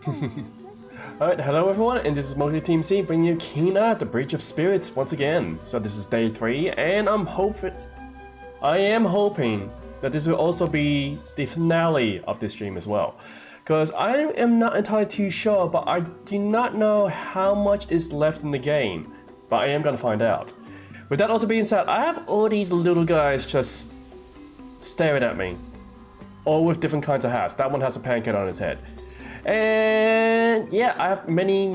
Alright, hello everyone, and this is Monkey Team C bringing you Kena, the Bridge of Spirits once again. So this is day 3, and I am hoping that this will also be the finale of this stream as well. Because I am not entirely too sure, but I do not know how much is left in the game. But I am gonna find out. With that also being said, I have all these little guys just staring at me. All with different kinds of hats. That one has a pancake on its head. And yeah, I have many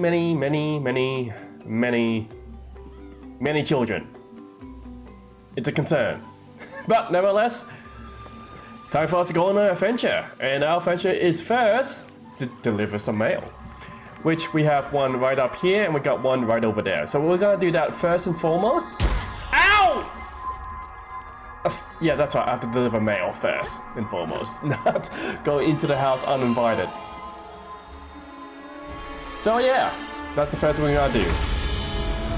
children. It's a concern. But nevertheless, it's time for us to go on an adventure. And our adventure is first to deliver some mail. Which we have one right up here and we got one right over there. So we're gonna do that first and foremost. Ow! Yeah, that's right, I have to deliver mail first and foremost. Not go into the house uninvited. So yeah, that's the first thing we're gonna do.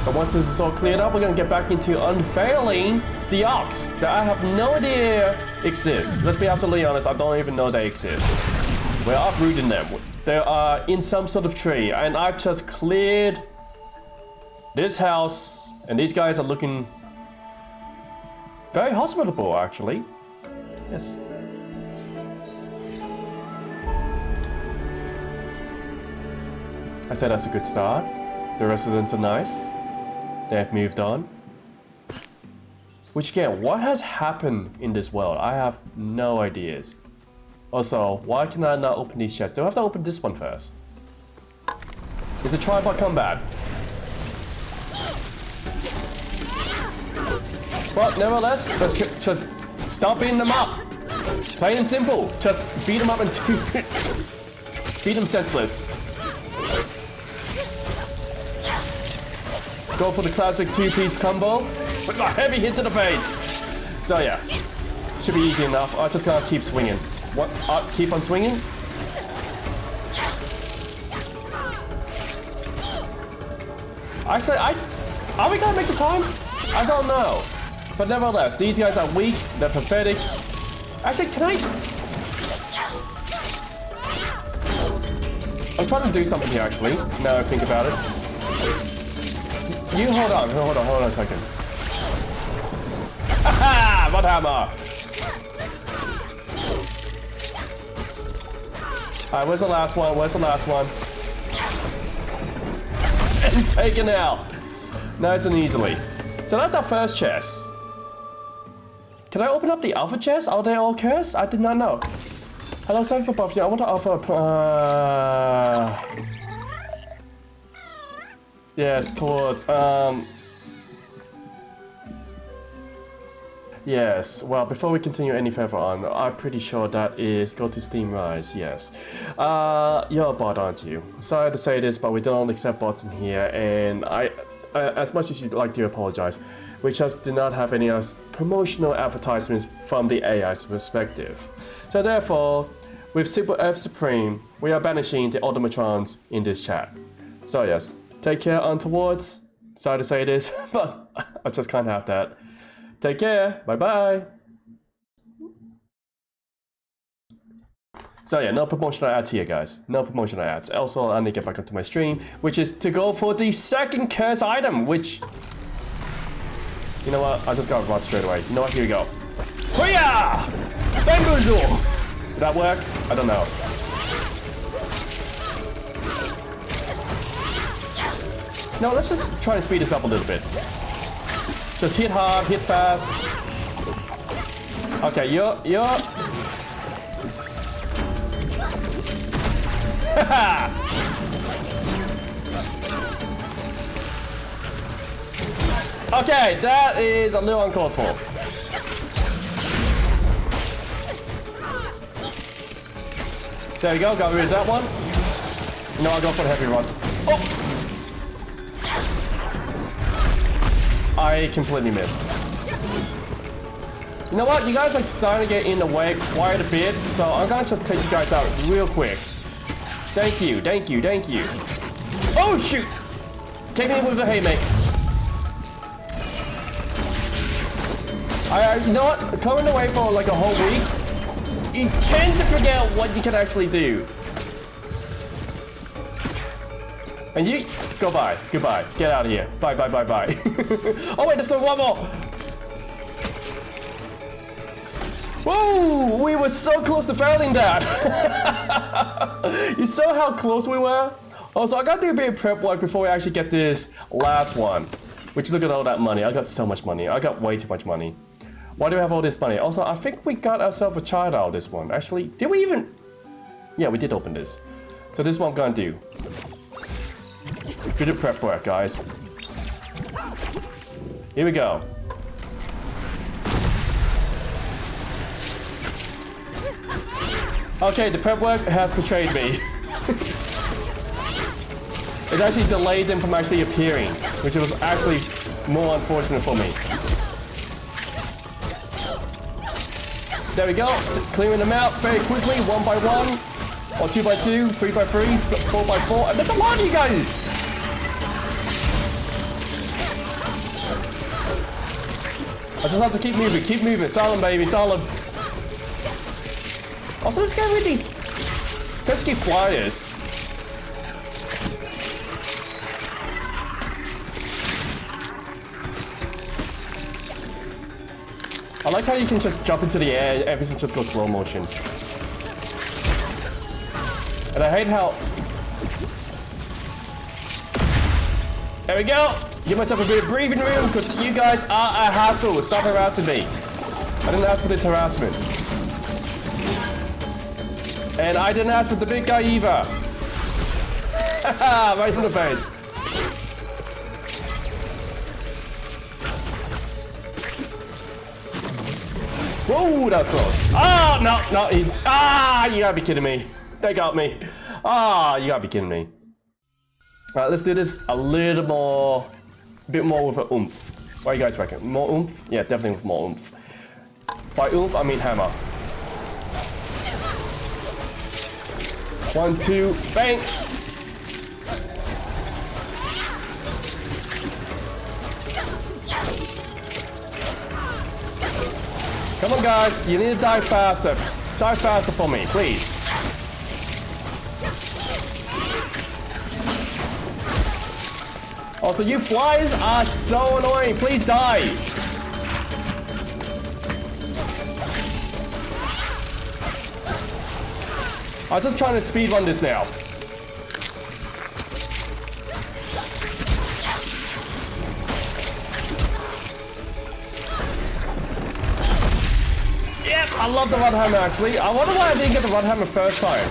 So once this is all cleared up, we're gonna get back into unveiling the ox that I have no idea exists. Let's be absolutely honest, I don't even know they exist. We're uprooting them. They are in some sort of tree, and I've just cleared this house, and these guys are looking very hospitable, actually. Yes. I said that's a good start. The residents are nice. They have moved on. Which again, what has happened in this world? I have no ideas. Also, why can I not open these chests? Do I have to open this one first? Is it tribal combat? But nevertheless, let's just stop beating them up. Plain and simple. Just beat them up until beat them senseless. Go for the classic two-piece combo with a heavy hit to the face. So yeah, should be easy enough. I just gotta keep swinging. What? Keep on swinging? Actually, are we gonna make the time? I don't know. But nevertheless, these guys are weak. They're pathetic. Actually, can I? I'm trying to do something here. Actually, now I think about it. You hold on a second. Haha! Mud hammer! Alright, where's the last one? Where's the last one? And taken out! Nice and easily. So that's our first chest. Can I open up the alpha chest? Are they all cursed? I did not know. Hello, sorry for buffing. I want to offer yes, towards, yes, well, before we continue any further on, I'm pretty sure that is go to Steam Rise, yes. You're a bot, aren't you? Sorry to say this, but we don't accept bots in here, and as much as you'd like to apologize, we just do not have any promotional advertisements from the AI's perspective. So therefore, with Super F Supreme, we are banishing the automatrons in this chat. So yes. Take care onwards. Sorry to say this, but I just can't have that. Take care. Bye-bye. So yeah, no promotional ads here, guys. No promotional ads. Also, I need to get back onto my stream, which is to go for the second curse item, which... You know what? I just got rod straight away. You know what? Here we go. Hoo-yah! Bamboozle! Did that work? I don't know. No, let's just try and speed this up a little bit. Just hit hard, hit fast. Okay, you're... Okay, that is a little uncalled for. There we go, got rid of that one. No, I'll go for the heavy rod. Oh! I completely missed. You know what? You guys are starting to get in the way quite a bit, so I'm gonna just take you guys out real quick. Thank you, thank you, thank you. Oh shoot! Take me with a haymaker. You know what? Coming away for like a whole week, you tend to forget what you can actually do. And you, go bye. Goodbye. Get out of here. Bye, bye, bye, bye. Oh wait, there's still one more. Whoa, we were so close to failing that. You saw how close we were? Also, I gotta do a bit of prep work before we actually get this last one. Which, look at all that money. I got so much money. I got way too much money. Why do we have all this money? Also, I think we got ourselves a child out of this one. Actually, did we even? Yeah, we did open this. So this is what I'm gonna do. Bit of prep work, guys. Here we go. Okay, the prep work has betrayed me. It actually delayed them from actually appearing, which was actually more unfortunate for me. There we go, clearing them out very quickly, 1 by 1, or 2 by 2, 3 by 3, 4 by 4, and that's a lot of you guys! I just have to keep moving, silent baby, silent. Also, let's get rid of these pesky flyers. I like how you can just jump into the air, everything just goes slow motion. And I hate how... There we go! Give myself a bit of breathing room, because you guys are a hassle. Stop harassing me. I didn't ask for this harassment. And I didn't ask for the big guy either. Haha, right in the face. Whoa, that was close. Ah, no, you gotta be kidding me. They got me. Ah, you gotta be kidding me. Alright, let's do this a little more, bit more with an oomph. What do you guys reckon? More oomph? Yeah, definitely with more oomph. By oomph, I mean hammer. 1, 2, bang! Come on guys, you need to die faster. Die faster for me, please. Also, you flies are so annoying. Please die. I'm just trying to speedrun this now. Yep, I love the rod hammer actually. I wonder why I didn't get the rod hammer first time.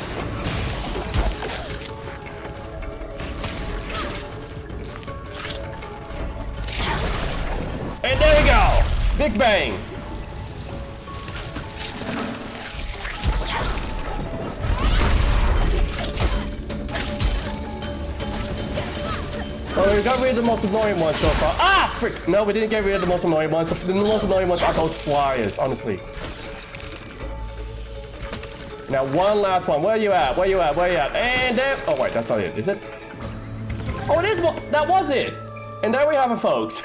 And there we go! Big bang! Oh, we got rid of the most annoying ones so far. Ah, frick! No, we didn't get rid of the most annoying ones. The most annoying ones are those flyers, honestly. Now, one last one. Where are you at? Where are you at? Where are you at? And there... Oh, wait, that's not it, is it? Oh, it is... That was it! And there we have it, folks.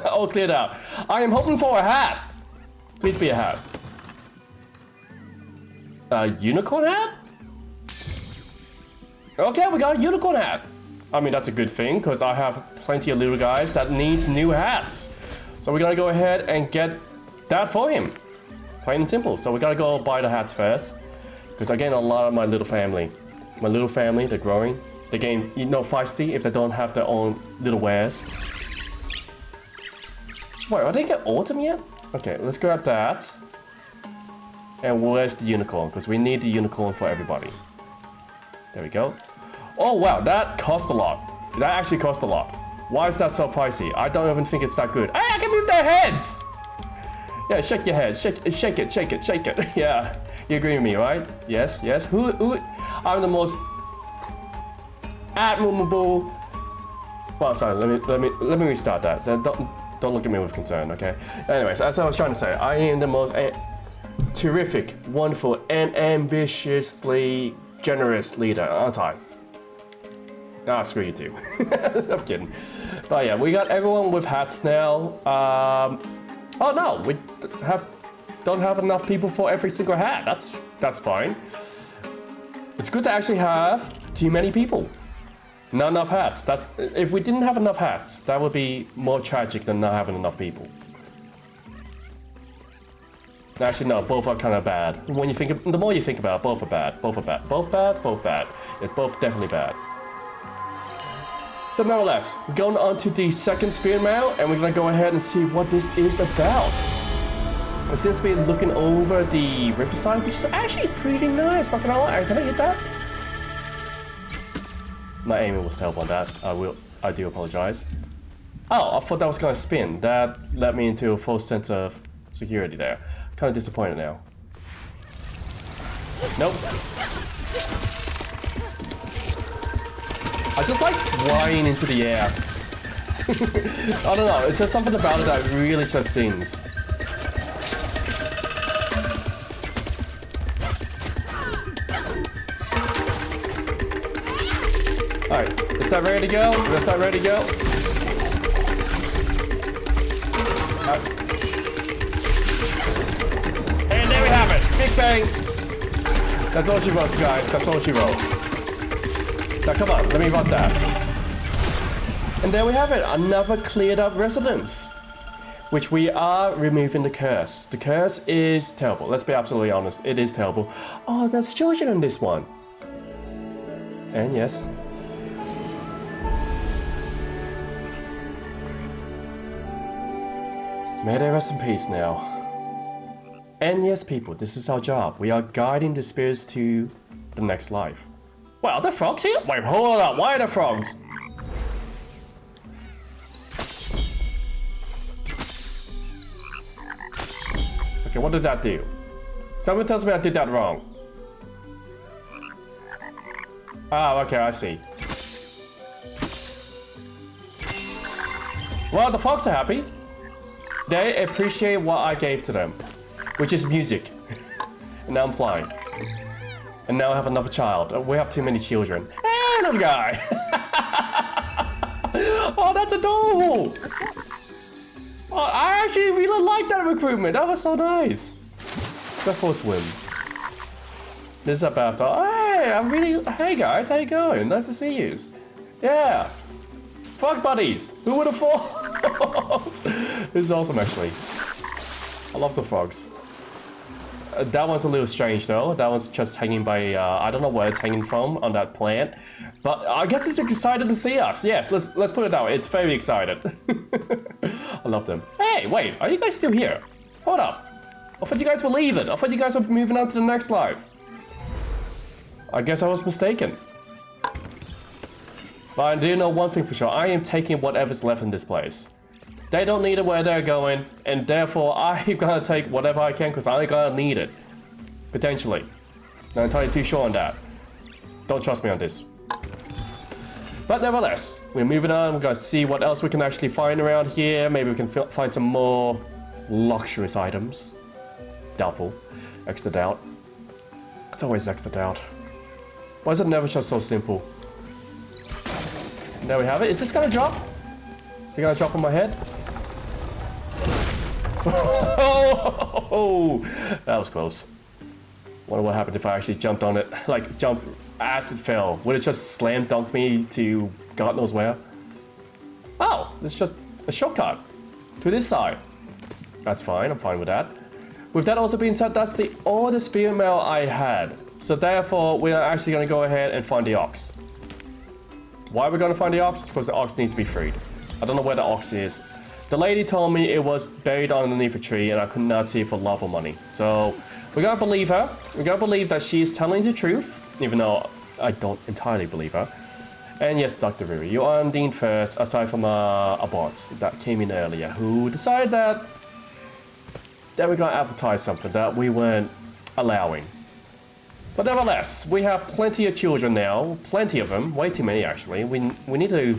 All cleared out. I am hoping for a hat. Please be a hat. A unicorn hat? Okay, we got a unicorn hat. I mean, that's a good thing, because I have plenty of little guys that need new hats. So we're gonna go ahead and get that for him. Plain and simple. So we gotta go buy the hats first. Because I gain a lot of my little family. My little family, they're growing. They gain, you know, feisty if they don't have their own little wares. Wait, are they get autumn yet? Okay, let's grab that. And where's the unicorn? Because we need the unicorn for everybody. There we go. Oh wow, that cost a lot. That actually cost a lot. Why is that so pricey? I don't even think it's that good. Hey, I can move their heads! Yeah, shake your head. Shake it, shake it. Yeah, you agree with me, right? Yes, yes. Who? I'm the most admirable. Well, sorry. Let me restart that. Don't look at me with concern, okay? Anyways, as I was trying to say, I am the most terrific, wonderful, and ambitiously generous leader, aren't I? Ah, screw you too. I'm kidding. But yeah, we got everyone with hats now. Oh no, we don't have enough people for every single hat. That's fine. It's good to actually have too many people. Not enough hats. That's if we didn't have enough hats, that would be more tragic than not having enough people. Actually, no, both are kind of bad. When you think, the more you think about it, both are bad. Both are bad. Both bad. Both bad. It's both definitely bad. So nevertheless, we're going on to the second spear now, and we're gonna go ahead and see what this is about. We've since been looking over the riverside, which is actually pretty nice. Not gonna lie, can I hit that? My aiming was terrible on that. I do apologize. Oh, I thought that was gonna spin. That led me into a false sense of security there. Kind of disappointed now. Nope. I just like flying into the air. I don't know, it's just something about it that really just sings. Alright, is that ready to go? Is that ready to go? And there we have it! Big bang! That's all she wrote, guys. That's all she wrote. Now come on, let me run that. And there we have it, another cleared up residence. Which we are removing the curse. The curse is terrible, let's be absolutely honest, it is terrible. Oh, there's children in this one. And yes. May they rest in peace now. And yes, people, this is our job. We are guiding the spirits to the next life. Well, the frogs here? Wait, hold up. Why are the frogs? Okay, what did that do? Someone tells me I did that wrong. Ah, okay, I see. Well, the frogs are happy. They appreciate what I gave to them, which is music. And now I'm flying. And now I have another child. We have too many children. Hey, little guy! Oh, that's adorable! Oh, I actually really like that recruitment. That was so nice. Go for a swim. This is about. Hey, hey guys, how you going? Nice to see you. Yeah. Frog buddies. Who would have thought? This is awesome, actually. I love the frogs. That one's a little strange though. That one's just hanging by, I don't know where it's hanging from on that plant. But I guess it's excited to see us. Yes, let's put it that way. It's very excited. I love them. Hey, wait, are you guys still here? Hold up. I thought you guys were leaving. I thought you guys were moving on to the next life. I guess I was mistaken. But I do know one thing for sure. I am taking whatever's left in this place. They don't need it where they're going, and therefore I'm gonna take whatever I can because I'm gonna need it. Potentially. Not entirely too sure on that. Don't trust me on this. But nevertheless, we're moving on. We're gonna see what else we can actually find around here. Maybe we can find some more luxurious items. Doubtful. Extra doubt. It's always extra doubt. Why is it never just so simple? And there we have it. Is this gonna drop? Is it gonna drop on my head? Oh, that was close. Wonder what happened if I actually jumped on it. Like, jump as it fell. Would it just slam dunk me to God knows where? Oh, it's just a shortcut to this side. That's fine, I'm fine with that. With that also being said, that's all the spear mail I had. So therefore, we are actually gonna go ahead and find the ox. Why are we gonna find the ox? It's because the ox needs to be freed. I don't know where the ox is. The lady told me it was buried underneath a tree and I could not see it for love or money. So we're gonna believe her. We're gonna believe that she is telling the truth, even though I don't entirely believe her. And yes, Dr. Riri, you are indeed first, aside from a bot that came in earlier, who decided that we're gonna advertise something that we weren't allowing. But nevertheless, we have plenty of children now, plenty of them, way too many actually. We need to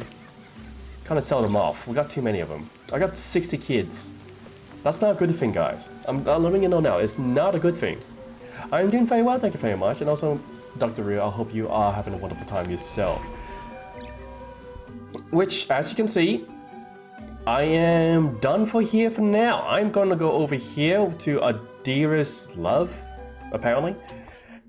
kind of sell them off. We got too many of them. I got 60 kids. That's not a good thing, guys. I'm letting you know now, it's not a good thing. I'm doing very well, thank you very much. And also, Dr. Riri, I hope you are having a wonderful time yourself. Which, as you can see, I am done for here for now. I'm gonna go over here to a dearest love, apparently.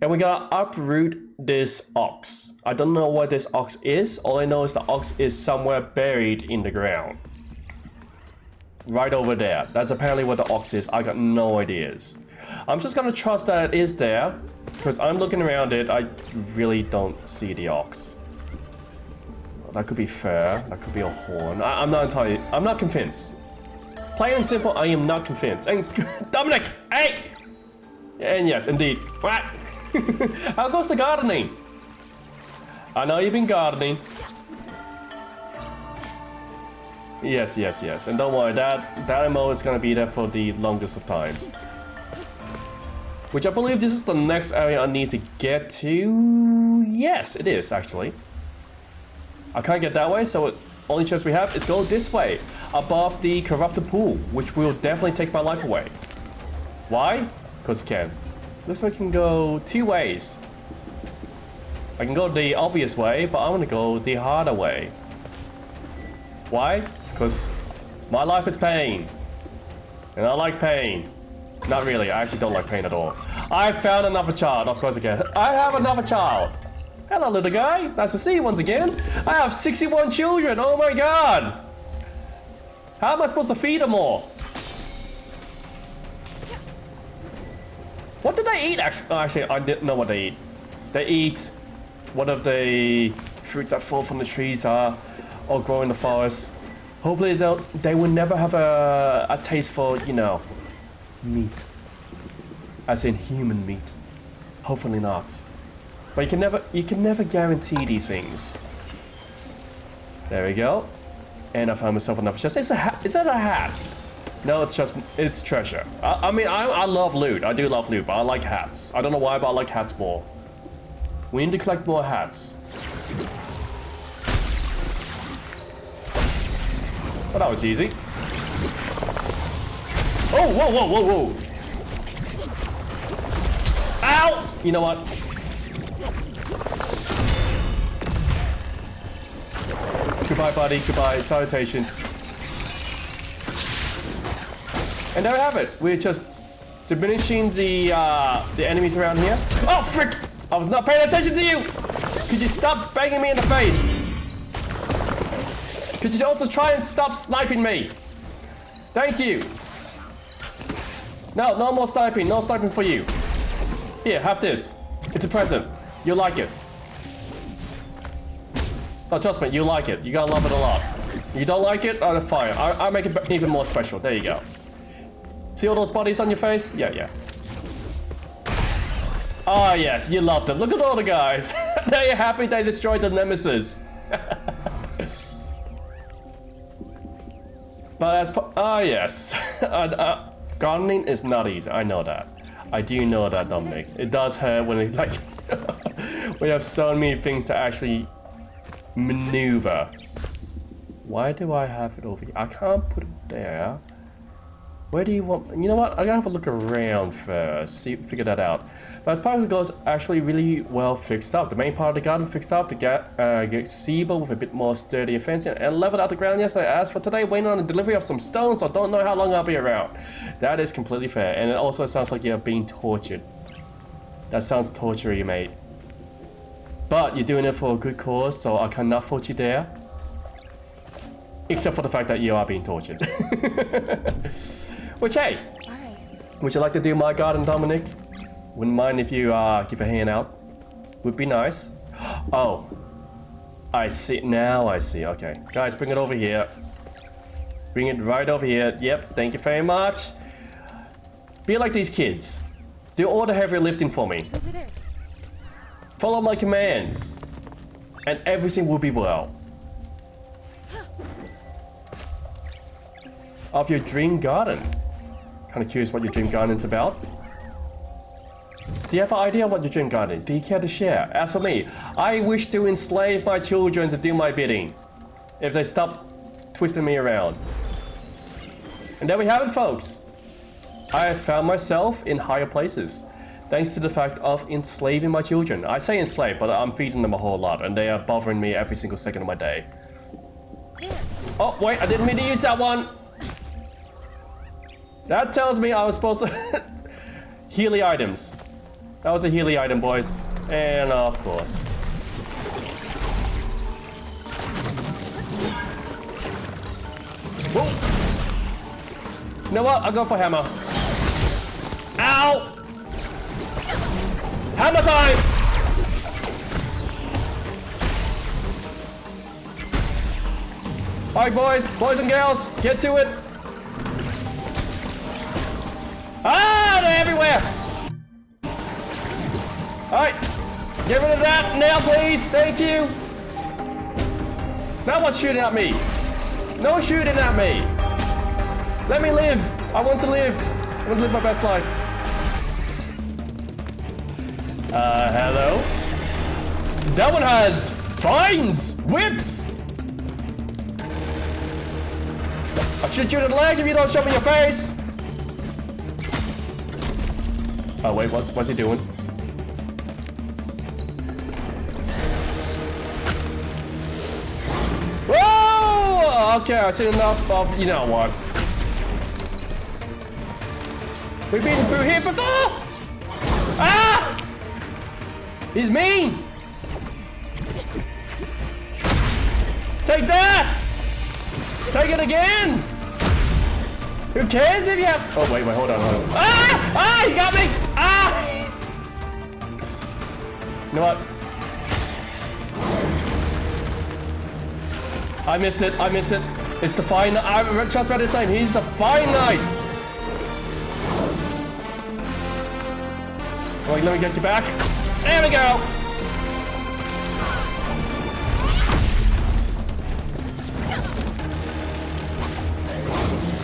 And we're gonna uproot this ox. I don't know what this ox is. All I know is the ox is somewhere buried in the ground. Right over there. That's apparently what the ox is. I got no ideas. I'm just gonna trust that it is there, because I'm looking around it. I really don't see the ox. That could be fair. That could be a horn. I'm not convinced. Plain and simple, I am not convinced. And Dominic, hey! And yes, indeed. What? How goes the gardening? I know you've been gardening. Yes. And don't worry, that ammo is gonna be there for the longest of times. Which I believe this is the next area I need to get to. Yes, it is actually. I can't get that way, so only chance we have is go this way, above the corrupted pool, which will definitely take my life away. Why? Because it can. Looks like we can go two ways. I can go the obvious way, but I want to go the harder way. Why? Because my life is pain. And I like pain. Not really, I actually don't like pain at all. I found another child, of course again. I have another child. Hello, little guy. Nice to see you once again. I have 61 children. Oh my god. How am I supposed to feed them all? What did they eat? Actually, I didn't know what they eat. They eat one of the fruits that fall from the trees or grow in the forest. Hopefully they will never have a taste for, you know, meat. As in human meat. Hopefully not. But you can never guarantee these things. There we go. And I found myself another chest. Is that a hat? No, it's treasure. I mean, I love loot. I do love loot, but I like hats. I don't know why, but I like hats more. We need to collect more hats. Well, that was easy. Oh, whoa. Ow! You know what? Goodbye, buddy. Goodbye. Salutations. And there we have it. We're just diminishing the enemies around here. Oh, frick! I was not paying attention to you! Could you stop banging me in the face? Could you also try and stop sniping me? Thank you. No more sniping. No sniping for you. Here, have this. It's a present. You'll like it. Oh, trust me, you like it. You're gonna love it a lot. You don't like it? Oh, fine. I'll make it even more special. There you go. See all those bodies on your face? Yeah. Oh, yes, you loved it. Look at all the guys. They're happy they destroyed the nemesis. But oh, yes. Gardening is not easy. I know that. I do know that, Dominic. It does hurt when it, like, we have so many things to actually maneuver. Why do I have it over here? I can't put it there. Where do you want? You know what? I'm gonna have a look around first, figure that out. But as far as it goes, actually really well fixed up. The main part of the garden fixed up. The gazebo with a bit more sturdy fencing and leveled out the ground yesterday. As for today, waiting on the delivery of some stones, so don't know how long I'll be around. That is completely fair, and it also sounds like you're being tortured. That sounds torture-y, mate. But you're doing it for a good cause, so I cannot fault you there. Except for the fact that you are being tortured. Which, hey, would you like to do my garden, Dominic? Wouldn't mind if you give a hand out. Would be nice. Oh, I see. Now I see. Okay, guys, bring it over here. Bring it right over here. Yep, thank you very much. Be like these kids. Do all the heavy lifting for me. Follow my commands, and everything will be well. Of your dream garden. Kind of curious what your dream garden is about. Do you have an idea what your dream garden is? Do you care to share? As for me, I wish to enslave my children to do my bidding. If they stop twisting me around. And there we have it, folks. I have found myself in higher places. Thanks to the fact of enslaving my children. I say enslave, but I'm feeding them a whole lot. And they are bothering me every single second of my day. Oh, wait, I didn't mean to use that one. That tells me I was supposed to... Healy items. That was a Healy item, boys. And of course. Whoa! You know what? I'll go for hammer. Ow! Hammer time! Alright, boys and girls, get to it! Ah, they're everywhere! Alright, get rid of that now, please. Thank you. Now what's shooting at me? No shooting at me. Let me live. I want to live. I want to live my best life. Hello? That one has vines, whips. I'll shoot you in the leg if you don't show me your face. Oh wait, what's he doing? Whoa! Okay, I've seen enough of, you know what. We've been through here before! Ah! He's mean! Take that! Take it again! Who cares if you have... Oh, wait, hold on. Ah! Ah! You got me! Ah! You know what? I missed it. It's the fine... I just read his name. He's a fine knight! Wait, let me get you back. There we go!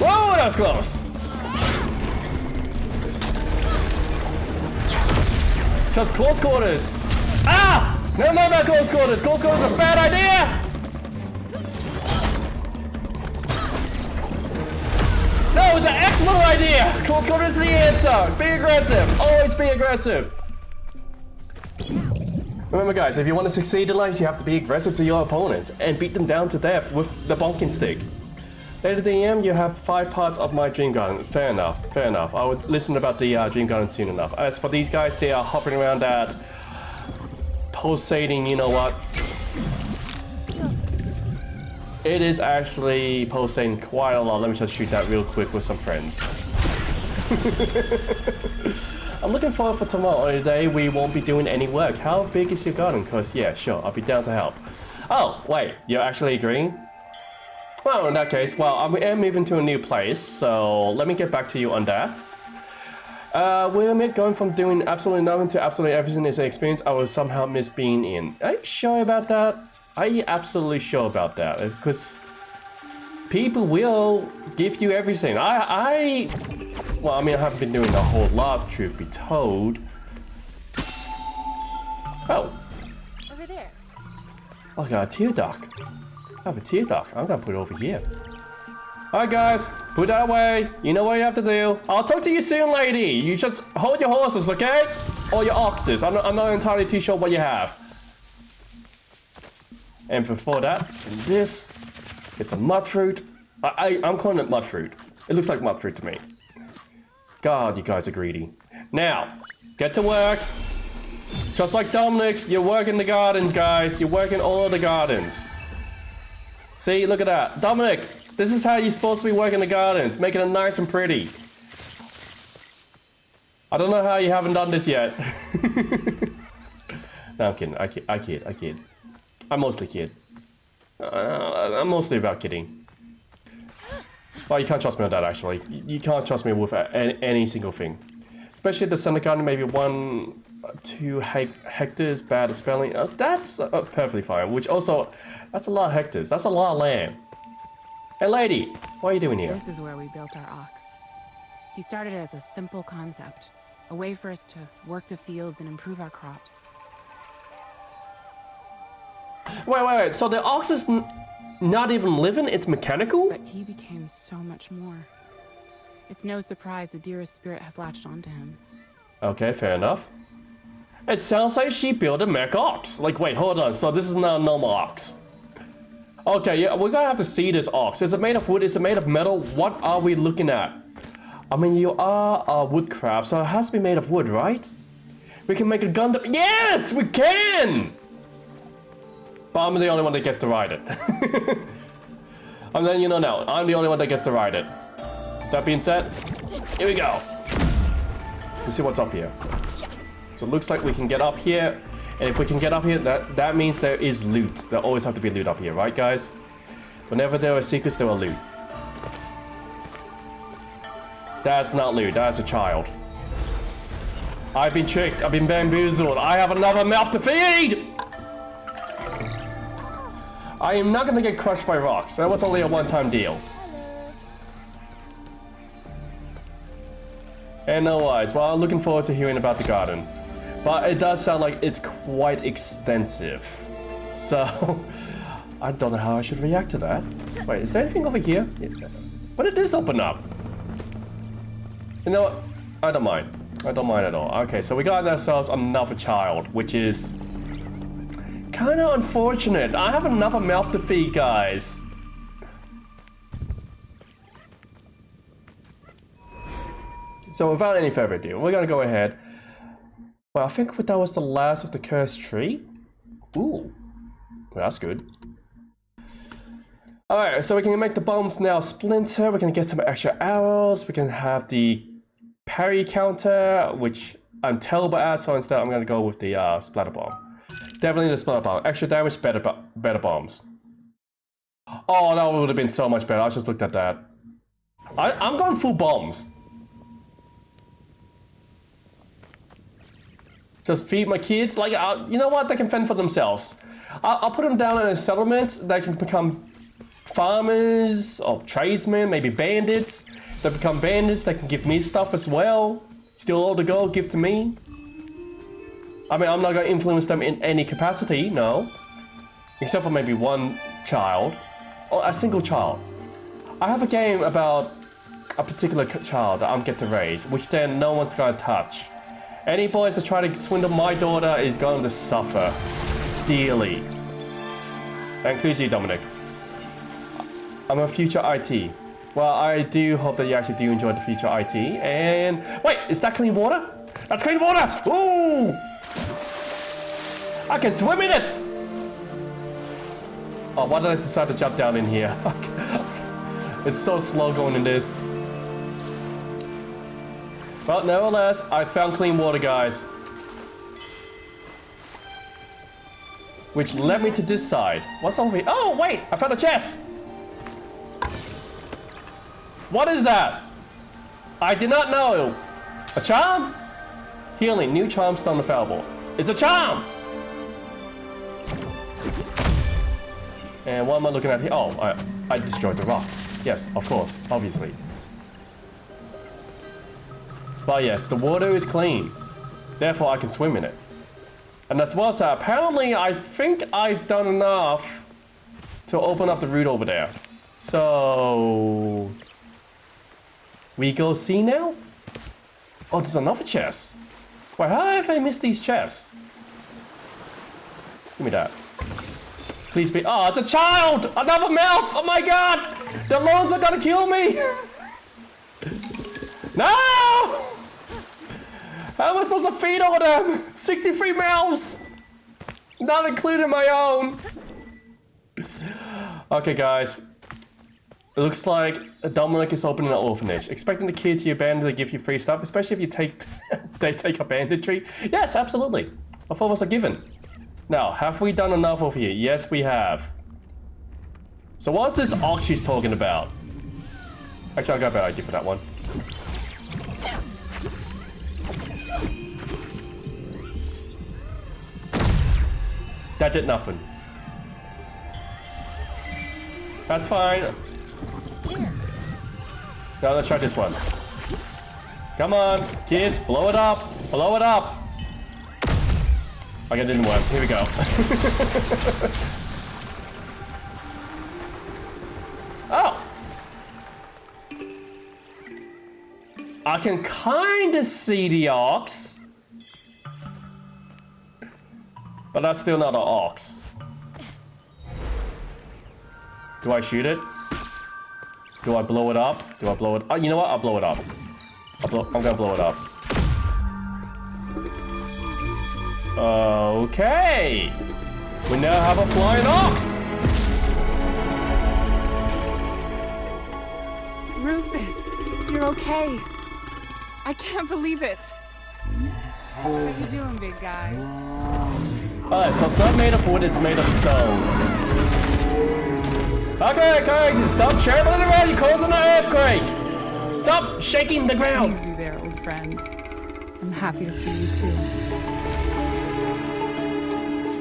Whoa, that was close. So it's close quarters. Ah! Never mind about close quarters. Close quarters are a bad idea. No, it's an excellent idea. Close quarters is the answer. Be aggressive. Always be aggressive. Remember guys, if you want to succeed in life, you have to be aggressive to your opponents and beat them down to death with the bonking stick. Later DM, you have 5 parts of my dream garden. Fair enough, fair enough. I would listen about the dream garden soon enough. As for these guys, they are hovering around that pulsating, you know what? It is actually pulsating quite a lot. Let me just shoot that real quick with some friends. I'm looking forward for tomorrow. Today we won't be doing any work. How big is your garden? Cause yeah, sure, I'll be down to help. Oh, wait, you're actually agreeing? Well, in that case, well, I am moving to a new place, so let me get back to you on that. We're going from doing absolutely nothing to absolutely everything is an experience I will somehow miss being in. Are you sure about that? Are you absolutely sure about that? Because people will give you everything. Well, I mean, I haven't been doing a whole lot, truth be told. Oh. Over there. I got a tear duck. I have a tear duck. I'm gonna put it over here. Alright guys, put that away. You know what you have to do. I'll talk to you soon, lady. You just hold your horses, okay? Or your oxes. I'm not entirely too sure what you have. And before that, this. It's a mud fruit. I'm calling it mud fruit. It looks like mud fruit to me. God, you guys are greedy. Now, get to work. Just like Dominic, you're working the gardens, guys. You're working all of the gardens. See, look at that. Dominic, this is how you're supposed to be working the gardens. Making it nice and pretty. I don't know how you haven't done this yet. No, I'm kidding. I kid. I mostly kid. I'm mostly about kidding. Well, you can't trust me on that, actually. You can't trust me with any single thing. Especially the center garden, maybe 1, 2 hectares, bad at spelling. That's perfectly fine. Which also, that's a lot of hectares. That's a lot of land. Hey, lady, what are you doing here? This is where we built our ox. He started as a simple concept, a way for us to work the fields and improve our crops. Wait. So the ox is not even living? It's mechanical? But he became so much more. It's no surprise the dearest spirit has latched onto him. Okay, fair enough. It sounds like she built a mech ox. Like, wait, hold on. So this is not a normal ox. Okay, yeah, we're gonna have to see this ox. Is it made of wood? Is it made of metal? What are we looking at? I mean, you are a woodcraft, so it has to be made of wood, right? We can make a Gundam. Yes, we can! But I'm the only one that gets to ride it. I'm letting you know now. I'm the only one that gets to ride it. That being said, here we go. Let's see what's up here. So it looks like we can get up here. And if we can get up here, that means there is loot. There always have to be loot up here, right guys? Whenever there are secrets, there are loot. That's not loot, that's a child. I've been tricked, I've been bamboozled. I have another mouth to feed! I am not gonna get crushed by rocks. That was only a one-time deal. And no worries. Well, I'm looking forward to hearing about the garden. But it does sound like it's quite extensive. So, I don't know how I should react to that. Wait, is there anything over here? When did this open up? You know what? I don't mind. I don't mind at all. Okay, so we got ourselves another child, which is kind of unfortunate. I have another mouth to feed, guys. So without any further ado, we're gonna go ahead. Well, I think that was the last of the cursed tree. Ooh, well, that's good. Alright, so we can make the bombs now splinter. We can get some extra arrows. We can have the parry counter, which I'm terrible at, so instead I'm gonna go with the splatter bomb. Definitely the splatter bomb. Extra damage, better bombs. Oh, that would have been so much better. I just looked at that. I'm going full bombs. Just feed my kids. Like, you know what? They can fend for themselves. I'll put them down in a settlement. They can become farmers or tradesmen, maybe bandits. If they become bandits, they can give me stuff as well. Steal all the gold, give to me. I mean, I'm not going to influence them in any capacity, no. Except for maybe one child. Or a single child. I have a game about a particular child that I'm get to raise, which then no one's going to touch. Any boys that try to swindle my daughter is going to suffer dearly. That includes you, Dominic. I'm a future IT. Well, I do hope that you actually do enjoy the future IT. And wait, is that clean water? That's clean water! Ooh! I can swim in it! Oh, why did I decide to jump down in here? It's so slow going in this. But nevertheless, I found clean water, guys. Which led me to this side. What's over here? Oh, wait! I found a chest! What is that? I did not know. A charm? Healing. New charm stone available. It's a charm! And what am I looking at here? Oh, I destroyed the rocks. Yes, of course. Obviously. But yes, the water is clean. Therefore, I can swim in it. And as well as that, apparently, I think I've done enough to open up the route over there. So... we go see now? Oh, there's another chest. Wait, how have I missed these chests? Give me that. Please be... oh, it's a child! Another mouth! Oh my god! The loans are gonna kill me! No! How am I supposed to feed all of them? 63 mouths! Not including my own. Okay, guys. It looks like Dominic is opening an orphanage. Expecting the kids you abandon to give you free stuff, especially if you take they take up banditry. Yes, absolutely. A thought was a given. Now, have we done enough over here? Yes, we have. So what's this ox she's talking about? Actually, I got a better idea for that one. That did nothing. That's fine. Now let's try this one. Come on, kids, blow it up. Blow it up. Okay, it didn't work. Here we go. Oh. I can kind of see the ox. But that's still not an ox. Do I shoot it? Do I blow it up? Do I blow it? Oh, you know what? I'll blow it up. I'm gonna blow it up. Okay. We now have a flying ox. Rufus, you're okay. I can't believe it. How are you doing, big guy? Alright, so it's not made of wood, it's made of stone. Okay, stop traveling around, you're causing an earthquake! Stop shaking the ground! Easy there, old friend. I'm happy to see you too.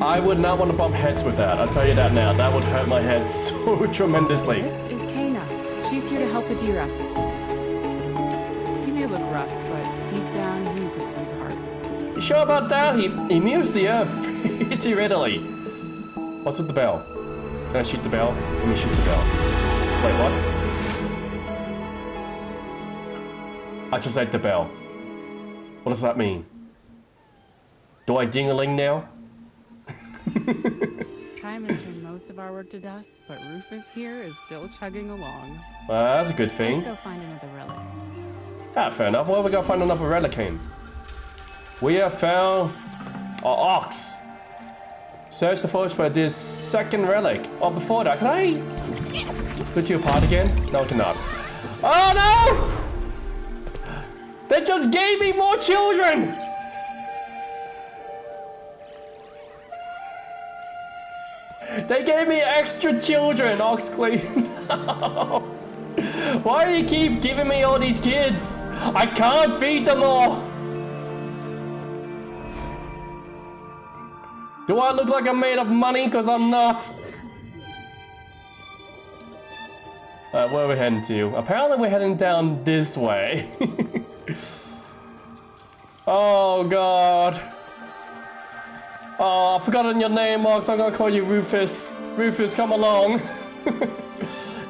I would not want to bump heads with that, I'll tell you that now. That would hurt my head so tremendously. This is Kana. She's here to help Adira. He may look rough, but deep down, he's a sweetheart. You sure about that? He moves the earth pretty readily. What's with the bell? Can I shoot the bell? Let me shoot the bell. Wait, what? I just ate the bell. What does that mean? Do I ding-a-ling now? Time has turned most of our work to dust, but Rufus here is still chugging along. That's a good thing. Let's go find another relic. Ah, fair enough. Where are we gonna find another relic in? We have found an ox. Search the forest for this second relic. Oh, before that, can I split you apart again? No, I cannot. Oh no! They just gave me more children! They gave me extra children, Oxley. No. Why do you keep giving me all these kids? I can't feed them all. Do I look like I'm made of money? Because I'm not. Where are we heading to? Apparently we're heading down this way. Oh god. Oh, I've forgotten your name, Ox. I'm gonna call you Rufus. Rufus, come along.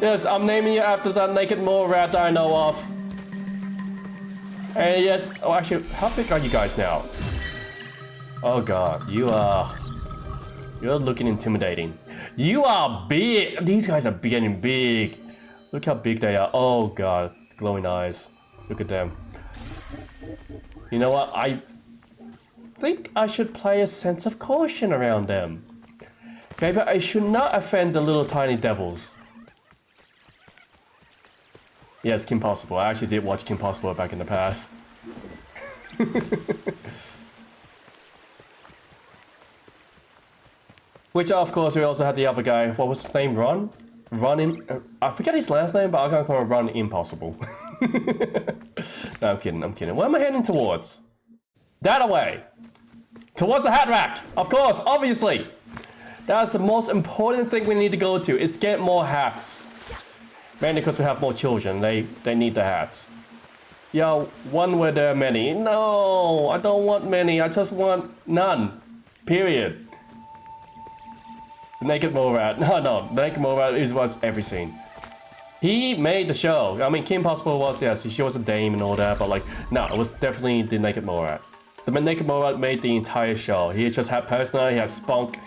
Yes, I'm naming you after that naked mole rat that I know of. And yes, oh actually, how big are you guys now? Oh god, you're looking intimidating. You are big. These guys are getting big. Look how big they are. Oh god, glowing eyes. Look at them. You know what? I think I should play a sense of caution around them. Maybe I should not offend the little tiny devils. Yes, Kim Possible. I actually did watch Kim Possible back in the past. Which, of course, we also had the other guy. What was his name? Ron? I forget his last name, but I'm gonna call him Ron Impossible. No, I'm kidding. Where am I heading towards? That away. Towards the hat rack. Of course, obviously. That's the most important thing we need to go to, is get more hats. Mainly because we have more children, they need the hats. Yo, one where there are many. No, I don't want many, I just want none. Period. The Naked Mole Rat. No, the Naked Mole Rat was everything. He made the show. I mean, Kim Possible was, yes, she was a dame and all that, but like, no, it was definitely the Naked Mole Rat. The Naked Mole Rat made the entire show. He just had personality, he had spunk.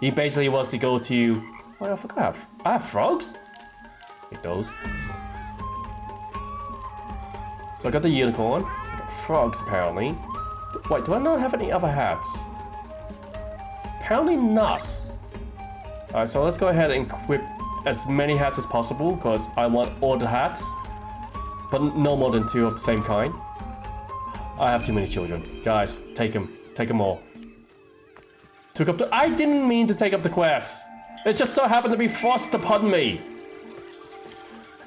He basically was the go-to. Oh, I forgot. I have frogs? Take those. So I got the unicorn. I got frogs, apparently. Wait, do I not have any other hats? Apparently not. Alright, so let's go ahead and equip as many hats as possible, because I want all the hats. But no more than 2 of the same kind. I have too many children. Guys, take them. Take them all. Took up the... I didn't mean to take up the quest. It just so happened to be forced upon me.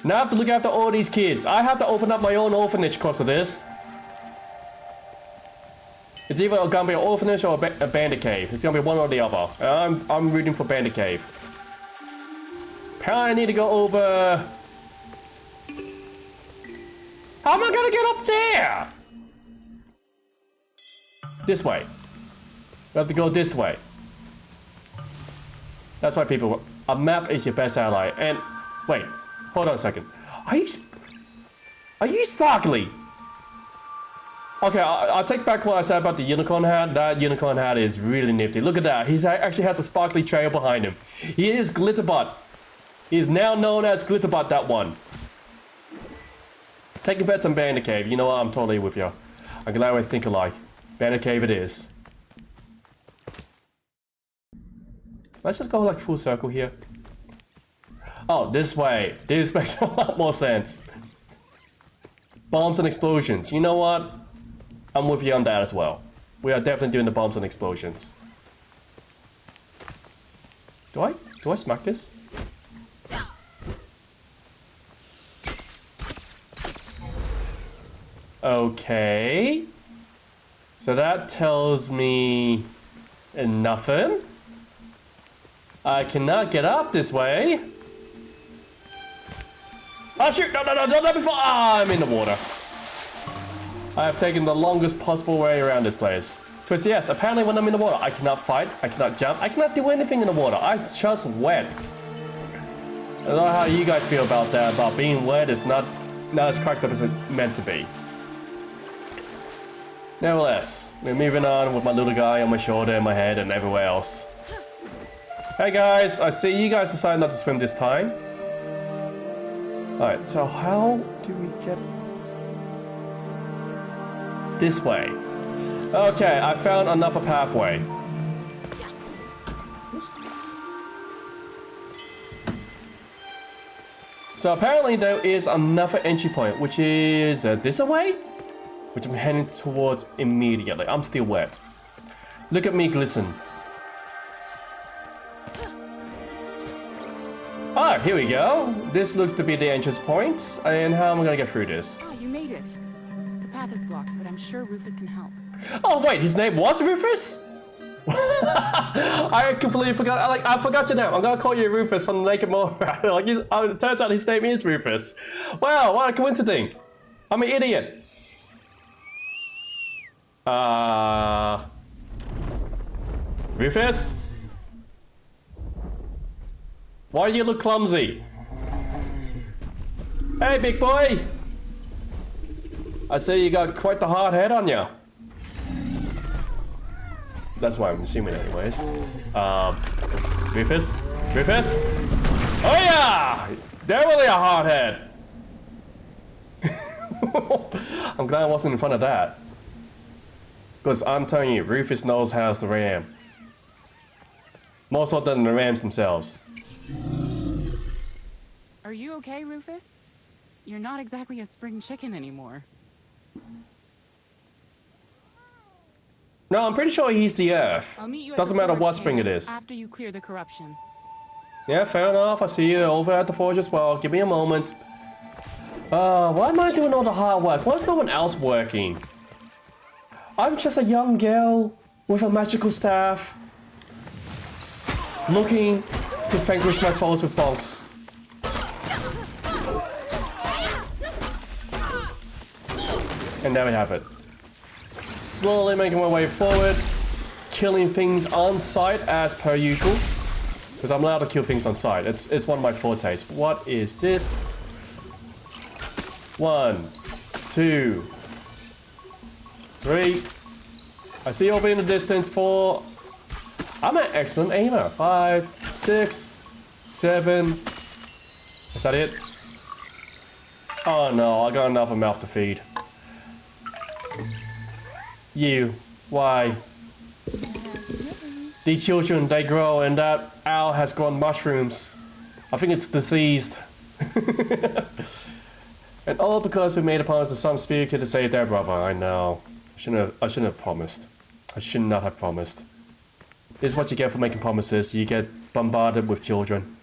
Now I have to look after all these kids. I have to open up my own orphanage because of this. It's either gonna be an orphanage or a bandit cave. It's gonna be one or the other. I'm rooting for bandit cave. Apparently I need to go over... How am I gonna get up there? This way. We have to go this way. That's why people... A map is your best ally. And... Wait. Hold on a second. Are you sparkly? Okay, I'll take back what I said about the unicorn hat. That unicorn hat is really nifty. Look at that. He actually has a sparkly trail behind him. He is Glitterbot. He is now known as Glitterbot, that one. Taking bets on Bandit Cave. You know what? I'm totally with you. I'm glad we think alike. Bandit Cave it is. Let's just go like full circle here. Oh, this way. This makes a lot more sense. Bombs and explosions. You know what? I'm with you on that as well. We are definitely doing the bombs and explosions. Do I smack this? Okay. So that tells me nothing. I cannot get up this way. Oh shoot, no, before I'm in the water. I have taken the longest possible way around this place. Because yes, apparently when I'm in the water, I cannot fight, I cannot jump, I cannot do anything in the water. I'm just wet. I don't know how you guys feel about that, about being wet is not as cracked up as it's meant to be. Nevertheless, we're moving on with my little guy on my shoulder and my head and everywhere else. Hey guys, I see you guys decided not to swim this time. Alright, so how do we get this way? Okay, I found another pathway. So apparently there is another entry point, which is this way? Which I'm heading towards immediately. I'm still wet. Look at me glisten. Ah, here we go. This looks to be the entrance point. And how am I gonna get through this? Oh, you made it. The path is blocked, but I'm sure Rufus can help. Oh wait, his name was Rufus? I completely forgot. I forgot your name. I'm gonna call you Rufus from the Naked Mole. It turns out his name is Rufus. Wow, what a coincidence. I'm an idiot. Rufus? Why do you look clumsy? Hey, big boy! I see you got quite the hard head on you. That's why I'm assuming anyways. Rufus? Rufus? Oh yeah! Definitely a hard head! I'm glad I wasn't in front of that. Because I'm telling you, Rufus knows how to ram. More so than the rams themselves. Are you okay, Rufus? You're not exactly a spring chicken anymore. No, I'm pretty sure he's the Earth. I'll meet you at Doesn't the matter forge what spring it canyon is. after you clear the corruption. Yeah, fair enough. I see you over at the forge as well. Give me a moment. Why am I doing all the hard work? Why is no one else working? I'm just a young girl with a magical staff, looking to vanquish my foes with bonks. And there we have it. Slowly making my way forward, killing things on sight as per usual. Because I'm allowed to kill things on sight. It's one of my fortes. What is this? 1, 2, 3. I see you over in the distance. 4. I'm an excellent aimer. 5, 6, 7. Is that it? Oh no, I got another mouth to feed. You. Why? These children, they grow, and that owl has grown mushrooms. I think it's diseased. And all because we made a promise to some spirit kid to save their brother. I know. I shouldn't have promised. I should not have promised. This is what you get for making promises. You get bombarded with children.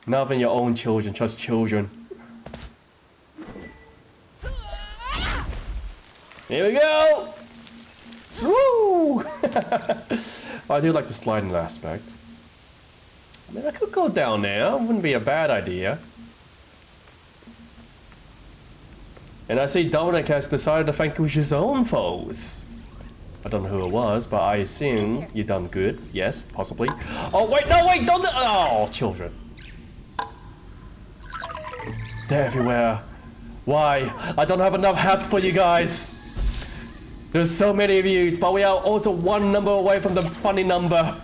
Not even your own children, just children. Here we go! Swoo! I do like the sliding aspect. I mean, I could go down there. Wouldn't be a bad idea. And I see Dominic has decided to vanquish his own foes. I don't know who it was, but I assume you done good. Yes, possibly. Oh, wait, no, wait, don't... Oh, children. They're everywhere. Why? I don't have enough hats for you guys. There's so many of you, but we are also one number away from the funny number.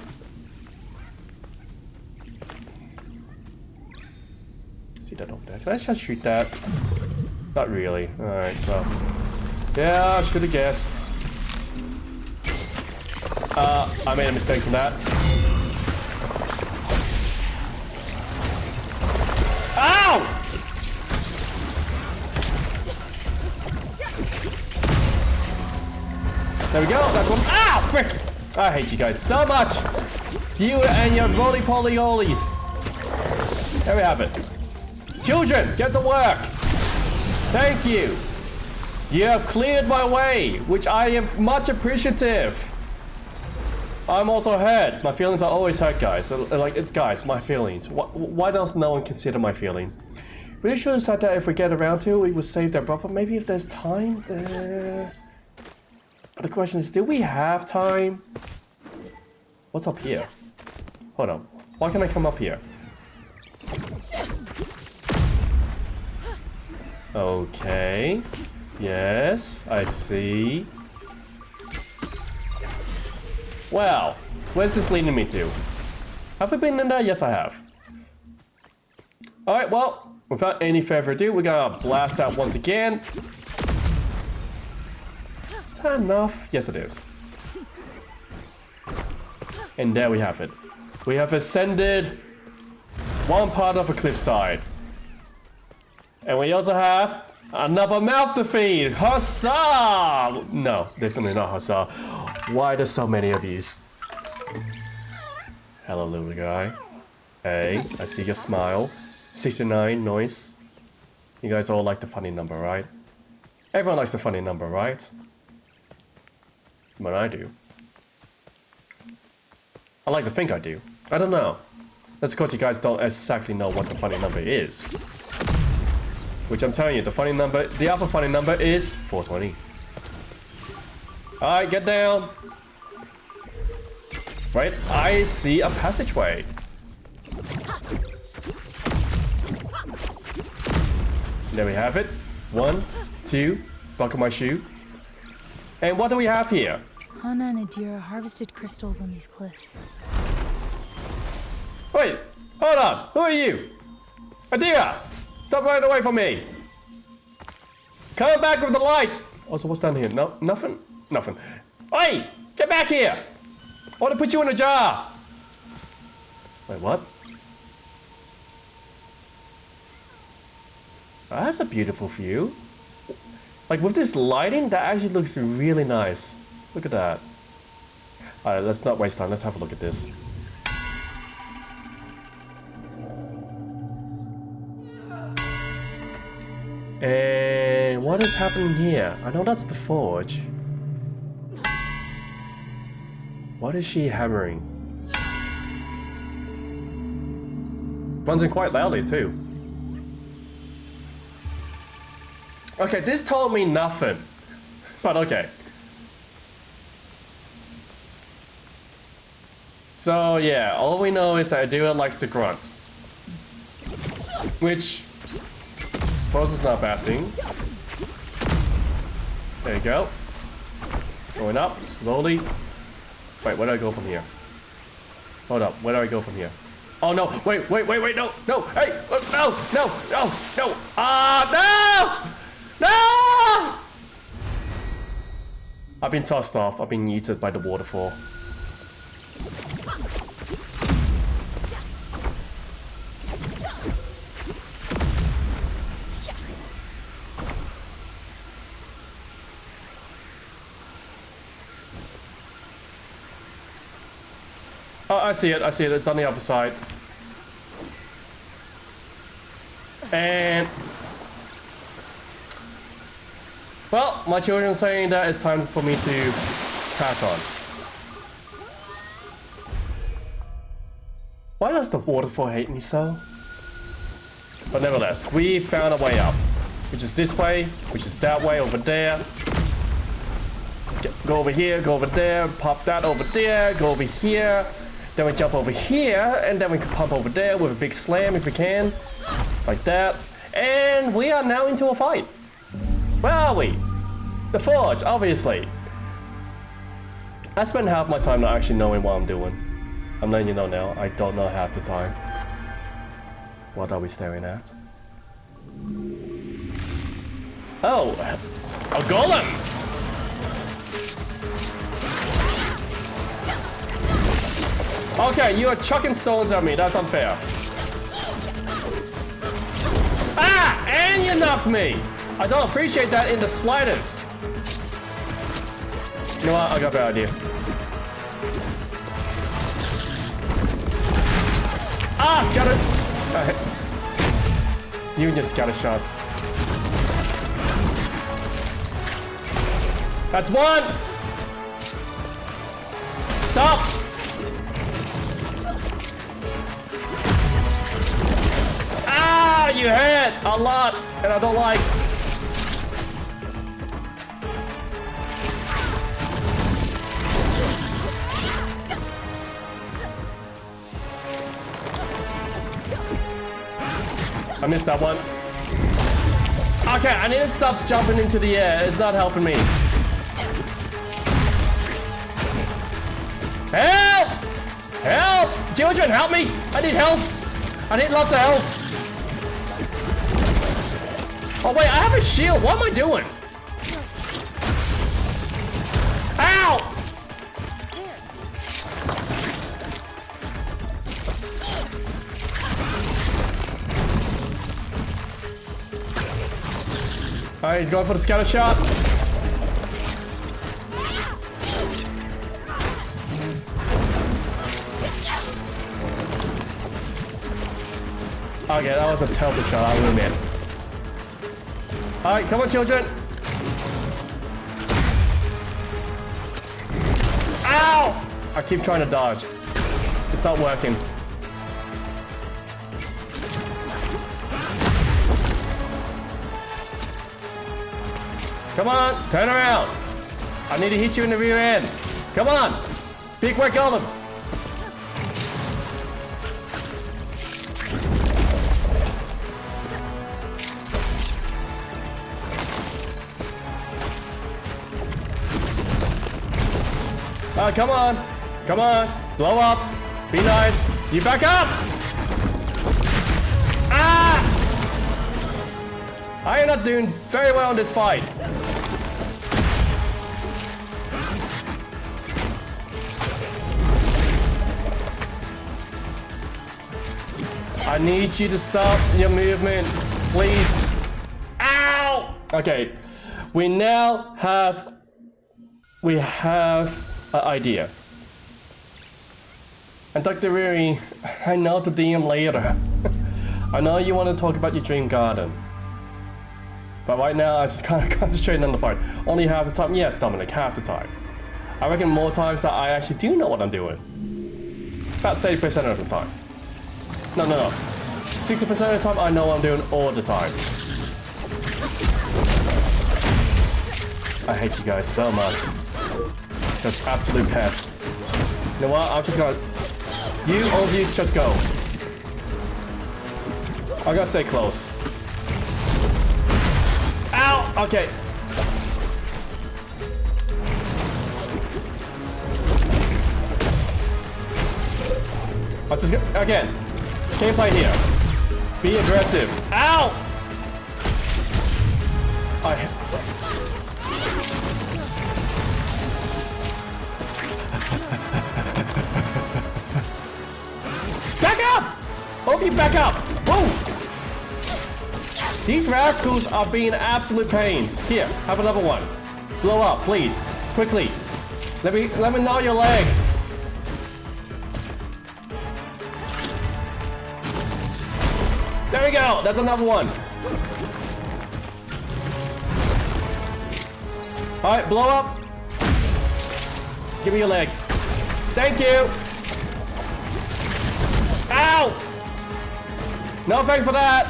See that over there? Can I just shoot that? Not really. Alright, well. Yeah, I should have guessed. I made a mistake on that. Ow! There we go. That's one. Ow! Frick! I hate you guys so much. You and your roly-poly-olies. There we have it. Children, get to work. Thank you. You have cleared my way, which I am much appreciative. I'm also hurt. My feelings are always hurt, guys. Like, guys, my feelings. Why does no one consider my feelings? Pretty sure said that if we get around to it, we will save their brother. Maybe if there's time. But the question is, do we have time? What's up here? Hold on. Why can't I come up here? Okay. Yes, I see. Well, where's this leading me to? Have we been in there? Yes, I have. Alright, well, without any further ado, we're gonna blast out once again. Is that enough? Yes, it is. And there we have it. We have ascended one part of a cliffside. And we also have another mouth to feed! Huzzah! No, definitely not huzzah. Why there's so many of these? Hello, little guy. Hey, I see your smile. 69, nice. You guys all like the funny number, right? Everyone likes the funny number, right? But I do. I like to think I do. I don't know. That's because you guys don't exactly know what the funny number is. Which I'm telling you, the funny number, the other funny number is 420. Alright, get down. Right, I see a passageway. There we have it. 1, 2, buckle my shoe. And what do we have here? Hana and Adira harvested crystals on these cliffs. Wait, hold on. Who are you? Adira! Stop running away from me! Come back with the light! Also, what's down here? No, nothing? Nothing. Hey! Get back here! I want to put you in a jar! Wait, what? That's a beautiful view. Like, with this lighting, that actually looks really nice. Look at that. Alright, let's not waste time. Let's have a look at this. And what is happening here? I know that's the forge. What is she hammering? Runs in quite loudly too. Okay, this told me nothing. But okay. So yeah, all we know is that Adira likes to grunt. Which suppose it's not a bad thing. There you go. Going up, slowly. Wait, where do I go from here? Hold up, where do I go from here? Oh no, wait, no, no, hey, no. Ah, no! I've been tossed off, I've been yeeted by the waterfall. Oh, I see it, it's on the other side. And... well, my children are saying that it's time for me to pass on. Why does the waterfall hate me so? But nevertheless, we found a way up. Which is this way, which is that way over there. Go over here, go over there, pop that over there, go over here. Then we jump over here, and then we can pump over there with a big slam if we can. Like that. And we are now into a fight. Where are we? The forge, obviously. I spend half my time not actually knowing what I'm doing. I'm letting you know now, I don't know half the time. What are we staring at? Oh, a golem! Okay, you are chucking stones at me. That's unfair. And you knocked me! I don't appreciate that in the slightest. You know what? I got a better idea. Ah, scatter! You and your scatter shots. That's one! Stop! Ah, you hit a lot, and I don't like. I missed that one. Okay, I need to stop jumping into the air. It's not helping me. Help! Help! Children, help me! I need help! I need lots of help! Oh wait, I have a shield. What am I doing? Ow! Alright, he's going for the scatter shot. Okay, that was a terrible shot, I'll admit. Alright, come on, children. Ow! I keep trying to dodge. It's not working. Come on, turn around. I need to hit you in the rear end. Come on. Big whack on him. Come on. Come on. Blow up. Be nice. You back up. Ah! I am not doing very well in this fight. I need you to stop your movement, please. Ow! Okay, we now have an idea. And Dr. Riri, I know the DM later. I know you want to talk about your dream garden. But right now, I just kind of concentrating on the fight. Only half the time? Yes, Dominic, half the time. I reckon more times that I actually do know what I'm doing. About 30% of the time. No. 60% of the time, I know what I'm doing all the time. I hate you guys so much. Just absolute pests. You know what? I'm just gonna... all of you, just go. I gotta stay close. Ow! Okay. I'll just go... Again. Gameplay here. Be aggressive. Ow! Back up! Both of you back up! Whoa! These rascals are being absolute pains. Here, have another one. Blow up, please. Quickly. Let me gnaw your leg. There we go. That's another one. All right, blow up. Give me your leg. Thank you. Ow! No thanks for that.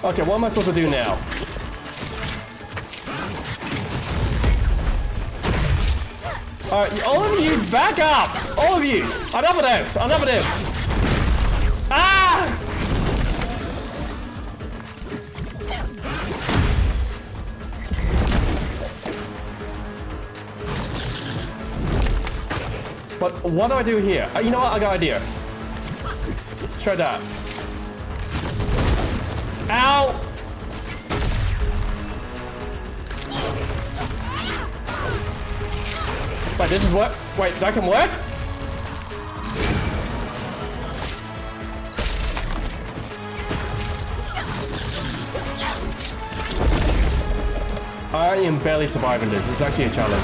Okay, what am I supposed to do now? Alright, all of you, back up! All of you! Enough of this! Enough of this! Ah! But what do I do here? You know what? I got an idea. Let's try that. Ow! Wait, this is what? Wait, that can work? I am barely surviving this. This is actually a challenge.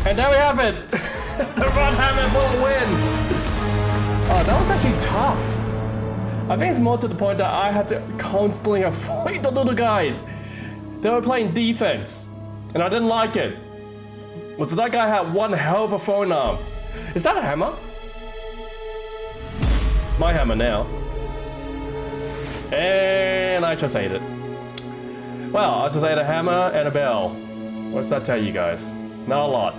And there we have it! The Run Hammer will win! Oh, that was actually tough. I think it's more to the point that I had to constantly avoid the little guys. They were playing defense, and I didn't like it. Well, so that guy had one hell of a throwing arm. Is that a hammer? My hammer now. And I just ate it. Well, I just ate a hammer and a bell. What does that tell you guys? Not a lot.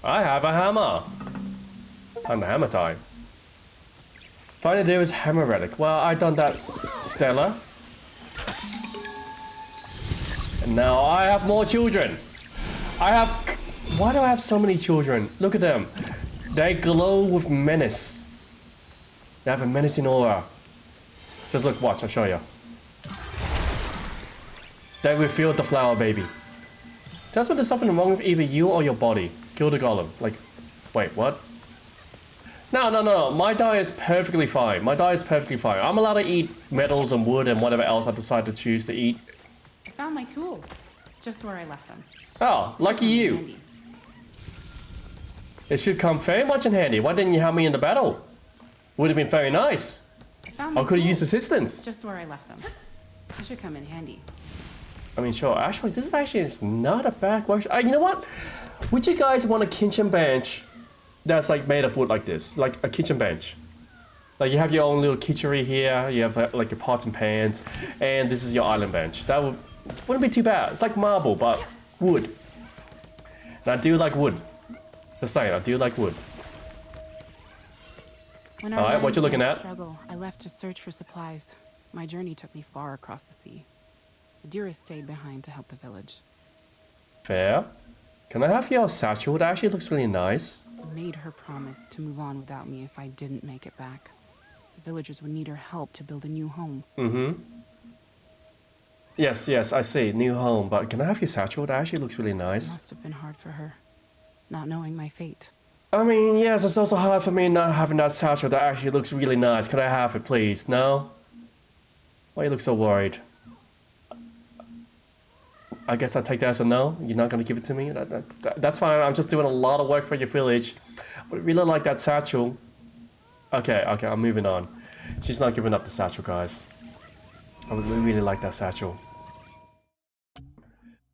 I have a hammer. Time to hammer time. Finally, there is hammer relic. Well, I done that, Stella. And now I have more children. I have. Why do I have so many children? Look at them. They glow with menace. They have a menacing aura. Just look, watch. I'll show you. They reveal the flower baby. That's when there's something wrong with either you or your body. Kill the golem. Like, wait, what? No. My diet is perfectly fine. My diet is perfectly fine. I'm allowed to eat metals and wood and whatever else I decide to choose to eat. I found my tools, just where I left them. Oh, lucky you. Handy. It should come very much in handy. Why didn't you help me in the battle? Would have been very nice. I found my I could have tools, used assistance. just where I left them. It should come in handy. I mean, sure. Actually, this is actually not a bad question. You know what? Would you guys want a kitchen bench that's like made of wood like this? Like a kitchen bench. Like you have your own little kitchery here. You have like your pots and pans. And this is your island bench. That wouldn't be too bad. It's like marble, but wood. And I do like wood. Just saying, I do like wood. When All right, what you looking at? Struggle, I left to search for supplies. My journey took me far across the sea. Adira stayed behind to help the village. Fair. Can I have your satchel? That actually looks really nice. I made her promise to move on without me if I didn't make it back. The villagers would need her help to build a new home. Mm-hmm. Yes, I see. New home. But can I have your satchel? That actually looks really It nice. must have been hard for her, not knowing my fate. I mean, yes, it's also hard for me not having that satchel that actually looks really nice. Can I have it, please? No? Why you look so worried? I guess I'll take that as a no. You're not going to give it to me? That's fine. I'm just doing a lot of work for your village. But I really like that satchel. Okay, I'm moving on. She's not giving up the satchel, guys. I would really like that satchel.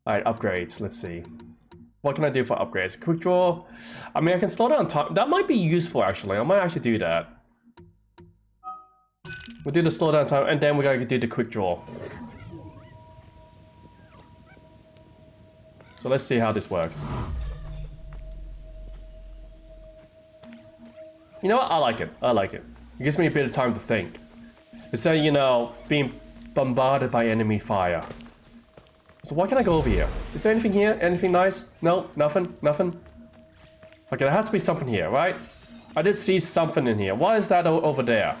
Alright, upgrades. Let's see. What can I do for upgrades? Quick draw. I mean, I can slow down time. That might be useful, actually. I might actually do that. We'll do the slow down time, and then we're going to do the quick draw. So let's see how this works. You know what? I like it. It gives me a bit of time to think. Instead of, you know, being bombarded by enemy fire. So why can't I go over here? Is there anything here? Anything nice? No? Nothing? Okay, there has to be something here, right? I did see something in here. What is that over there?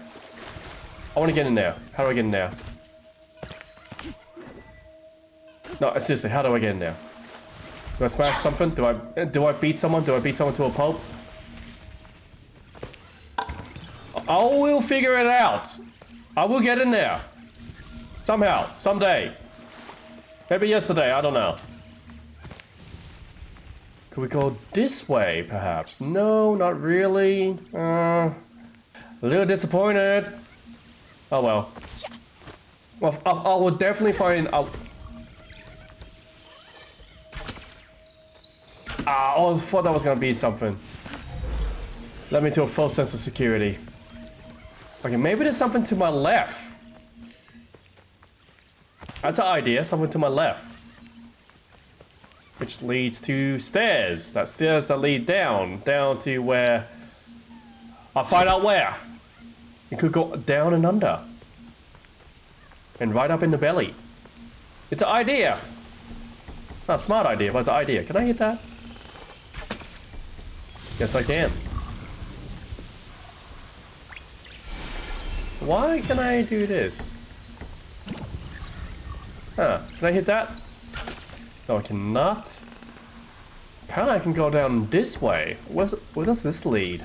I want to get in there. How do I get in there? No, seriously, how do I get in there? Do I smash something? Do I beat someone? Do I beat someone to a pulp? I will figure it out. I will get in there. Somehow. Someday. Maybe yesterday. I don't know. Could we go this way, perhaps? No, not really. A little disappointed. Oh well. Well, I will definitely find out. I always thought that was gonna be something. Led me to a false sense of security. Okay, maybe there's something to my left. That's an idea, something to my left. Which leads to stairs. That stairs that lead down to where... I'll find out where. It could go down and under. And right up in the belly. It's an idea. Not a smart idea, but it's an idea. Can I hit that? Yes, I can. Why can I do this? Huh, can I hit that? No, I cannot. Apparently I can go down this way. Where does this lead?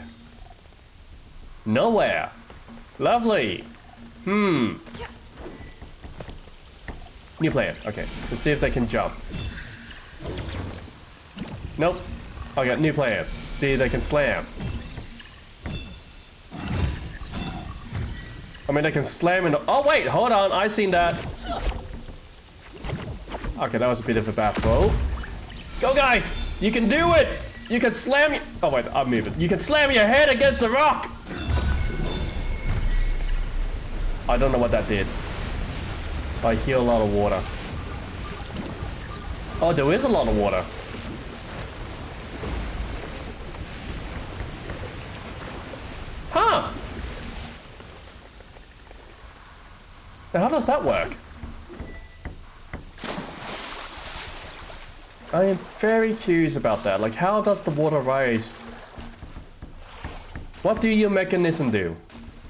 Nowhere. Lovely. New player. Okay, let's see if they can jump. Nope. Okay, new player. See if they can slam. I mean, they can slam into... Oh, wait, hold on. I seen that. Okay, that was a bit of a bad throw. Go, guys. You can do it. You can slam... Oh, wait, I'm moving. You can slam your head against the rock. I don't know what that did. I hear a lot of water. Oh, there is a lot of water. Huh. Now, how does that work? I am very curious about that. Like, how does the water rise? What do your mechanism do?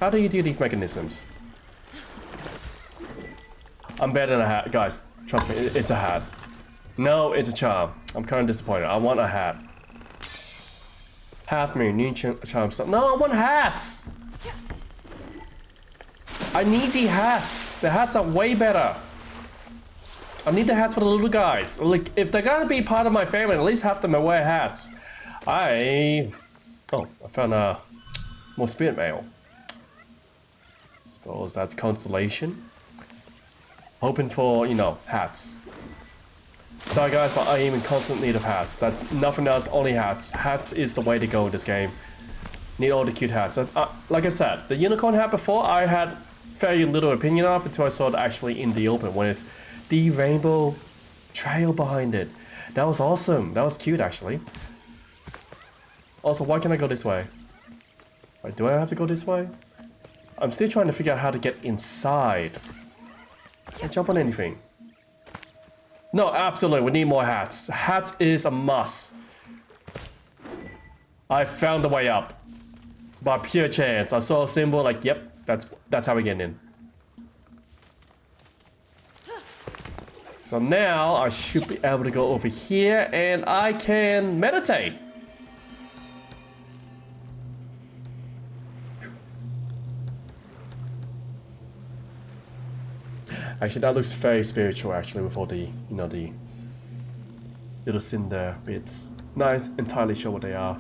How do you do these mechanisms? I'm better than a hat. Guys, trust me, it's a hat. No, it's a charm. I'm kind of disappointed. I want a hat. Half moon, new charm stuff. No, I want hats! I need the hats. The hats are way better. I need the hats for the little guys. Like, if they're gonna be part of my family, at least have them wear hats. I found more spirit mail. Suppose that's constellation. Hoping for, you know, hats. Sorry guys, but I am in constant need of hats. That's nothing else, only hats. Hats is the way to go in this game. Need all the cute hats. Like I said, the unicorn hat before, I had very little opinion of until I saw it actually in the open with the rainbow trail behind it. That was awesome. That was cute, actually. Also, why can't I go this way? Wait, do I have to go this way? I'm still trying to figure out how to get inside. Can I jump on anything? No, absolutely, we need more hats. Hats is a must. I found the way up. By pure chance. I saw a symbol like, yep, that's how we get in. So now I should be able to go over here and I can meditate. Actually, that looks very spiritual actually with all the, you know, the little cinder bits. Not entirely sure what they are.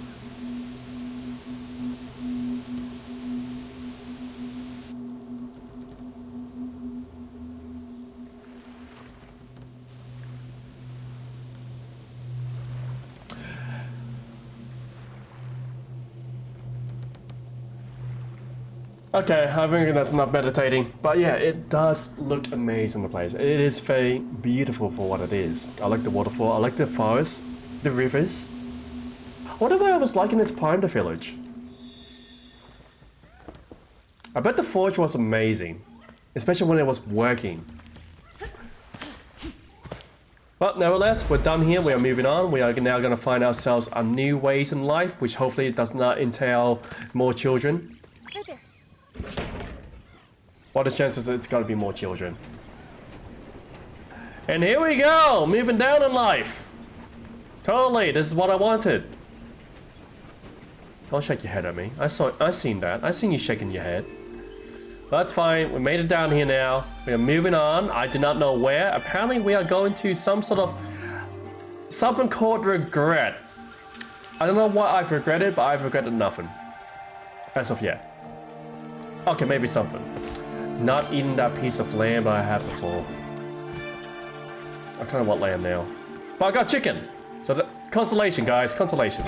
Okay, I think that's enough meditating. But yeah, it does look amazing, the place. It is very beautiful for what it is. I like the waterfall, I like the forest, the rivers. I wonder what it was like in its prime, the village. I bet the forge was amazing. Especially when it was working. But nevertheless, we're done here, we are moving on. We are now going to find ourselves a new ways in life, which hopefully does not entail more children. Right there. What are the chances that it's got to be more children? And here we go, moving down in life. Totally, this is what I wanted. Don't shake your head at me. I seen that. I seen you shaking your head. That's fine. We made it down here now. We are moving on. I do not know where. Apparently, we are going to some sort of something called regret. I don't know what I've regretted, but I've regretted nothing as of yet. Okay, maybe something. Not eating that piece of lamb that I had before. I kind of want lamb now. But I got chicken! So, consolation, guys. Consolations.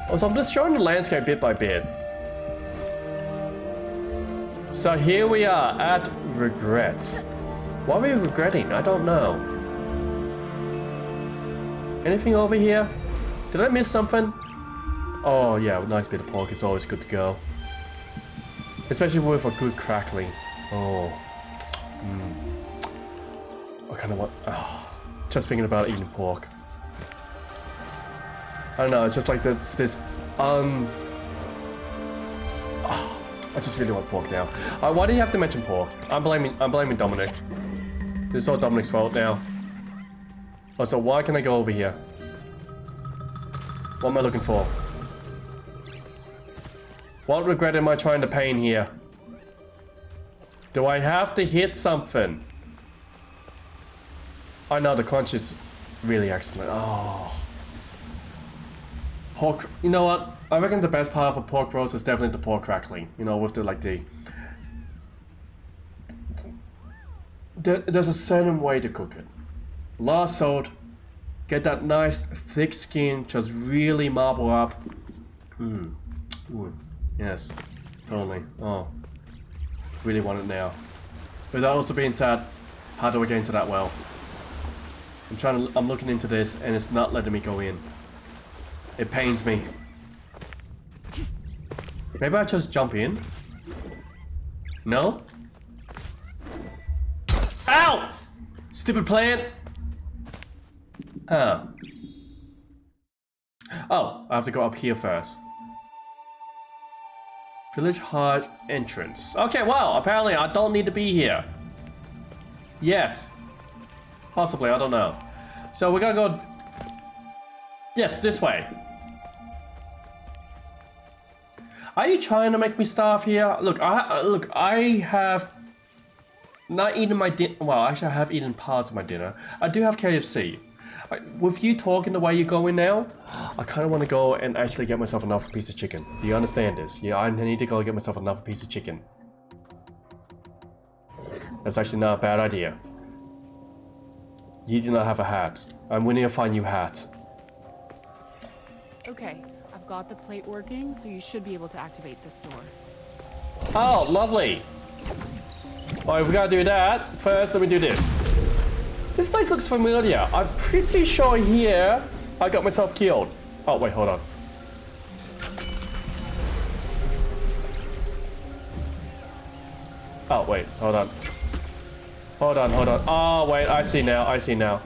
Also, I'm just showing the landscape bit by bit. So, here we are at regrets. What are we regretting? I don't know. Anything over here? Did I miss something? Oh, yeah, nice bit of pork. It's always good to go. Especially with a good crackling. Oh. I kind of want... Oh, just thinking about eating pork. I don't know, it's just like this I just really want pork now. Why do you have to mention pork? I'm blaming Dominic. This is all Dominic's fault now. Oh, so why can I go over here? What am I looking for? What regret am I trying to paint here? Do I have to hit something? I know the crunch is really excellent. Oh. Pork, you know what? I reckon the best part of a pork roast is definitely the pork crackling. You know, with there's a certain way to cook it. Last salt, get that nice thick skin, just really marble up. Ooh. Yes, totally. Oh, really want it now. With that also being said, how do I get into that well? I'm looking into this and it's not letting me go in. It pains me. Maybe I just jump in? No? Ow! Stupid plant! Oh, I have to go up here first. Village Heart entrance. Okay, well, apparently I don't need to be here. Yet. Possibly, I don't know. So we're gonna go... Yes, this way. Are you trying to make me starve here? Look, I have not eaten my dinner. Well, actually, I have eaten parts of my dinner. I do have KFC. With you talking the way you're going now, I kind of want to go and actually get myself another piece of chicken. Do you understand this? Yeah, I need to go get myself another piece of chicken. That's actually not a bad idea. You do not have a hat. I'm willing to find you a hat. Okay, I've got the plate working, so you should be able to activate this door. Oh, lovely. Alright, we gotta do that. First, let me do this. This place looks familiar. I'm pretty sure here I got myself killed. Oh, wait, hold on. Oh, wait, hold on. Hold on. Oh, wait, I see now.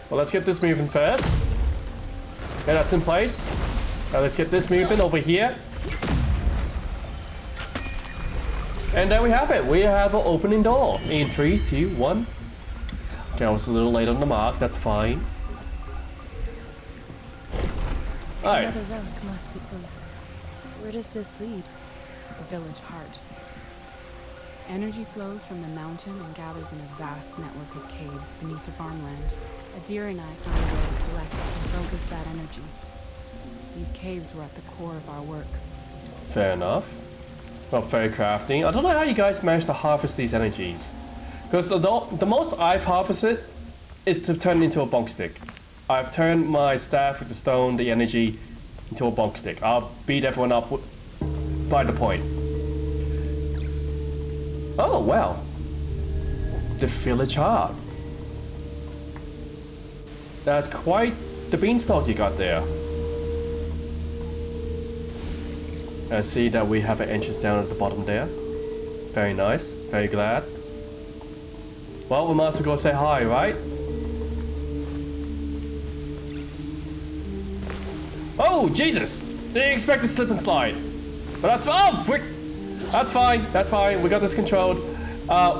Well, let's get this moving first. Okay, that's in place. Now let's get this moving over here. And there we have it. We have an opening door. In 3, 2, 1. Okay, I was a little late on the mark. That's fine. Alright. Another relic must be close. Where does this lead? The village heart. Energy flows from the mountain and gathers in a vast network of caves beneath the farmland. Adir and I found a way to collect and focus that energy. These caves were at the core of our work. Fair enough. Not very crafty. I don't know how you guys manage to harvest these energies. Because the most I've harvested is to turn it into a bonk stick. I've turned my staff with the stone, the energy, into a bonk stick. I'll beat everyone up by the point. Oh, well. The village heart. That's quite the beanstalk you got there. I see that we have an entrance down at the bottom there. Very nice. Very glad. Well, we might as well go say hi, right? Oh, Jesus! Didn't expect to slip and slide. But that's... Oh, frick! That's fine. That's fine. We got this controlled.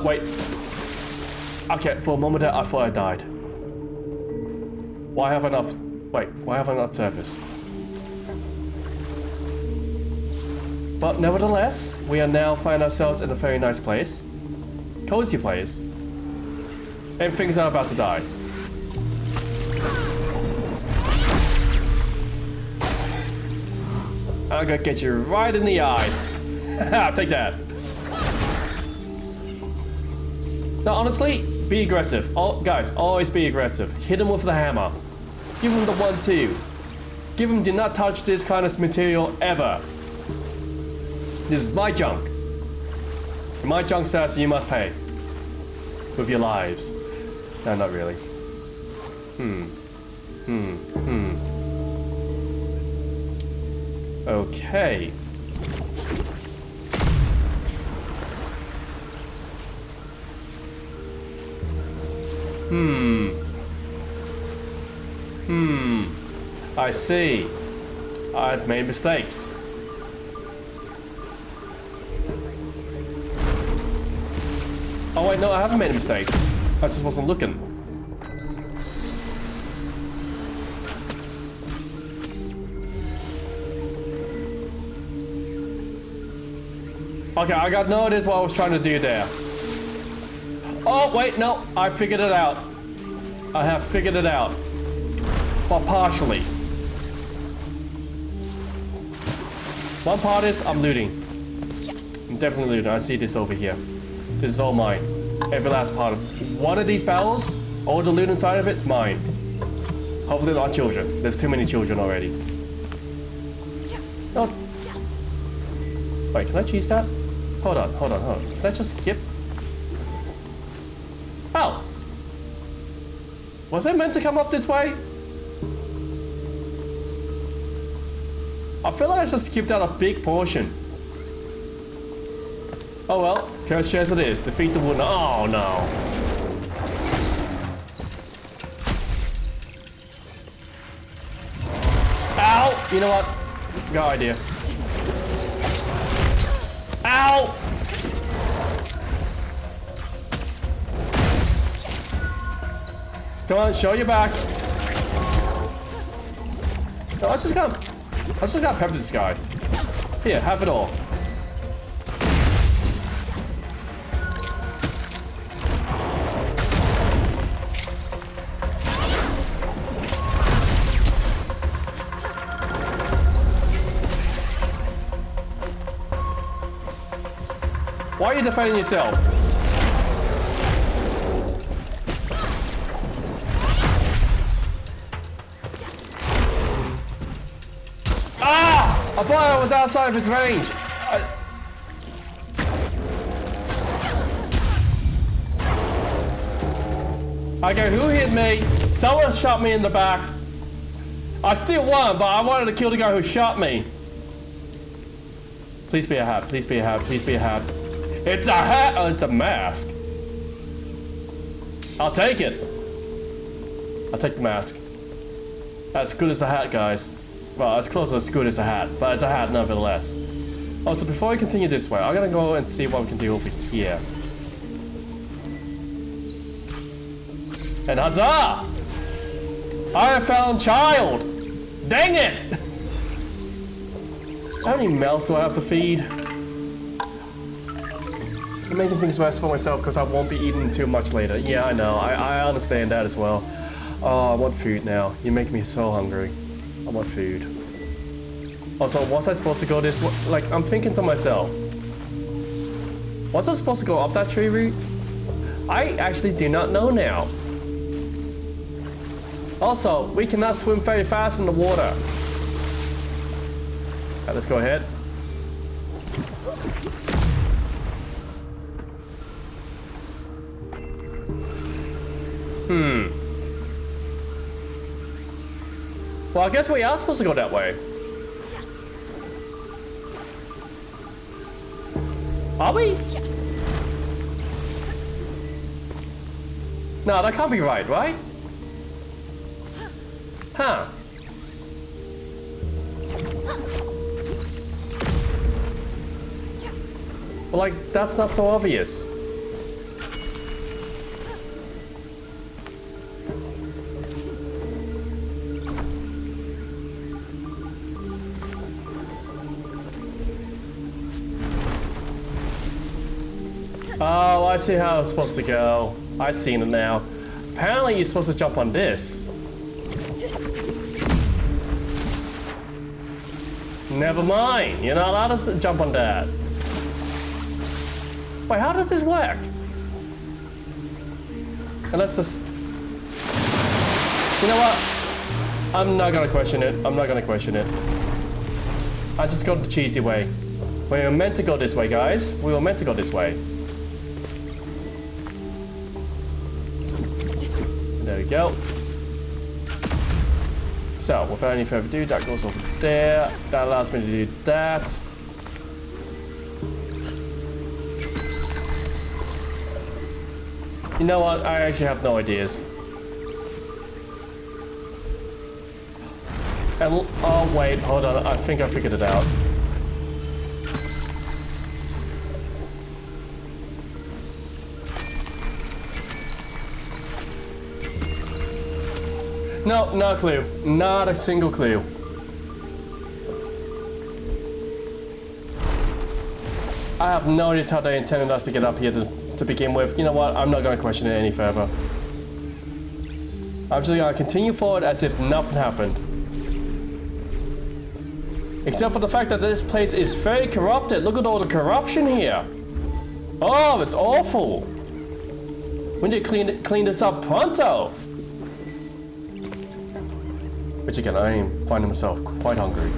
Wait. Okay, for a moment there, I thought I died. Why have I not... Wait, why have I not surfaced? But nevertheless, we are now find ourselves in a very nice place. Cozy place. And things are about to die. I'm gonna get you right in the eye. Take that. Now honestly, be aggressive. Guys, always be aggressive. Hit him with the hammer. Give him the 1-2. Give him do not touch this kind of material ever. This is my junk. And my junk says you must pay. With your lives. No, not really. Okay. I see. I've made mistakes. Oh wait, no, I haven't made mistakes. I just wasn't looking. Okay, I got no idea what I was trying to do there. Oh wait, no, I figured it out. I have figured it out. Well, partially. One part is I'm looting. I'm definitely looting. I see this over here. This is all mine. Every last part of one of these barrels, all the loot inside of it's mine. Hopefully not children. There's too many children already. No. Wait, can I cheese that? Hold on. Can I just skip? Oh! Was I meant to come up this way? I feel like I just skipped out a big portion. Oh well, curse chance it is. Defeat the wood. Oh no. Ow! You know what? Good idea. Ow! Come on, show your back. No, I just got pepper this guy. Here, have it all. Why are you defending yourself? Ah! I thought I was outside of his range. Okay, who hit me? Someone shot me in the back. I still won, but I wanted to kill the guy who shot me. Please be a hat. Please be a hat. Please be a hat. It's a hat! Oh, it's a mask. I'll take it. I'll take the mask. As good as a hat, guys. Well, as close as good as a hat, but it's a hat nevertheless. Oh, so before we continue this way, I'm gonna go and see what we can do over here. And huzzah! I have found child! Dang it! How many mouths do I have to feed? I'm making things worse for myself because I won't be eating too much later. Yeah, I know. I understand that as well. Oh, I want food now. You make me so hungry. I want food. Also, was I supposed to go this way? Like, I'm thinking to myself. Was I supposed to go up that tree route? I actually do not know now. Also, we cannot swim very fast in the water. Alright, let's go ahead. Well, I guess we are supposed to go that way. Are we? No, that can't be right, right? Huh. Well, like, that's not so obvious. Oh, I see how it's supposed to go. I've seen it now. Apparently, you're supposed to jump on this. Never mind. You're not allowed to jump on that. Wait, how does this work? Unless this... You know what? I'm not gonna question it. I'm not gonna question it. I just go the cheesy way. We were meant to go this way, guys. We were meant to go this way. There we go. So, without any further ado, that goes over there. That allows me to do that. You know what? I actually have no ideas. And oh wait, hold on. I think I figured it out. No, no clue. Not a single clue. I have no idea how they intended us to get up here to begin with. You know what? I'm not going to question it any further. I'm just going to continue forward as if nothing happened. Except for the fact that this place is very corrupted. Look at all the corruption here. Oh, it's awful. We need to clean this up pronto. Which again, I am finding myself quite hungry.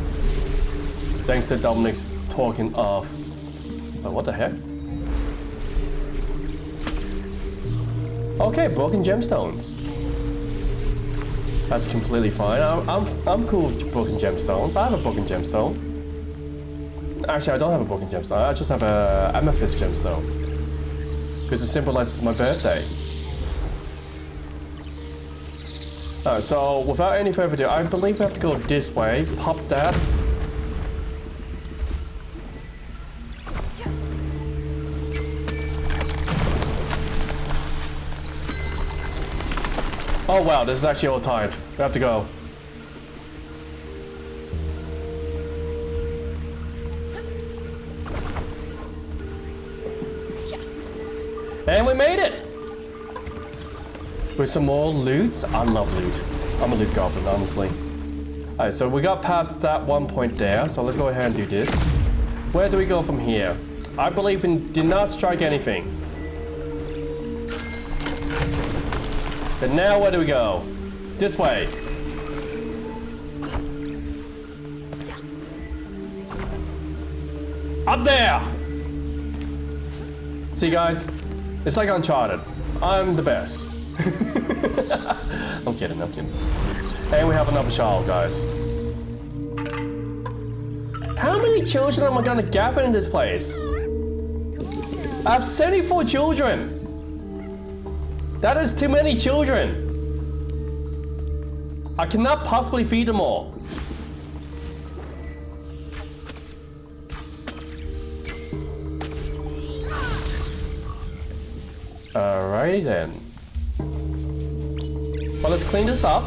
Thanks to Dominic's talking of... Oh, what the heck? Okay, broken gemstones. That's completely fine. I'm cool with broken gemstones. I have a broken gemstone. Actually, I don't have a broken gemstone. I just have a amethyst gemstone. Because it symbolizes my birthday. Alright, so without any further ado, I believe we have to go this way. Pop that. Oh wow, this is actually all timed. We have to go. And we made it! With some more loot. I love loot. I'm a loot goblin, honestly. Alright, so we got past that one point there, so let's go ahead and do this. Where do we go from here? I believe we did not strike anything. But now where do we go? This way. Up there! See guys, it's like Uncharted. I'm the best. I'm kidding, I'm kidding. And we have another child, guys. How many children am I gonna gather in this place? I have 74 children! That is too many children! I cannot possibly feed them all. Alright then. Well, let's clean this up.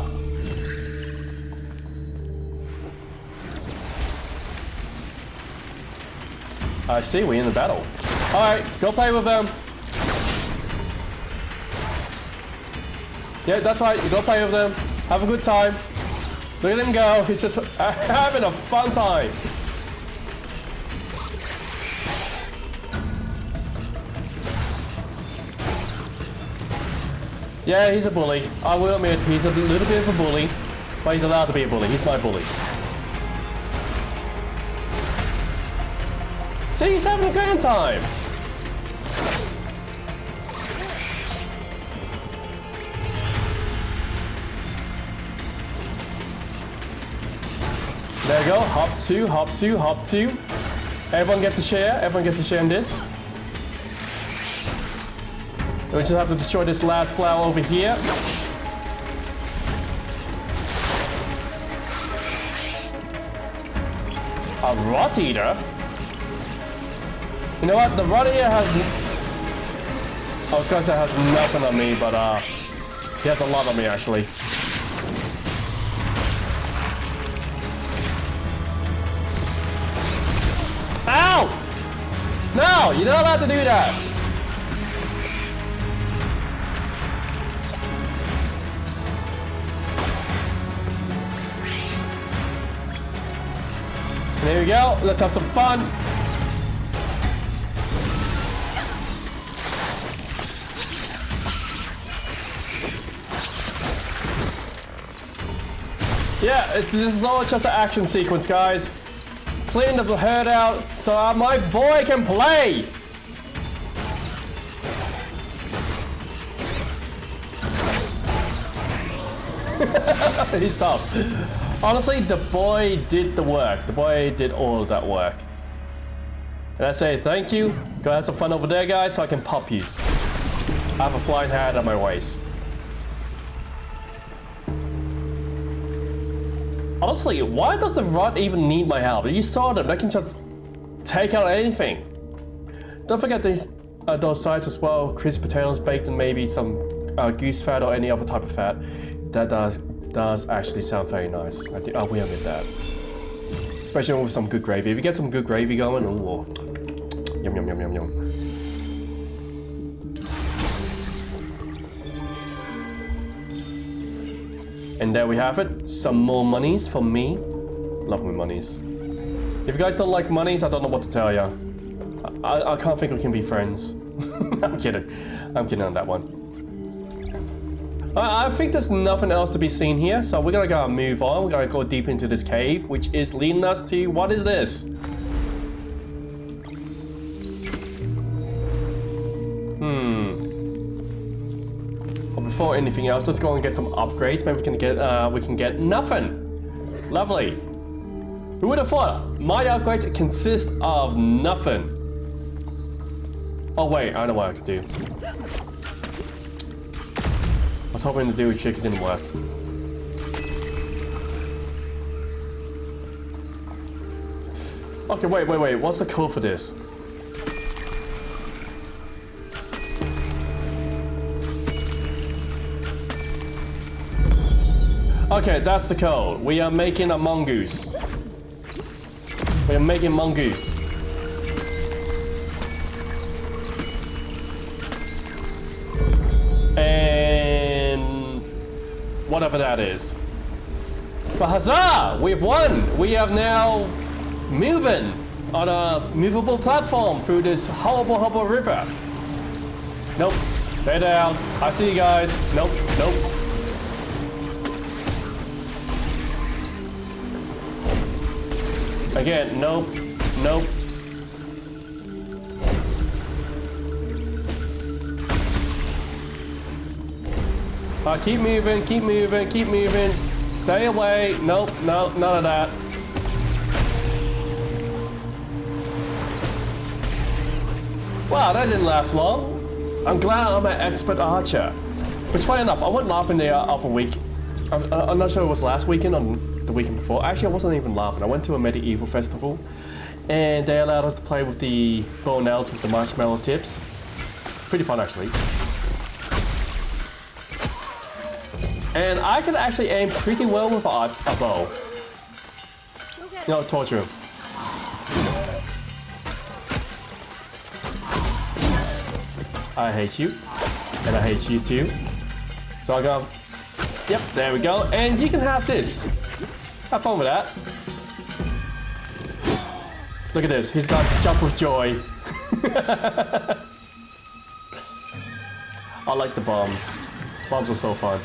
I see, we're in the battle. Alright, go play with them. Yeah, that's right, you go play with them. Have a good time. Look at him go, he's just having a fun time. Yeah, he's a bully. I will admit, he's a little bit of a bully. But he's allowed to be a bully, he's my bully. See, he's having a grand time. There we go, hop two, hop two, hop two. Everyone gets a share, everyone gets a share in this. We just have to destroy this last flower over here. A rot eater? You know what, the rot eater has... I was gonna say has nothing on me, but he has a lot on me actually. Ow! No, you're not allowed to do that. There we go, let's have some fun. Yeah, this is all just an action sequence, guys. Clean the herd out so my boy can play. He's tough. Honestly, the boy did the work. The boy did all of that work. And I say thank you. Go have some fun over there, guys, so I can pop yous. I have a flying hat at my waist. Honestly, why does the rod even need my help? You saw them, they can just take out anything. Don't forget those sides as well, crisp potatoes, bacon, maybe some goose fat or any other type of fat. That does actually sound very nice. I will admit that. Especially with some good gravy. If you get some good gravy going, ooh, yum yum yum yum yum. And there we have it. Some more monies for me. Love my monies. If you guys don't like monies, I don't know what to tell you. I can't think we can be friends. I'm kidding. I'm kidding on that one. I think there's nothing else to be seen here, so we're gonna go move on. We're gonna go deep into this cave, which is leading us to, what is this? But before anything else, let's go and get some upgrades. Maybe we can get nothing. Lovely. Who would have thought? My upgrades consist of nothing. Oh wait, I know what I can do. I was hoping to do a trick, it didn't work. Okay, wait, what's the code for this? Okay, that's the code. We are making a mongoose. We are making mongoose. And whatever that is. But huzzah! We've won! We have now moving on a movable platform through this horrible river. Nope. Stay down. I see you guys. Nope. Again, nope. Keep moving. Stay away. Nope, no, none of that. Wow, that didn't last long. I'm glad I'm an expert archer. Which, funny enough, I went laughing there after a week. I'm not sure it was last weekend or the weekend before. Actually, I wasn't even laughing. I went to a medieval festival, and they allowed us to play with the bow and arrows with the marshmallow tips. Pretty fun, actually. And I can actually aim pretty well with a bow. No, torture him. I hate you. And I hate you too. So I go, yep, there we go. And you can have this. Have fun with that. Look at this, he's got jump with joy. I like the bombs. Bombs are so fun.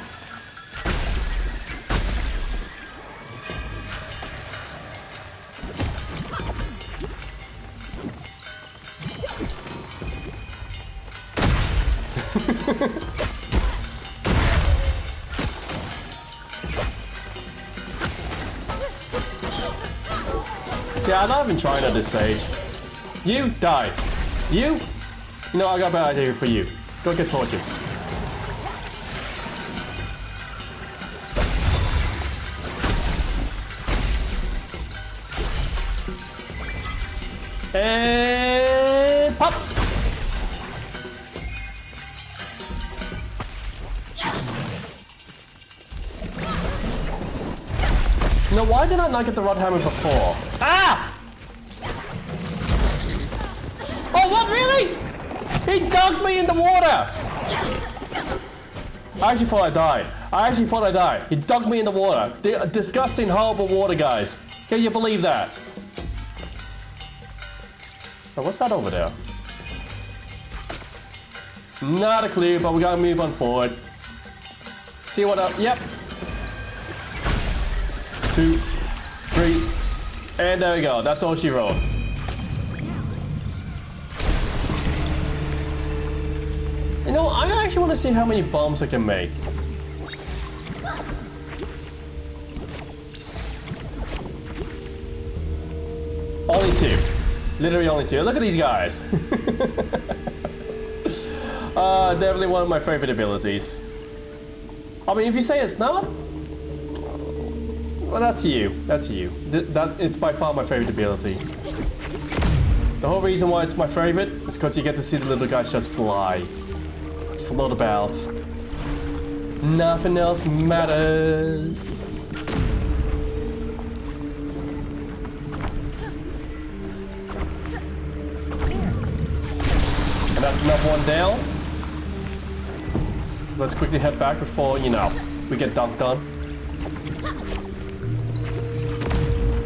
Yeah, I'm not even trying at this stage. You die. You know, I got a bad idea for you. Go get tortured. And pop. Now, why did I not get the rod hammer before? Ah! Oh, what, really? He dunked me in the water! I actually thought I died. He dunked me in the water. Disgusting, horrible water, guys. Can you believe that? Oh, what's that over there? Not a clue, but we gotta move on forward. See what up? Yep. 2, 3, and there we go. That's all she wrote. You know, I actually want to see how many bombs I can make. Only 2. Literally only 2. Look at these guys. Definitely one of my favorite abilities. I mean, if you say it's not, Well, that's you. That's you. It's by far my favorite ability. The whole reason why it's my favorite is because you get to see the little guys just fly. Float about. Nothing else matters. And that's another one down. Let's quickly head back before, you know, we get dunked on.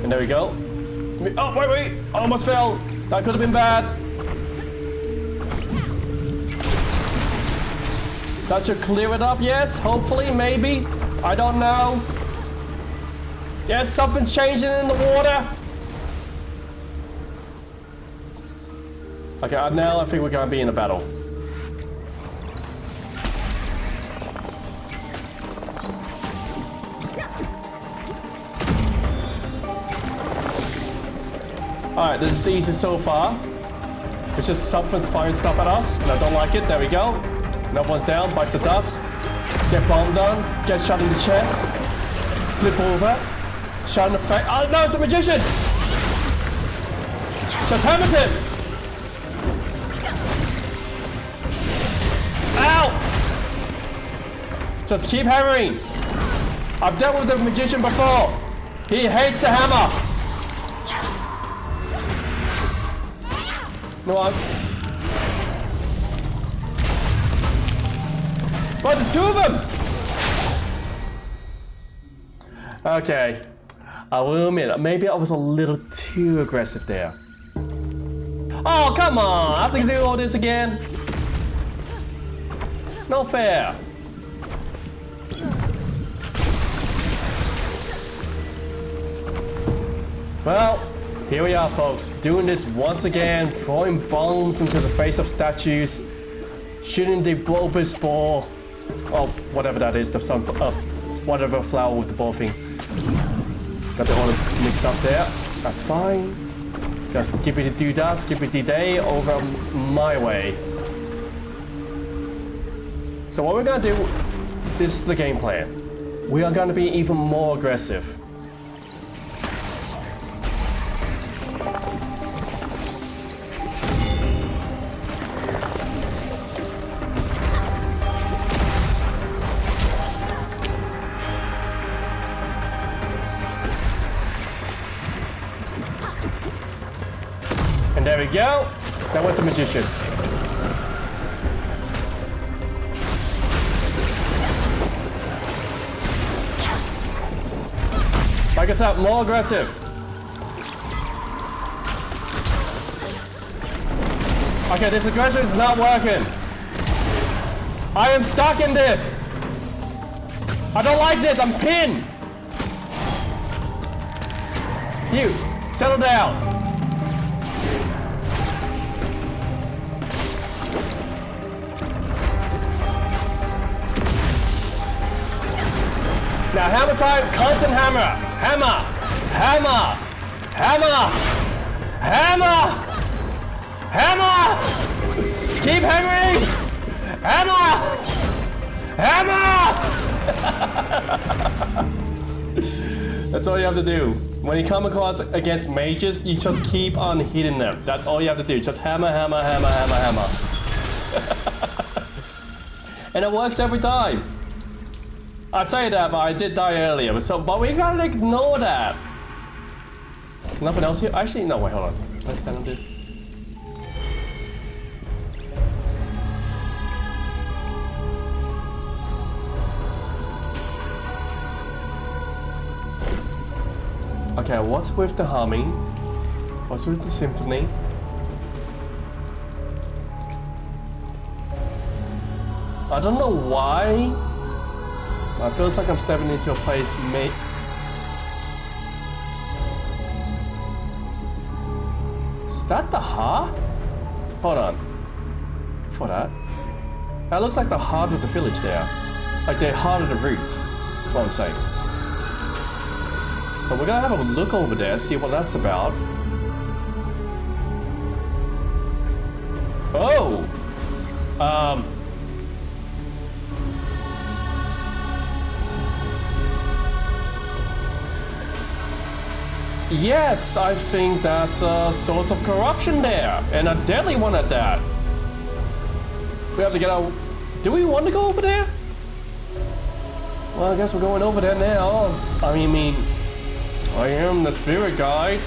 And there we go. Oh, wait. I almost fell. That could have been bad. That should clear it up, yes. Hopefully, maybe. I don't know. Yes, something's changing in the water. Okay, now I think we're gonna be in a battle. Alright, this is easy so far. It's just something's firing stuff at us, and I don't like it. There we go. Another one's down, bites the dust. Get bombed on, get shot in the chest. Flip over. Shot in the face. Oh no, it's the magician! Just hammered him! Ow! Just keep hammering. I've dealt with the magician before. He hates the hammer. No one. But there's two of them! Okay. I will admit, maybe I was a little too aggressive there. Oh, come on! I have to do all this again? No fair. Well, here we are, folks, doing this once again, throwing bombs into the face of statues, shooting the bulbous ball, oh, whatever that is, the sun, whatever flower with the ball thing. Got it all mixed up there. That's fine. Just skippity doo dah, skippity day over my way. So what we're gonna do, this is the game plan. We are gonna be even more aggressive. There we go. That was the magician. Like I said, more aggressive. Okay, this aggression is not working. I am stuck in this. I don't like this. I'm pinned. You, settle down. Now hammer time, constant hammer. Hammer, hammer, hammer, hammer, hammer. Keep hammering. Hammer, hammer. That's all you have to do. When you come across against mages, you just keep on hitting them. That's all you have to do. Just hammer, hammer, hammer, hammer, hammer. And it works every time. I say that, but I did die earlier. But we gotta ignore that. Nothing else here? Actually, no, wait, hold on. Let's stand on this. Okay, what's with the humming? What's with the symphony? I don't know why. It feels like I'm stepping into a place Is that the heart? Hold on. For that. That looks like the heart of the village there. Like the heart of the roots. That's what I'm saying. So we're gonna have a look over there, see what that's about. Oh! Yes, I think that's a source of corruption there, and a deadly one at that. We have to get out. Do we want to go over there? Well, I guess we're going over there now. I mean, I am the spirit guide.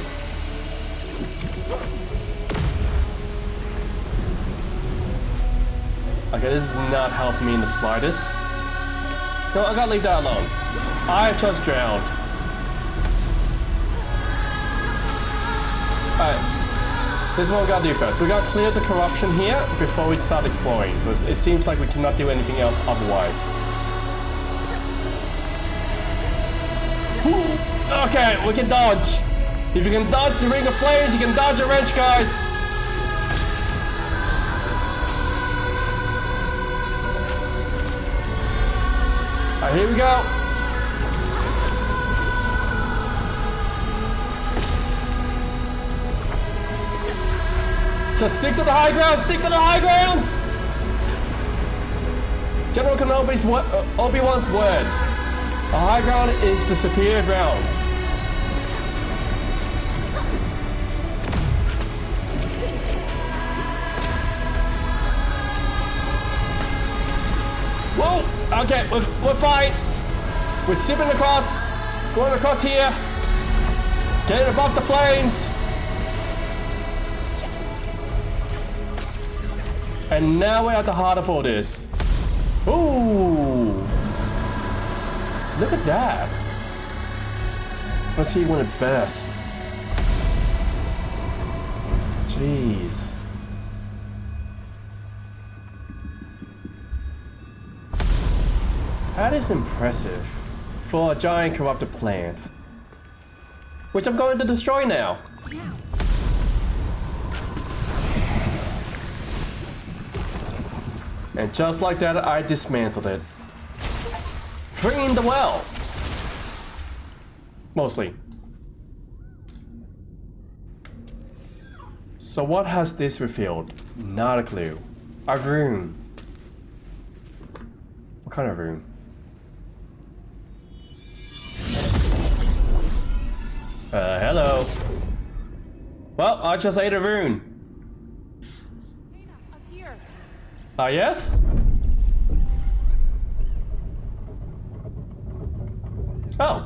Okay, this is not helping me in the slightest. No, I gotta leave that alone. I just drowned. Alright, this is what we gotta do first. We gotta clear the corruption here before we start exploring, because it seems like we cannot do anything else otherwise. Okay, we can dodge. If you can dodge the ring of flames, you can dodge a wrench, guys. Alright, here we go. Just stick to the high ground, stick to the high grounds! General Kenobi's Obi-Wan's words. The high ground is the superior grounds. Whoa! Okay, we're fine. We're zipping across, going across here, getting above the flames. And now we're at the heart of all this. Ooh! Look at that. Let's see when it bursts. Jeez. That is impressive for a giant corrupted plant, which I'm going to destroy now. And just like that, I dismantled it. Bringing the well. Mostly. So what has this revealed? Not a clue. A rune. What kind of rune? Hello. Well, I just ate a rune. Up here. Yes? Oh.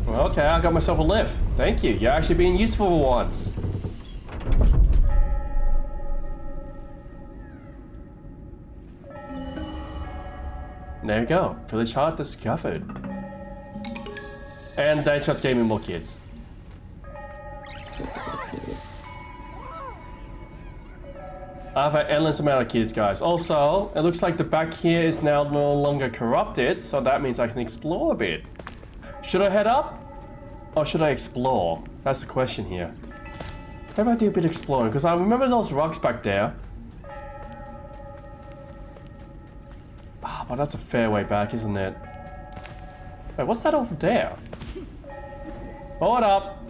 Well, okay, I got myself a lift. Thank you. You're actually being useful for once. There you go. Village heart discovered. And they just gave me more kids. I have an endless amount of kids, guys. Also, it looks like the back here is now no longer corrupted, so that means I can explore a bit. Should I head up? Or should I explore? That's the question here. Maybe I do a bit of exploring, because I remember those rocks back there. Ah, but that's a fair way back, isn't it? Wait, what's that over there? Hold up.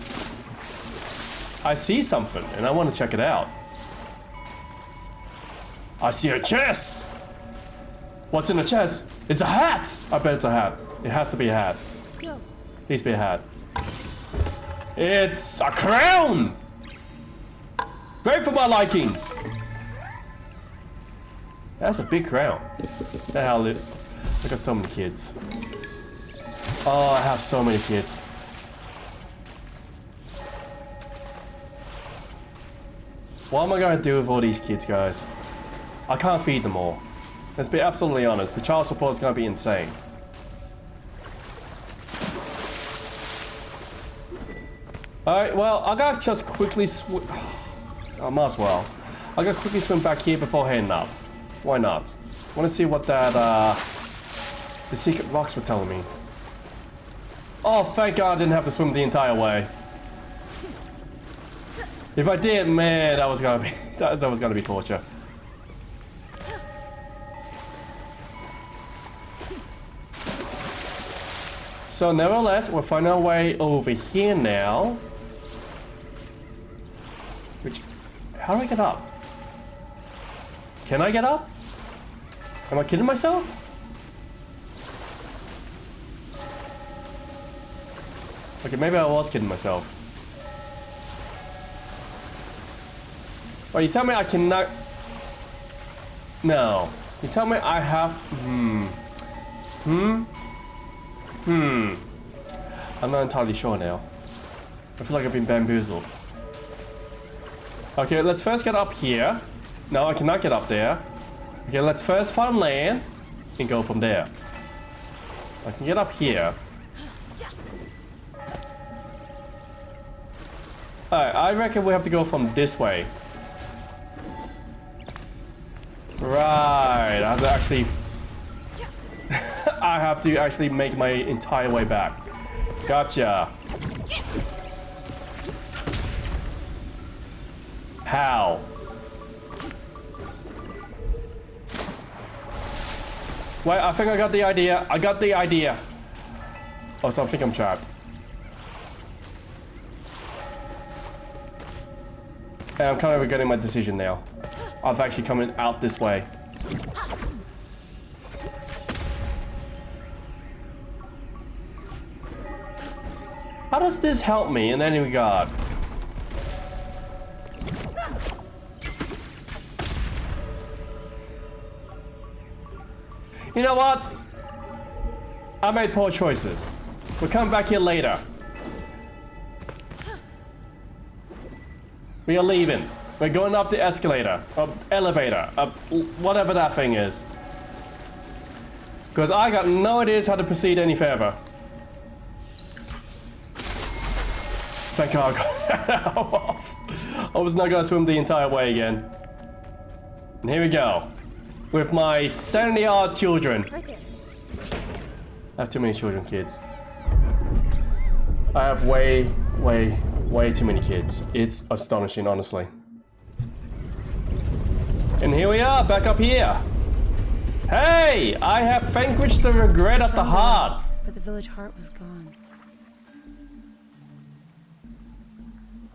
I see something, and I want to check it out. I see a chest! What's in the chest? It's a hat! I bet it's a hat. It has to be a hat. Please be a hat. It's a crown! Great for my likings! That's a big crown. The hell, I got so many kids. Oh, I have so many kids. What am I gonna do with all these kids, guys? I can't feed them all. Let's be absolutely honest, the child support is gonna be insane. Alright, well, I gotta just quickly I might as well. I gotta quickly swim back here before heading up. Why not? I wanna see what that, the secret rocks were telling me. Oh, thank God I didn't have to swim the entire way. If I did, man, that was gonna be, that was gonna be torture. So nevertheless, we'll find our way over here now. Which, how do I get up? Can I get up? Am I kidding myself? Okay, maybe I was kidding myself. Oh, you tell me I cannot... No. You tell me I have... I'm not entirely sure now. I feel like I've been bamboozled. Okay, let's first get up here. No, I cannot get up there. Okay, let's first find land and go from there. I can get up here. Alright, I reckon we have to go from this way. Right, I have to actually... I have to actually make my entire way back. Gotcha. How? Wait, I think I got the idea. I got the idea. Oh, so I think I'm trapped. And I'm kind of regretting my decision now. I've actually come out this way. How does this help me in any regard? You know what? I made poor choices. We'll come back here later. We are leaving. We're going up the escalator, elevator, whatever that thing is. Because I got no ideas how to proceed any further. Thank God I got off. I was not gonna swim the entire way again. And here we go. With my 70-odd children. I have too many children, kids. I have way too many kids. It's astonishing, honestly. And here we are, back up here. Hey! I have vanquished the regret of the heart. But the village heart was gone.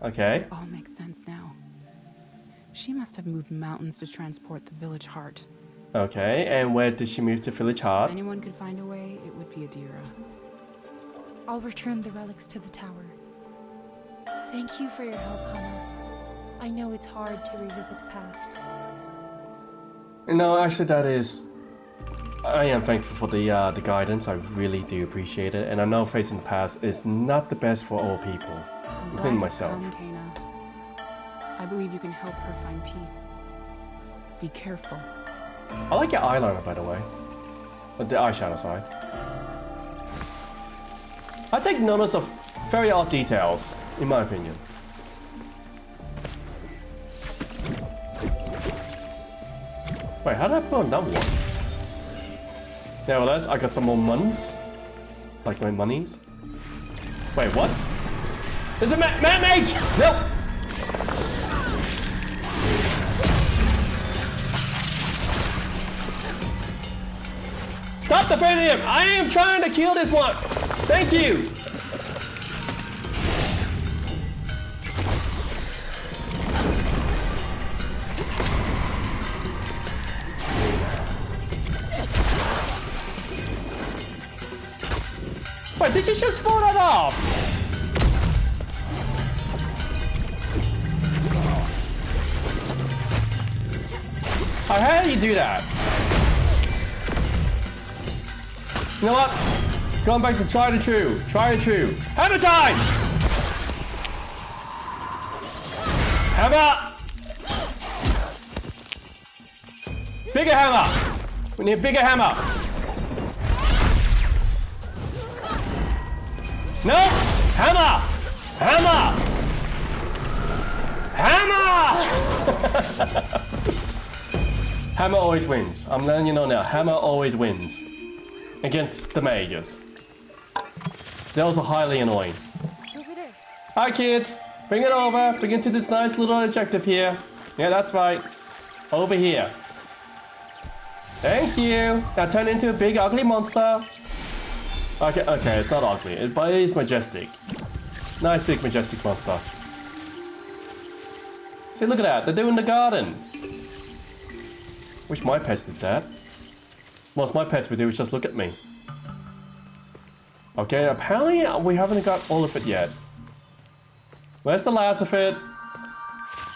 Okay. It all makes sense now. She must have moved mountains to transport the village heart. Okay, and where did she move to village If heart? anyone could find a way, it would be Adira. I'll return the relics to the tower. Thank you for your help, Hannah. I know it's hard to revisit the past. No, actually that is... I am thankful for the guidance. I really do appreciate it. And I know facing the past is not the best for all people, including myself. Come, Kana. I believe you can help her find peace. Be careful. I like your eyeliner, by the way. The eyeshadow side. I take notice of very odd details, in my opinion. Wait, how did I put on that one? Nevertheless, I got some more monies. Like my monies. Wait, what? There's a man mage! Nope! Stop defending him! I am trying to kill this one! Thank you! Wait, did you just fall that off? How do you do that? You know what? Going back to try the true. Try the true. Hammer time! Hammer! Bigger hammer! We need a bigger hammer. No! Hammer! Hammer! Hammer! Hammer always wins. I'm letting you know now. Hammer always wins. Against the mages. They're also highly annoying. Hi kids! Bring it over. Bring it to this nice little objective here. Yeah, that's right. Over here. Thank you. Now turn into a big ugly monster. Okay, it's not ugly, but it is majestic. Nice big majestic monster. See, look at that. They're doing the garden. Wish my pets did that. Most my pets would do is just look at me. Okay, apparently we haven't got all of it yet. Where's the last of it?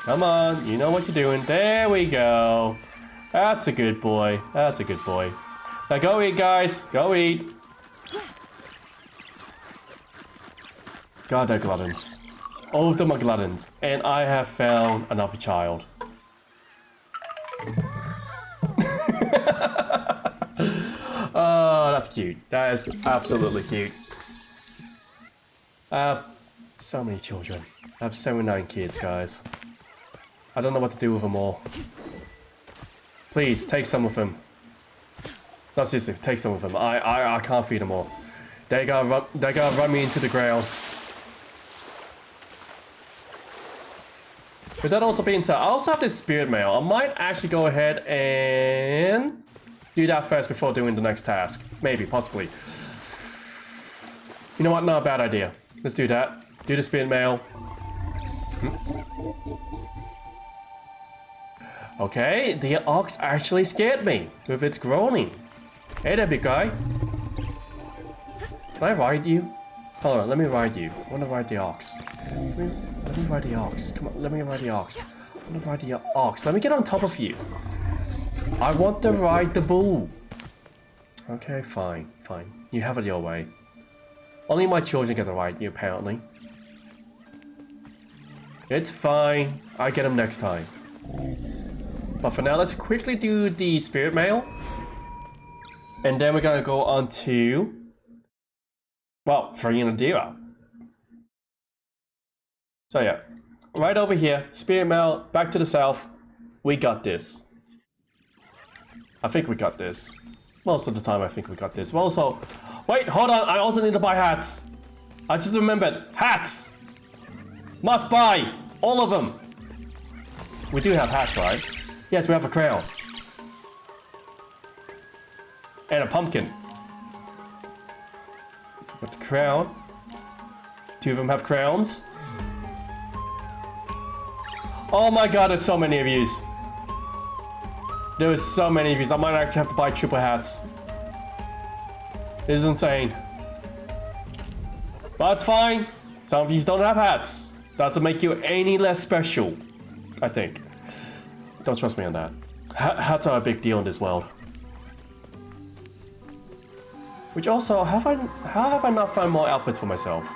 Come on, you know what you're doing. There we go. That's a good boy. That's a good boy. Now go eat, guys. Go eat. God, they're gluttons. All of them are gluttons. And I have found another child. Oh, that's cute. That is absolutely cute. I have so many children. I have 79 kids, guys. I don't know what to do with them all. Please, take some of them. No, seriously, take some of them. I can't feed them all. They gotta run me into the ground. With that also being said, I also have this spirit mail. I might actually go ahead and do that first before doing the next task. Maybe, possibly. You know what? Not a bad idea. Let's do that. Do the spirit mail. Okay, the ox actually scared me with its groaning. Hey there, big guy. Can I ride you? Hold on, let me ride you. I want to ride the ox. Let me ride the ox. Come on, let me ride the ox. I want to ride the ox. Let me get on top of you. I want to ride the bull. Okay, fine, fine. You have it your way. Only my children get to ride you, apparently. It's fine. I get them next time. But for now, let's quickly do the spirit mail. And then we're gonna go on to... well, freeing a deer. So yeah, right over here, spirit mail, back to the south. We got this. I think we got this. Most of the time I think we got this. Well, also, wait, hold on, I also need to buy hats. I just remembered, hats! Must buy, all of them. We do have hats, right? Yes, we have a crown. And a pumpkin. Got the crown. Two of them have crowns. Oh my god, there's so many of yous. There's so many of yous. I might actually have to buy triple hats. This is insane. But it's fine. Some of yous don't have hats. Doesn't make you any less special, I think. Don't trust me on that. Hats are a big deal in this world. Which also, how have I not found more outfits for myself?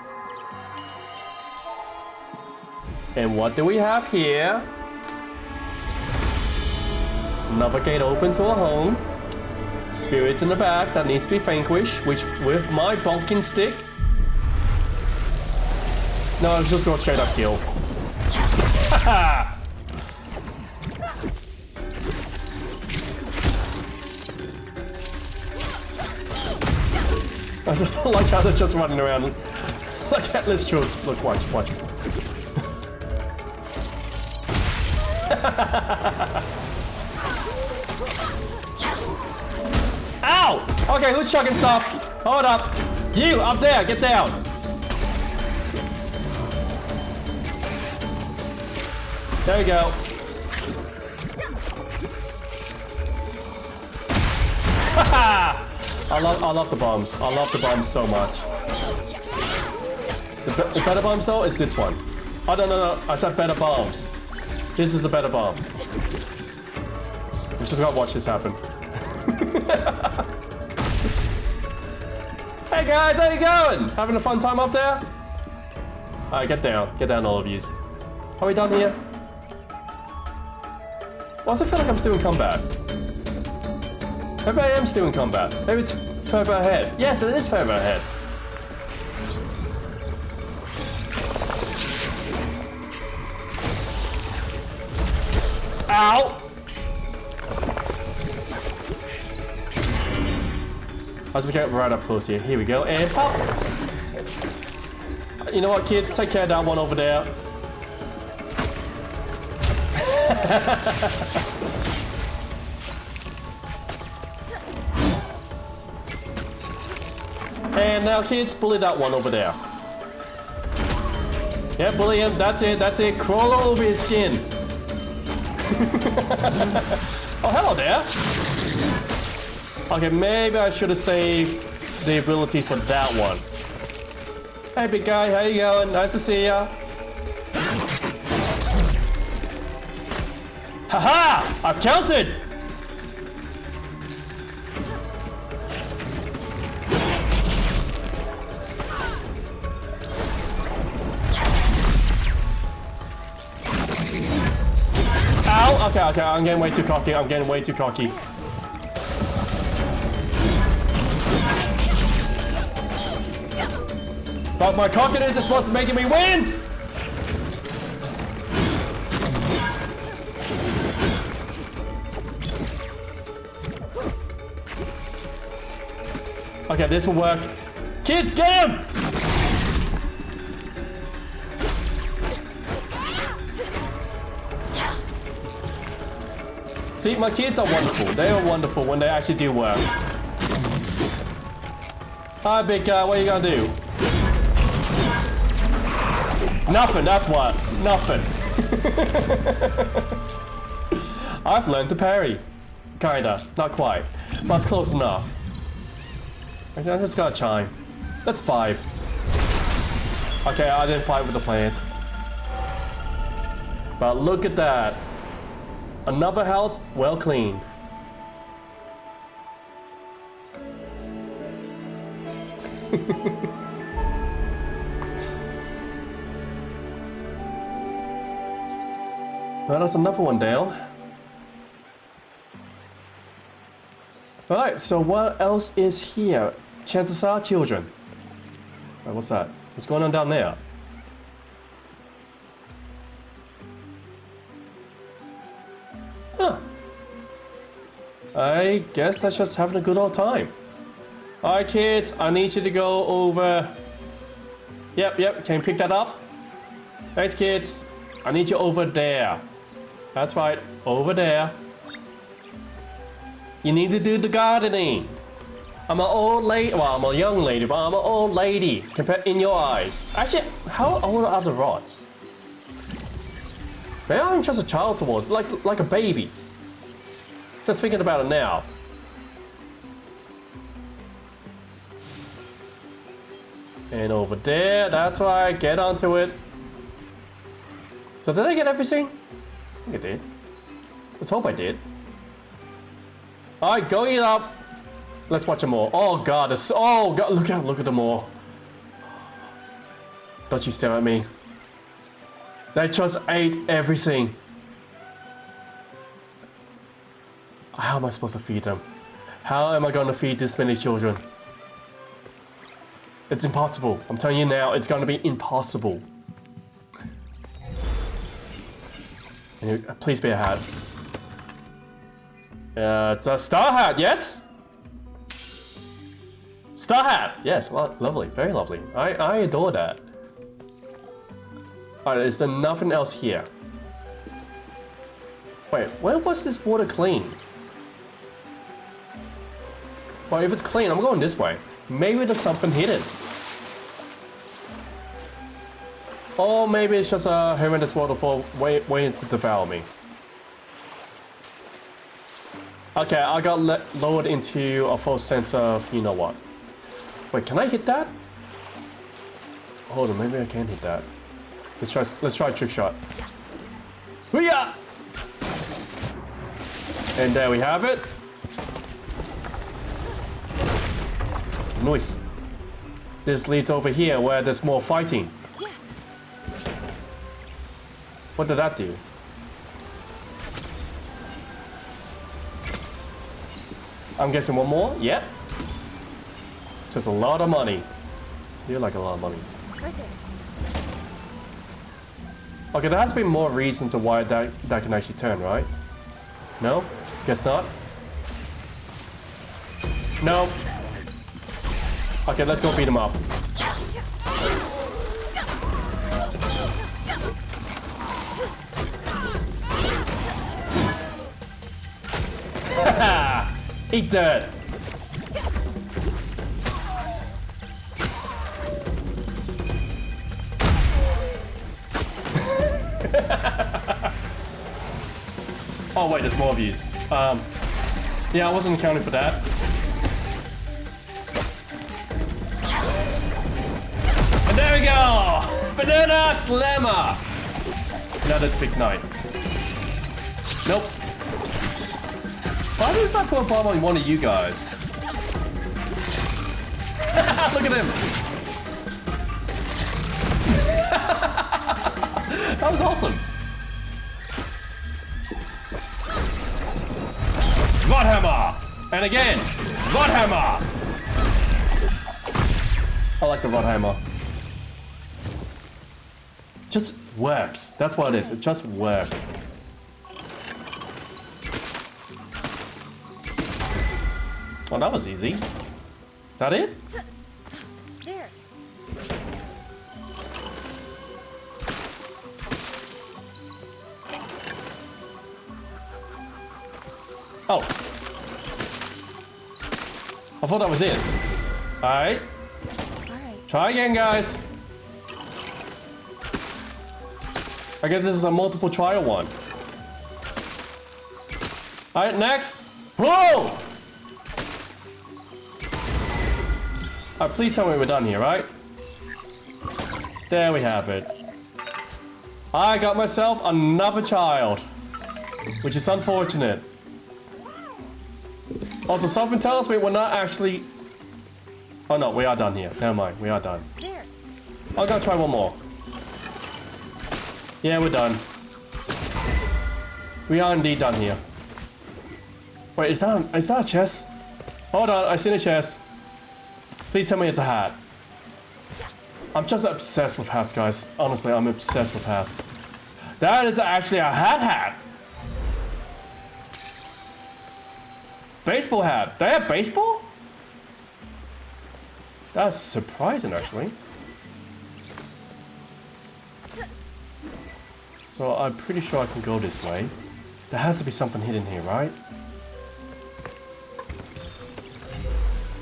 And what do we have here? Another gate open to a home. Spirits in the back that needs to be vanquished, which with my pumpkin stick. No, let's just go straight up kill. Haha! I just like how they're just running around like headless chooks. Look, watch. Ow! Okay, who's chucking stuff? Hold up. You, up there, get down. There we go. Haha! I love the bombs. I love the bombs so much. The better bombs though is this one. Oh no, I said better bombs. This is the better bomb. We just gotta watch this happen. Hey guys, how you going? Having a fun time up there? Alright, get down all of yous. Are we done here? Why does it feel like I'm still in combat? Maybe I am still in combat. Maybe it's further ahead. Yes, it is further ahead. Ow! I'll just get right up close here. Here we go, and pop! You know what, kids? Take care of that one over there. And now, kids, bully that one over there. Yeah, bully him. That's it. Crawl all over his skin. Oh, hello there. Okay, maybe I should have saved the abilities for that one. Hey, big guy, how you going? Nice to see ya. Haha! I've counted! Ow! Okay, okay, I'm getting way too cocky. I'm getting way too cocky. But my cockiness is what's making me win! Okay, this will work. Kids, get him! See, my kids are wonderful. They are wonderful when they actually do work. Hi, big guy, what are you gonna do? Nothing, that's what. Nothing. I've learned to parry. Kinda, not quite. But it's close enough. I just got a chime. That's 5. Okay, I didn't fight with the plant. But look at that. Another house, well cleaned. Well, that's another one down. Alright, so what else is here? Chances are children. Wait, what's that? What's going on down there? Huh. I guess that's just having a good old time. Alright kids, I need you to go over... Yep, can you pick that up? Thanks kids. I need you over there. That's right, over there. You need to do the gardening. I'm an old lady, well, I'm a young lady, but I'm an old lady compared in your eyes. Actually, how old are the rods? Maybe I'm just a child towards, like a baby. Just thinking about it now. And over there, that's right, get onto it. So did I get everything? I think I did. Let's hope I did. Alright, go eat up. Let's watch them all. Oh god, oh god, look at them all. Don't you stare at me. They just ate everything. How am I supposed to feed them? How am I going to feed this many children? It's impossible. I'm telling you now, it's going to be impossible. Please be a hat. It's a star hat, yes? Star hat, yes, lovely, very lovely. I adore that. Alright, is there nothing else here? Wait, where was this water clean? Well, if it's clean, I'm going this way. Maybe there's something hidden. Or maybe it's just a horrendous waterfall waiting to devour me. Okay, I got lowered into a false sense of you know what. Wait, can I hit that? Hold on, maybe I can hit that. Let's try a trick shot. Hoo-yah! And there we have it. Nice. This leads over here where there's more fighting. What did that do? I'm guessing one more? Yep. Just a lot of money. You like a lot of money. Okay, there has to be more reason to why that can actually turn, right? No? Guess not? No. Okay, let's go beat him up. Haha! Eat dirt! Oh wait, there's more views. Yeah, I wasn't accounting for that. And go! Banana slammer! Now that's big knight. Nope. Why did I put a bomb on one of you guys? Look at him! That was awesome. Rod and again, rod hammer. I like the rod hammer. Just works. That's what it is. It just works. Well, that was easy. Is that it? There. Oh. I thought that was it. Alright. Alright. Try again, guys. I guess this is a multiple trial one. Alright, next. Whoa! Alright, please tell me we're done here, right? There we have it. I got myself another child. Which is unfortunate. Also, something tells me we're not actually... Oh no, we are done here. Never mind, we are done. There. I'm gonna try one more. Yeah, we're done. We are indeed done here. Wait, is that a chest? Hold on, I seen a chest. Please tell me it's a hat. I'm just obsessed with hats, guys. Honestly, I'm obsessed with hats. That is actually a hat. Baseball hat. They have baseball? That's surprising, actually. So I'm pretty sure I can go this way. There has to be something hidden here, right?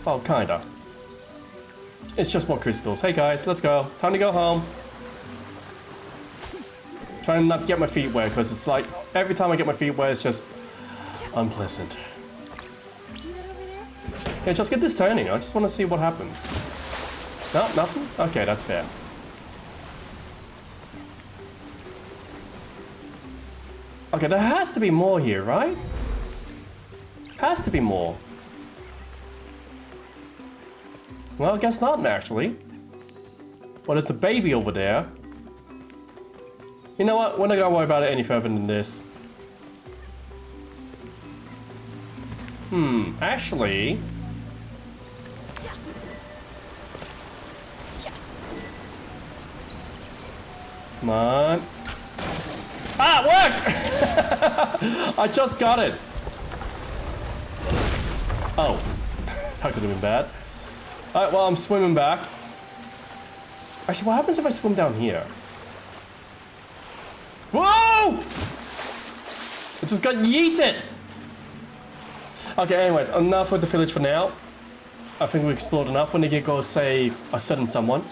Oh, kinda. It's just more crystals. Hey guys, let's go. Time to go home. Trying not to get my feet wet, because it's like every time I get my feet wet, it's just unpleasant. See that over there? Yeah, just get this turning. I just want to see what happens. No, nothing? Okay, that's fair. Okay, there has to be more here, right? Has to be more. Well, I guess not, actually. Well, there's the baby over there. You know what? We're not gonna worry about it any further than this. Actually... Come on. Ah, it worked! I just got it. Oh. That could have been bad. Alright, well, I'm swimming back. Actually, what happens if I swim down here? Whoa! I just got yeeted! Okay, anyways, enough with the village for now. I think we explored enough. We need to go save a certain someone.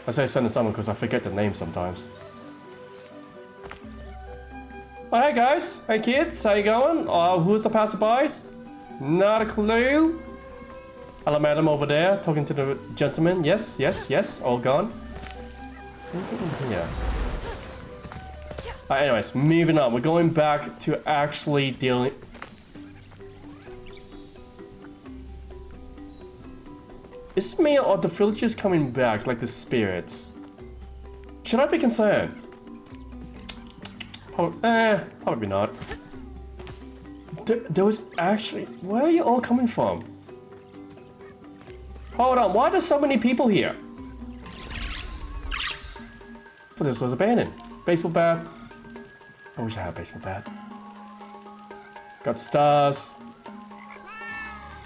I say certain someone because I forget the name sometimes. Oh, hey guys, hey kids, how you going? Who's the passerbys? Not a clue. Hello, madam over there, talking to the gentleman. Yes, yes, yes, all gone. Anything in here? Anyways, moving on. We're going back to actually dealing... Is it me or the villagers coming back, like the spirits? Should I be concerned? Probably not. There was actually... Where are you all coming from? Hold on, why are there so many people here? I thought this was abandoned. Baseball bat. I wish I had a baseball bat. Got stars.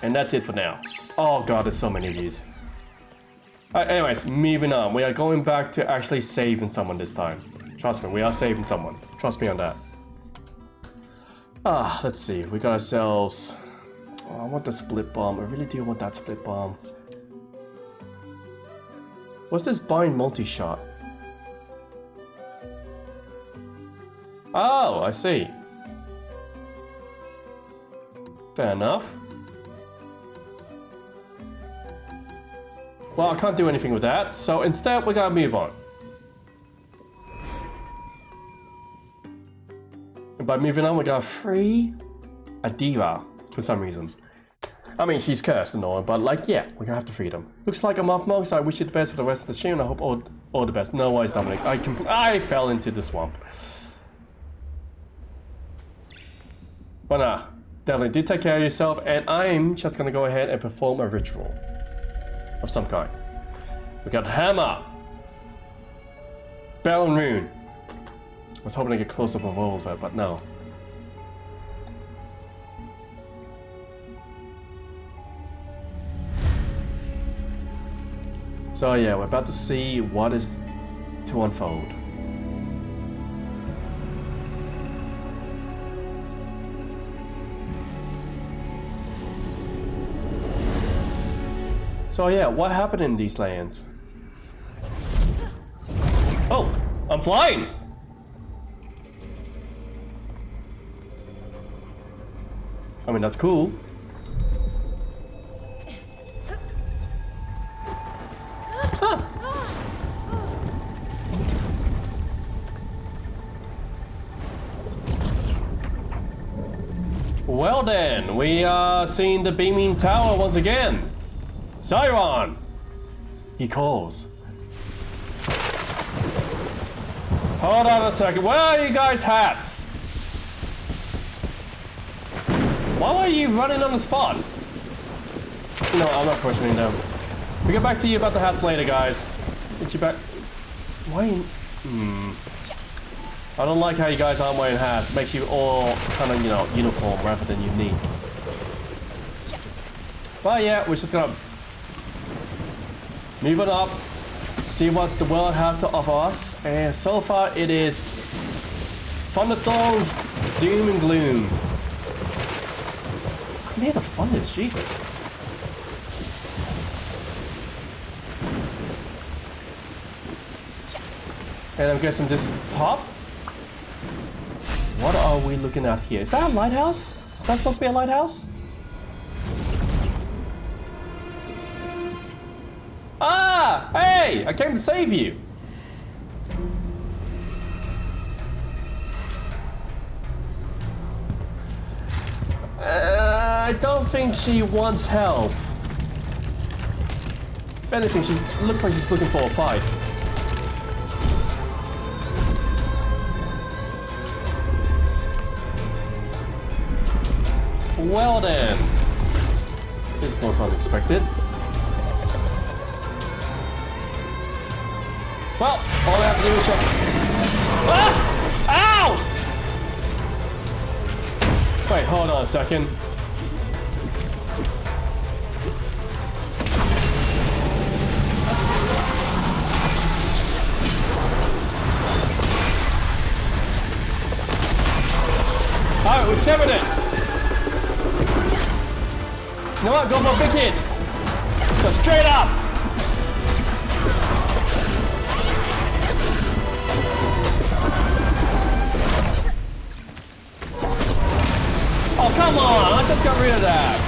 And that's it for now. Oh god, there's so many of these. Alright, anyways, moving on. We are going back to actually saving someone this time. Trust me, we are saving someone. Trust me on that. Let's see. We got ourselves... Oh, I want the split bomb. I really do want that split bomb. What's this bind multi-shot? Oh, I see. Fair enough. Well, I can't do anything with that, so instead we gotta move on. And by moving on, we gotta free Adira for some reason. I mean, she's cursed and all, but like, yeah, we're gonna have to free them. Looks like I'm off, Monk, so I wish you the best for the rest of the stream, and I hope all the best. No worries, Dominic. I fell into the swamp. But nah, definitely do take care of yourself, and I'm just gonna go ahead and perform a ritual of some kind. We got hammer, bell and rune. I was hoping to get close up on all of that, but no. So yeah, we're about to see what is to unfold. So yeah, what happened in these lands? Oh, I'm flying! I mean, that's cool. Well then, we are seeing the beaming tower once again. Zyron! He calls. Hold on a second, where are you guys' hats? Why are you running on the spot? No, I'm not questioning them. We'll get back to you about the hats later, guys. Get you back. Why? I don't like how you guys aren't wearing hats. It makes you all kind of, you know, uniform rather than unique. But yeah, we're just gonna move it up, see what the world has to offer us, and so far it is thunderstorm, doom and gloom. I made the thunders, Jesus. And I'm guessing this is the top. What are we looking at here? Is that a lighthouse? Is that supposed to be a lighthouse? Ah! Hey! I came to save you! I don't think she wants help. If anything, she looks like she's looking for a fight. Well then, this was unexpected. Well, all I have to do is just... Ah! Ow! Wait, hold on a second. Alright, we severed it! You know what? Go for big hits! So straight up! Oh, come on! I just got rid of that!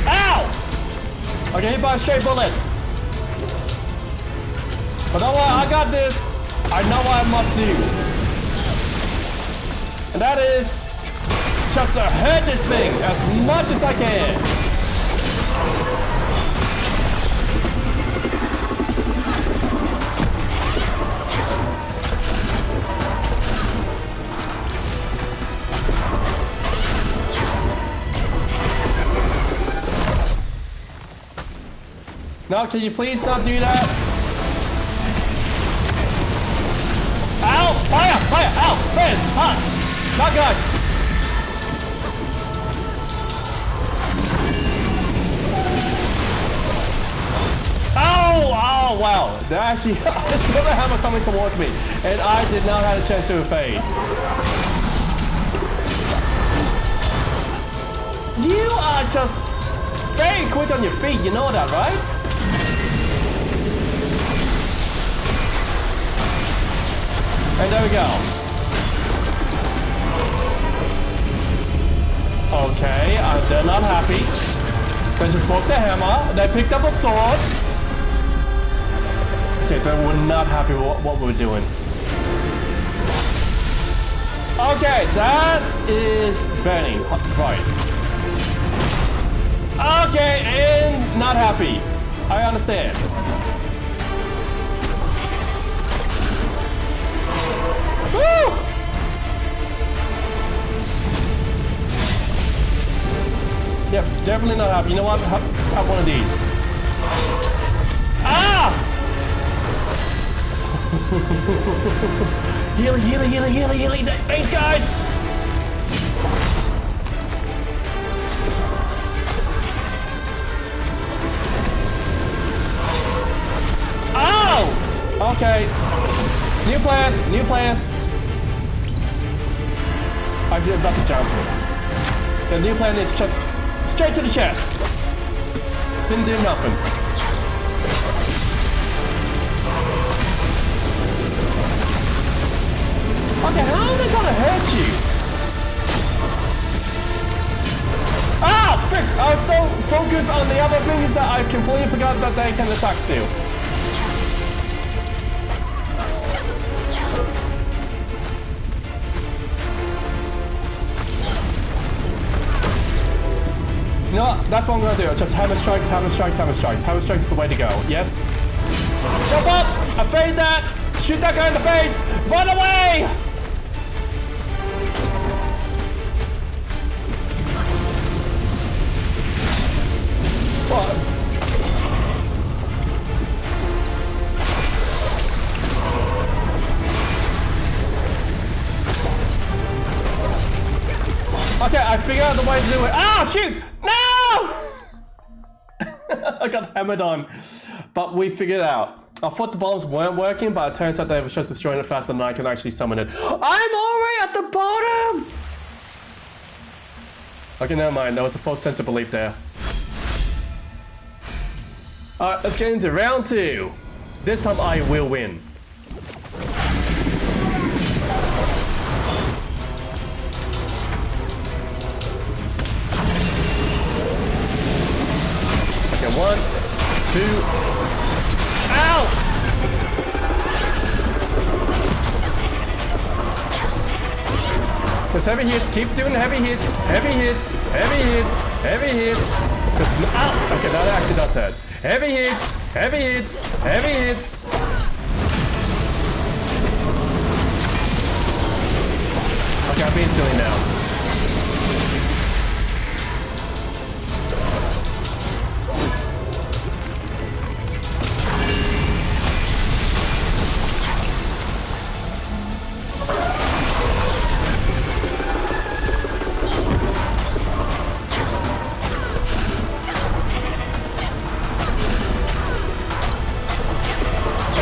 Ow! I get hit by a straight bullet. But don't worry, I got this. I know what I must do. And that is just to hurt this thing as much as I can. No, can you please not do that? Ow! Fire! Fire! Ow! Fires! Hot! Not guys! Ow! Oh, wow. There actually I saw the hammer coming towards me, and I did not have a chance to evade. You are just very quick on your feet, you know that, right? And there we go. they're not happy. They just broke the hammer. They picked up a sword. Okay, they were not happy with what we're doing. Okay, that is burning. Right. Okay, and not happy. I understand. Woo! Yep, definitely not happy. You know what? Have one of these. Ah! Healy, healy, healy, healy, healy. Thanks, guys! Oh! Okay. New plan, new plan. Actually, I'm about to jump. The new plan is just straight to the chest. Didn't do nothing. Okay, how am I gonna hurt you? Ah, frick! I was so focused on the other things that I completely forgot that they can attack still. You know what? That's what I'm gonna do. Just hammer strikes, hammer strikes, hammer strikes. Hammer strikes is the way to go. Yes? Jump up! I fade that! Shoot that guy in the face! Run away! What? Okay, I figured out the way to do it. Ah, shoot! No! I got hammered on. But we figured it out. I thought the bombs weren't working, but it turns out they were just destroying it faster than I can actually summon it. I'm already at the bottom! Okay, never mind. There was a false sense of belief there. Alright, let's get into round 2. This time I will win. Okay, 1, 2... Ow! Just heavy hits, keep doing heavy hits, heavy hits, heavy hits, heavy hits. Just, ow! Okay, that actually does hurt. Heavy hits, heavy hits, heavy hits. Okay, I'm being silly now.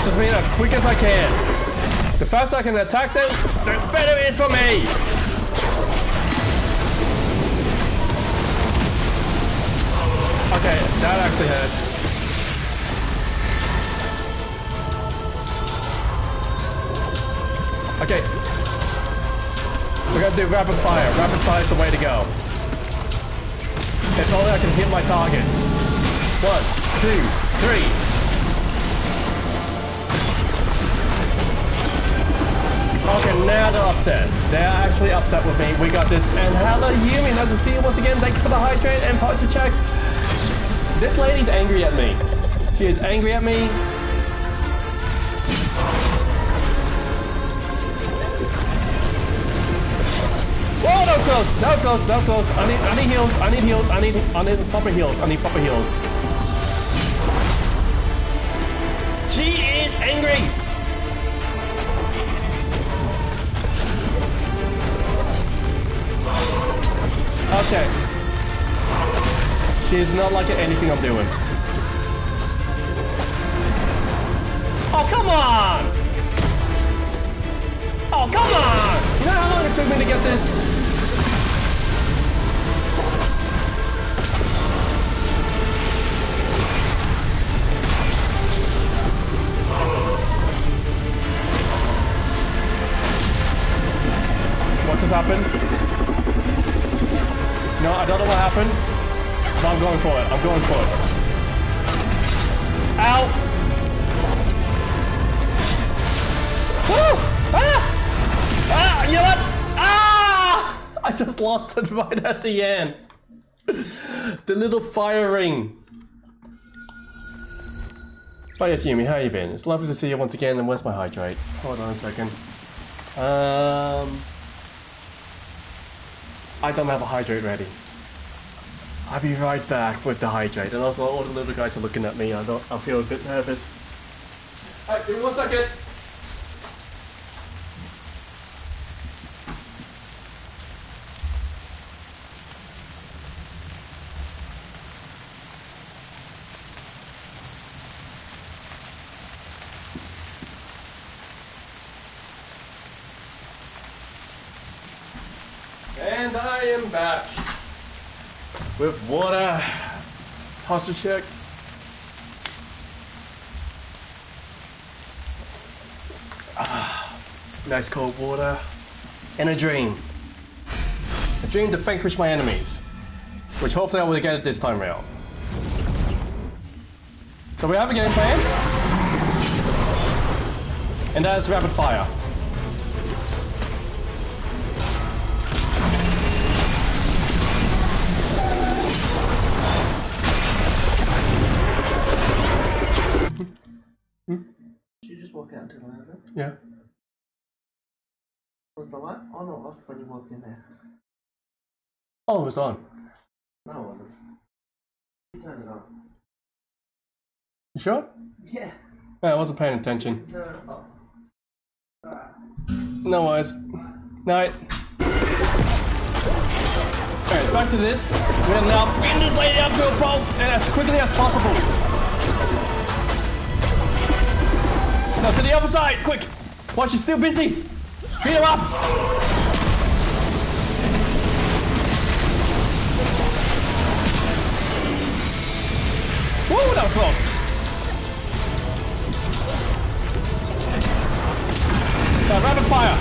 Just mean as quick as I can. The faster I can attack them, the better it is for me. Okay, that actually hurt. Okay. We're gonna do rapid fire. Rapid fire is the way to go. If only I can hit my targets. 1, 2, 3. Okay, now they're upset. They're actually upset with me. We got this. And hello, Yumi. Nice to see you once again. Thank you for the hydrate and posture check. This lady's angry at me. She is angry at me. Whoa, that was close. That was close. That was close. I need heals. I need heals. I need proper heals. I need proper heals. She is angry. Okay. She's not liking anything I'm doing. Oh, come on! Oh, come on! You know how long it took me to get this? What just happened? No, I don't know what happened. But I'm going for it. I'm going for it. Ow! Woo! Ah! Ah! You know what? Ah! I just lost it right at the end. The little fire ring. Oh yes, Yumi, how you been? It's lovely to see you once again, and where's my hydrate? Hold on a second. I don't have a hydrate ready. I'll be right back with the hydrate, and also all the little guys are looking at me. I feel a bit nervous. Alright, give me 1 second. And I am back with water. Posture check. Nice cold water. And a dream. A dream to vanquish my enemies. Which hopefully I will get it this time around. So we have a game plan. And that is rapid fire. Did you just walk out into the living room? Yeah. Was the light on or off when you walked in there? Oh, it was on. No, it wasn't. You turned it on. You sure? Yeah. Yeah, I wasn't paying attention. Turn it off. Alright. No worries. Night. Alright, back to this. We're gonna now bring this lady up to a pulp and as quickly as possible. Now to the other side, quick! While she's still busy! Beat her up! Woo, that was close! Now, rapid fire!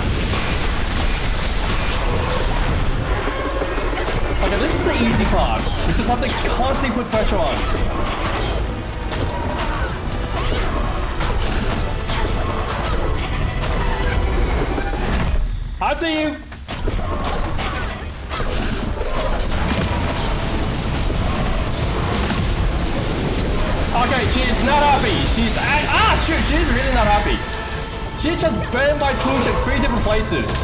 Okay, this is the easy part. We just have to constantly put pressure on. I see you! Okay, she's not happy. Shoot, she's really not happy. She just burned my tools in 3 different places.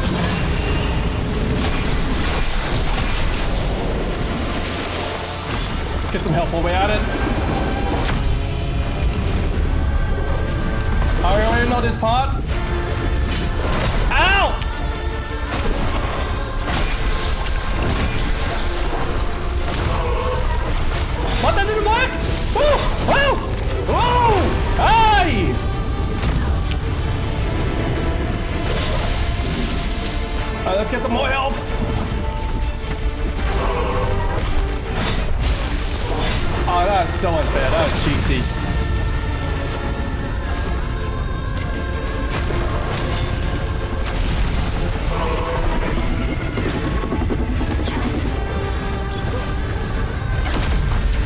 Let's get some help while we're at it. I already know this part. Ow! What, that didn't work? Woo! Woo! Woo! Hey! Alright, let's get some more health. Oh, that's so unfair. That was cheaty.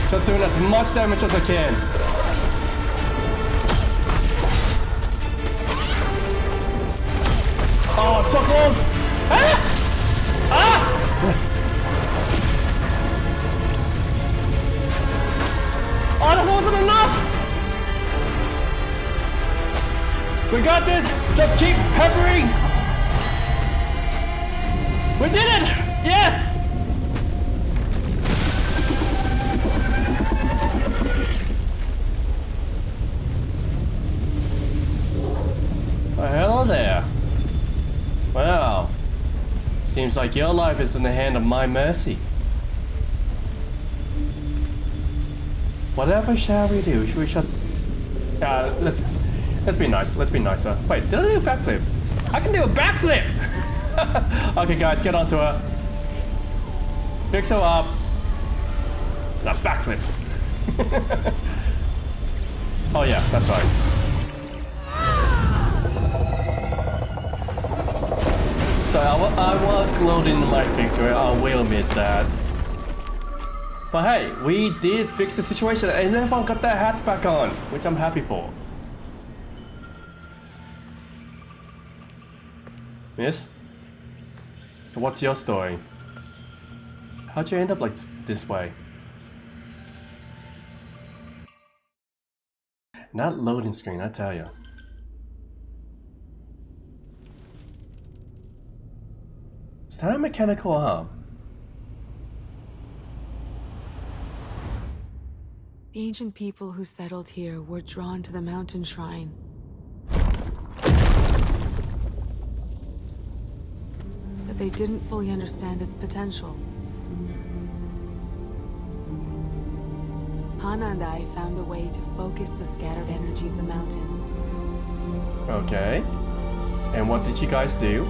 Just doing as much damage as I can. Oh, so close! Ah! Ah! Oh, that wasn't enough! We got this! Just keep peppering! We did it! Yes! Hello there. Well, seems like your life is in the hand of my mercy. Whatever shall we do? Should we just... let's be nice. Let's be nicer. Wait, did I do a backflip? I can do a backflip! Okay, guys, get onto her. Fix her up. A backflip. Oh yeah, that's right. So I was gloating in my victory, I will admit that. But hey, we did fix the situation and everyone got their hats back on, which I'm happy for. Miss? So what's your story? How'd you end up like this way? Not loading screen, I tell you. Is that a mechanical arm? The ancient people who settled here were drawn to the mountain shrine. But they didn't fully understand its potential. Hana and I found a way to focus the scattered energy of the mountain. Okay. And what did you guys do?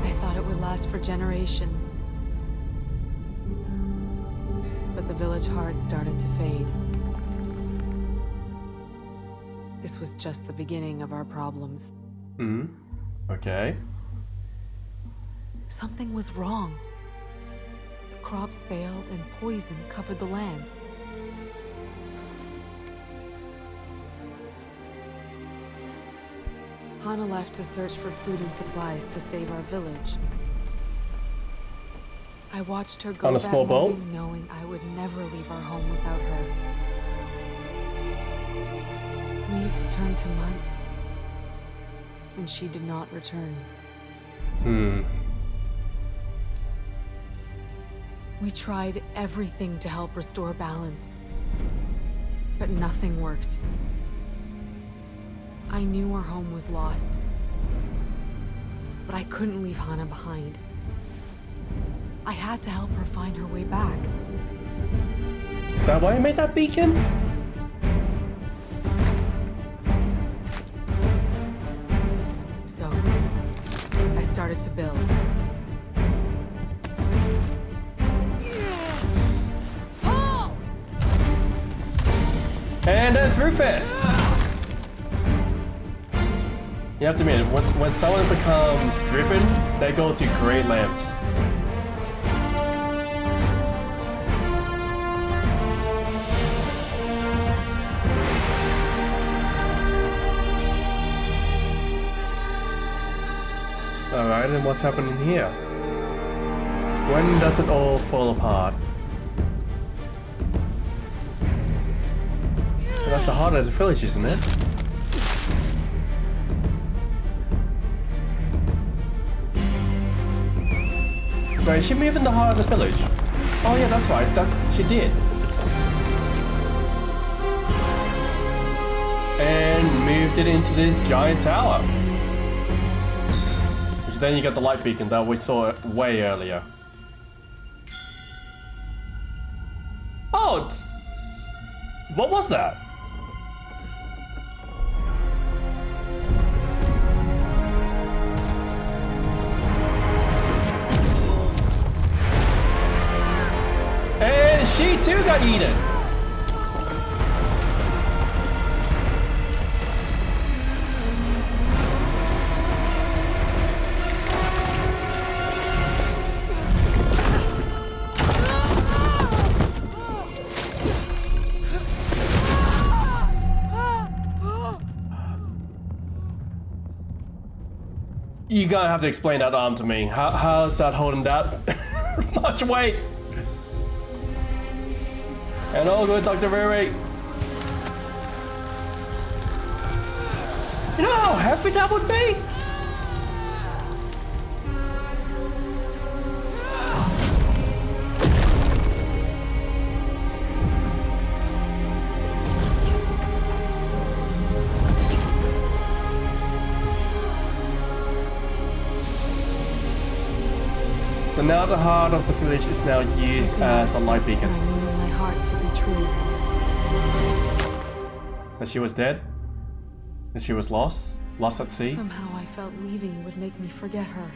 I thought it would last for generations. But the village heart started to fade. This was just the beginning of our problems. Okay. Something was wrong. The crops failed and poison covered the land. Hana left to search for food and supplies to save our village. I watched her go On a that small boat? morning knowing I would never leave our home without her. Weeks turned to months, and she did not return. We tried everything to help restore balance, but nothing worked. I knew our home was lost, but I couldn't leave Hana behind. I had to help her find her way back. Is that why you made that beacon? So, I started to build. And there's Rufus! You have to admit, when someone becomes driven, they go to great lengths. Alright, and what's happening here? When does it all fall apart? That's the heart of the village, isn't it? Wait, is she moving the heart of the village? Oh yeah, that's right, she did. And moved it into this giant tower. Which then you got the light beacon that we saw way earlier. Oh, what was that? And she too got eaten. You're gonna have to explain that arm to me. How's that holding that much weight? And all good, Dr. Riri. You know how heavy that would be? So now the heart of the village is now used as a light beacon. I knew in my heart to be true. That she was dead? That she was lost? Lost at sea? Somehow I felt leaving would make me forget her.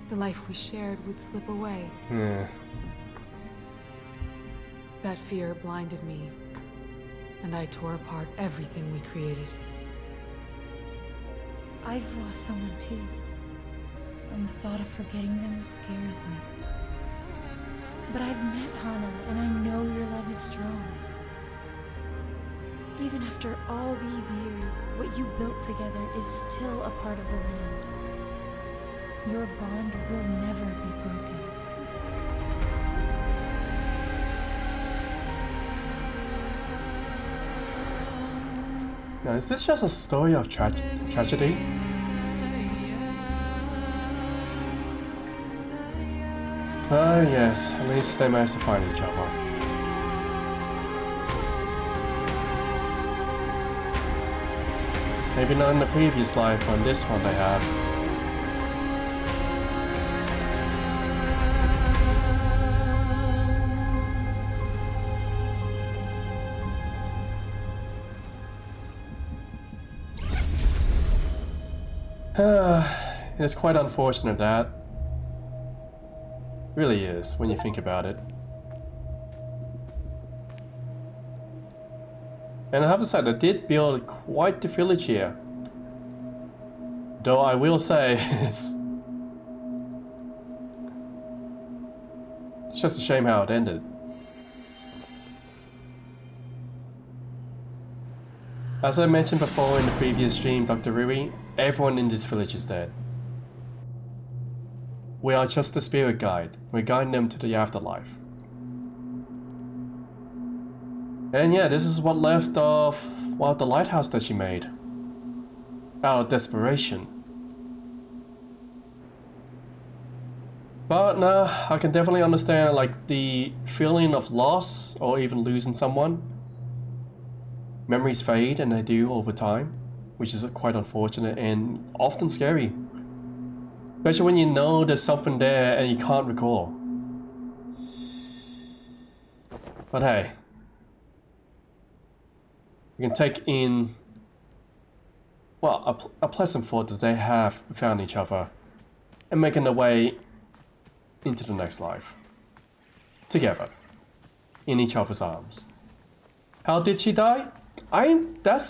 The life we shared would slip away. Yeah. That fear blinded me, and I tore apart everything we created. I've lost someone too. and the thought of forgetting them scares me. But I've met Hana, and I know your love is strong. Even after all these years, what you built together is still a part of the land. Your bond will never be broken. Now, is this just a story of tragedy? Oh yes, at least they managed to find each other. Maybe not in the previous life, but in this one they have. It's quite unfortunate that. Really is, when you think about it. And I have to say, they did build quite the village here. Though I will say, it's just a shame how it ended. As I mentioned before in the previous stream, Dr. Rui, everyone in this village is dead. We are just the spirit guide. We're guiding them to the afterlife. And yeah, this is what left of, well, the lighthouse that she made. Out of desperation. But no, I can definitely understand like the feeling of loss or even losing someone. Memories fade, and they do over time, which is quite unfortunate and often scary. Especially when you know there's something there and you can't recall. But hey, you can take in, well, a pleasant thought that they have found each other and making their way into the next life. Together. In each other's arms. How did she die? That's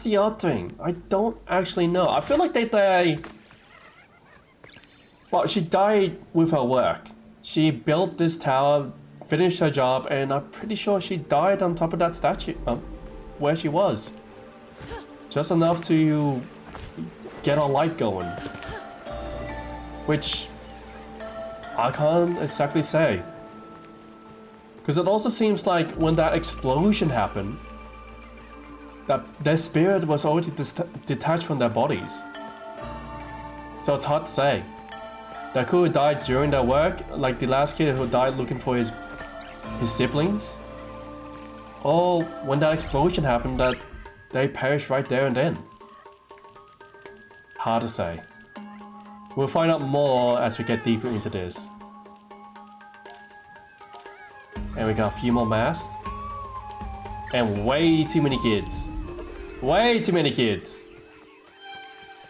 the odd thing. I don't actually know. I feel like they well, she died with her work. She built this tower, finished her job, and I'm pretty sure she died on top of that statue, where she was. Just enough to get a light going. Which I can't exactly say. Because it also seems like when that explosion happened, that their spirit was already detached from their bodies. So it's hard to say. They could have died during their work, like the last kid who died looking for his siblings. Or when that explosion happened, that they perished right there and then. Hard to say. We'll find out more as we get deeper into this. And we got a few more masks. And way too many kids. Way too many kids.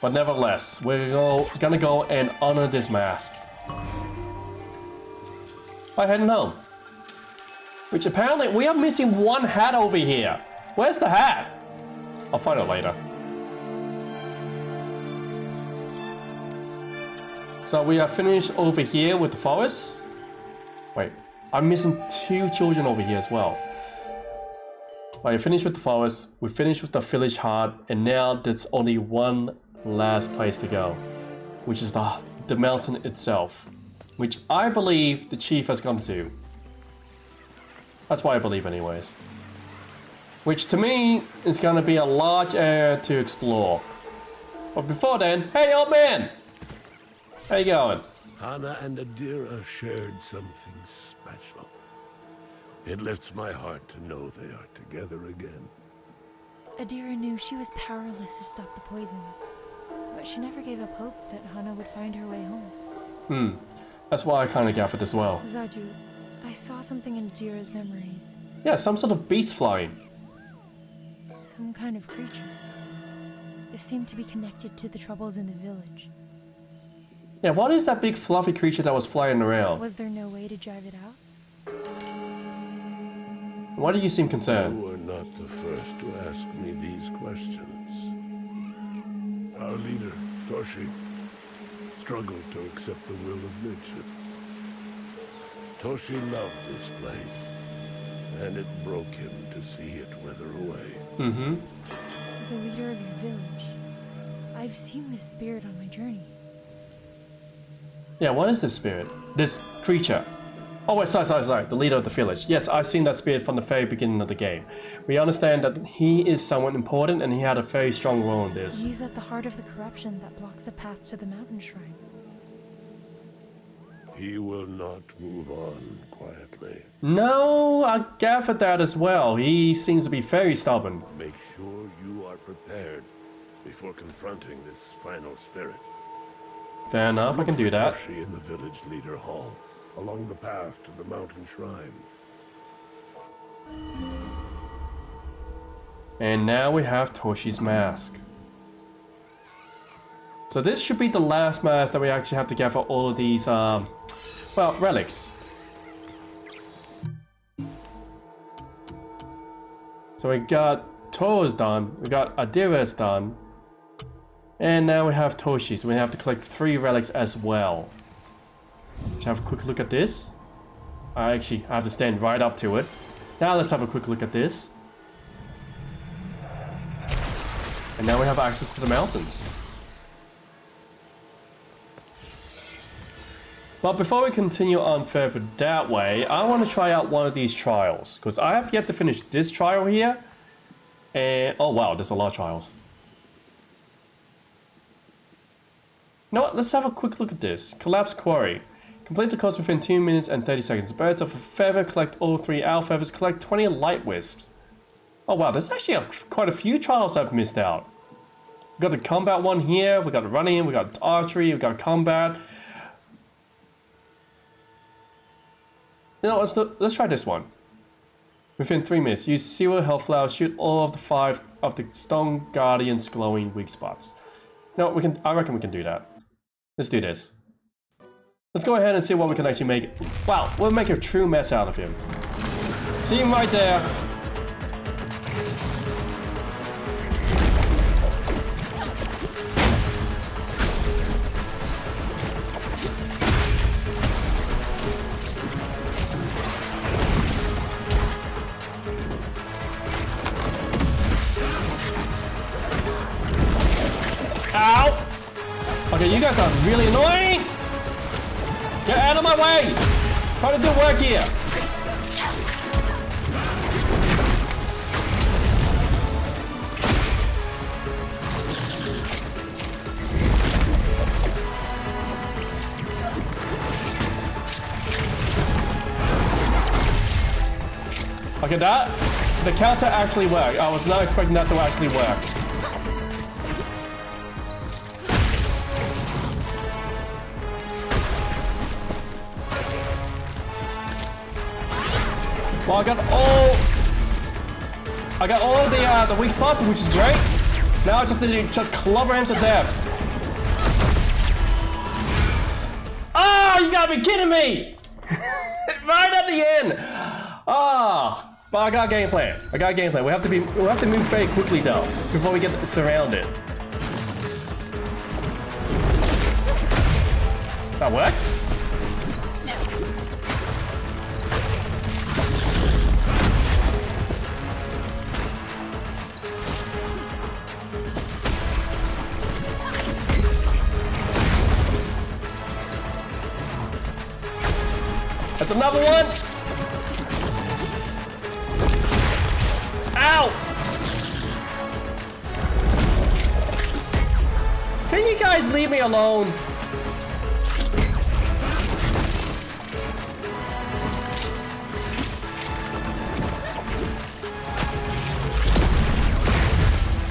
But nevertheless, we're gonna go and honor this mask. By heading home. Which apparently we are missing one hat over here. Where's the hat? I'll find it later. So we are finished over here with the forest. Wait, I'm missing 2 children over here as well. Well, we finished with the forest, we finished with the village heart, and now there's only one last place to go, which is the mountain itself, which I believe the chief has gone to. That's what I believe anyways. Which to me is gonna be a large area to explore. But before then, hey old man! How you going? Hana and Adira shared something special. It lifts my heart to know they are together again. Adira knew she was powerless to stop the poison, but she never gave up hope that Hana would find her way home. That's why I kind of gathered as well. Zaju, I saw something in Adira's memories. Yeah, some sort of beast flying. Some kind of creature. It seemed to be connected to the troubles in the village. Yeah, what is that big fluffy creature that was flying around? Was there no way to drive it out? Why do you seem concerned? You are not the first to ask me these questions. Our leader, Toshi, struggled to accept the will of nature. Toshi loved this place, and it broke him to see it wither away. Mm-hmm. The leader of your village. I've seen this spirit on my journey. Yeah, what is this spirit? This creature. Oh wait, sorry. The leader of the village. Yes, I've seen that spirit from the very beginning of the game. We understand that he is someone important and he had a very strong role in this. He's at the heart of the corruption that blocks the path to the mountain shrine. He will not move on quietly. No, I gathered that as well. He seems to be very stubborn. Make sure you are prepared before confronting this final spirit. Fair enough, I can do that. Toshi in the village leader hall, along the path to the mountain shrine. And now we have Toshi's mask. So this should be the last mask that we actually have to gather all of these, well, relics. So we got Toro's done, we got Adira's done, and now we have Toshi, so we have to collect 3 relics as well. Let's have a quick look at this. I have to stand right up to it. Now let's have a quick look at this. And now we have access to the mountains. But before we continue on further that way, I want to try out one of these trials. Because I have yet to finish this trial here. And, oh wow, there's a lot of trials. You know what, let's have a quick look at this. Collapse Quarry. Complete the course within 2 minutes and 30 seconds. Birds of a feather, collect all 3 owl feathers, collect 20 light wisps. Oh wow, there's actually quite a few trials I've missed out. We got the combat one here, we got the running, we got archery, we got combat. You know, let's try this one. Within 3 minutes, use Zero Health Flower, shoot all of the 5 of the Stone Guardian's glowing weak spots. No, I reckon we can do that. Let's do this. Let's go ahead and see what we can actually make. Wow, we'll make a true mess out of him. See him right there. Ow! Okay, you guys are really annoying! Get out of my way! Try to do work here! Okay, the counter actually worked. I was not expecting that to actually work. Well, I got all the weak spots, which is great. Now I just need to just clobber him to death. Oh, you gotta be kidding me! Right at the end. Ah, but I got a game plan. We have to move very quickly though before we get surrounded. That worked? That's another one! Ow! Can you guys leave me alone?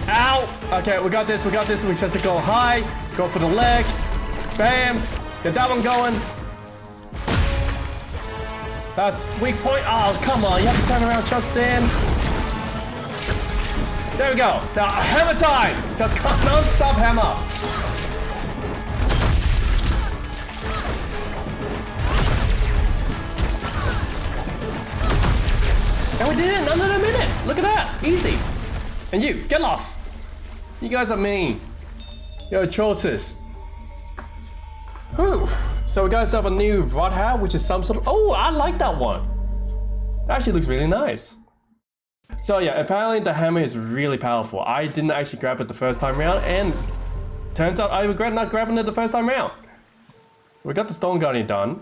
Ow! Okay, we got this. We just have to go high, go for the leg. Bam! Get that one going. That's weak point. Oh, come on. You have to turn around just then. There we go. Now, hammer time. Just non-stop hammer. And we did it in under a minute. Look at that. Easy. And you, get lost. You guys are mean. You're atrocious. Whew. So we got ourselves a new rod hat, which is some sort of... Oh, I like that one. It actually looks really nice. So yeah, apparently the hammer is really powerful. I didn't actually grab it the first time around, and turns out I regret not grabbing it the first time around. We got the Stone Guardian done.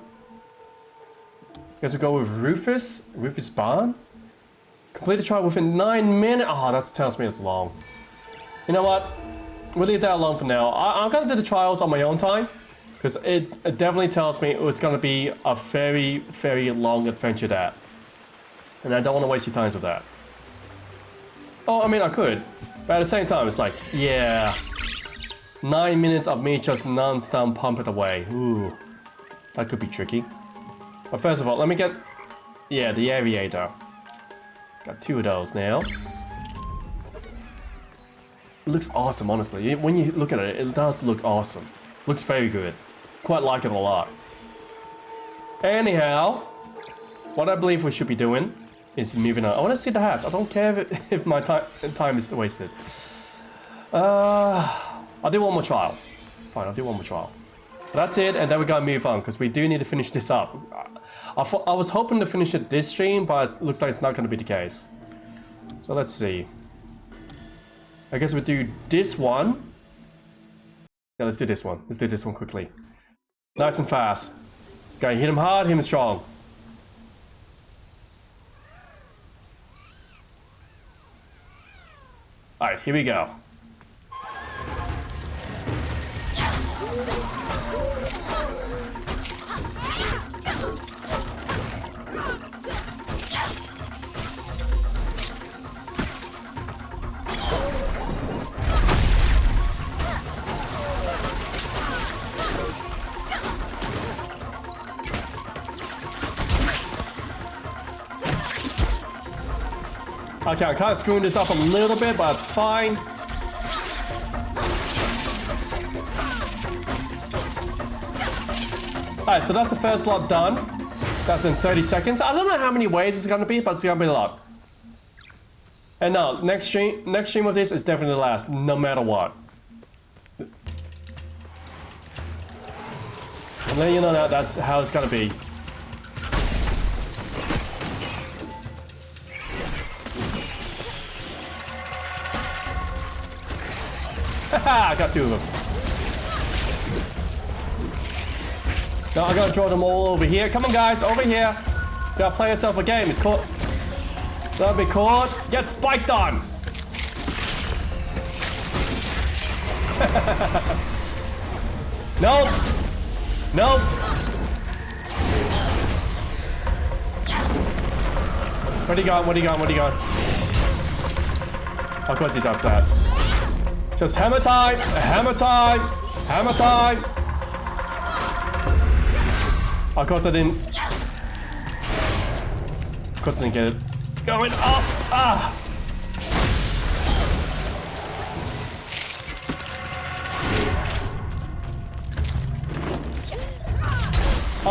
Guess we go with Rufus Barn. Complete the trial within 9 minutes. Oh, that tells me it's long. You know what? We'll leave that alone for now. I'm gonna do the trials on my own time, because it definitely tells me it's gonna be a very, very long adventure that. And I don't want to waste your time with that. Oh, I mean, I could. But at the same time, it's like, yeah. 9 minutes of me just non-stop pumping away. Ooh. That could be tricky. But first of all, let me get... Yeah, the aviator. Got 2 of those now. It looks awesome, honestly. When you look at it, it does look awesome. Looks very good. Quite like it a lot. Anyhow, what I believe we should be doing is moving on. I want to see the hats. I don't care if my time is wasted. I'll do one more trial. Fine, I'll do one more trial. That's it, and then we gotta move on, because we do need to finish this up. I was hoping to finish it this stream, but it looks like it's not gonna be the case. So let's see. I guess we'll do this one. Yeah, let's do this one. Let's do this one quickly. Nice and fast. Okay, hit him hard, hit him strong. Alright, here we go. Okay, I'm kind of screwing this up a little bit, but it's fine. Alright, so that's the first lot done. That's in 30 seconds. I don't know how many waves it's gonna be, but it's gonna be a lot. And now, next stream of this is definitely the last, no matter what. And then you know that's how it's gonna be. Haha, I got 2 of them. Now I'm gonna draw them all over here. Come on, guys, over here. Gotta play yourself a game. It's called. That'll be called. Get spiked on. Nope. Nope. Where'd he go? Where'd he go? Where'd he go? Of course he does that. Just hammer time! Hammer time! Hammer time! Of course I didn't. Of course I didn't get it. Going off! Ah!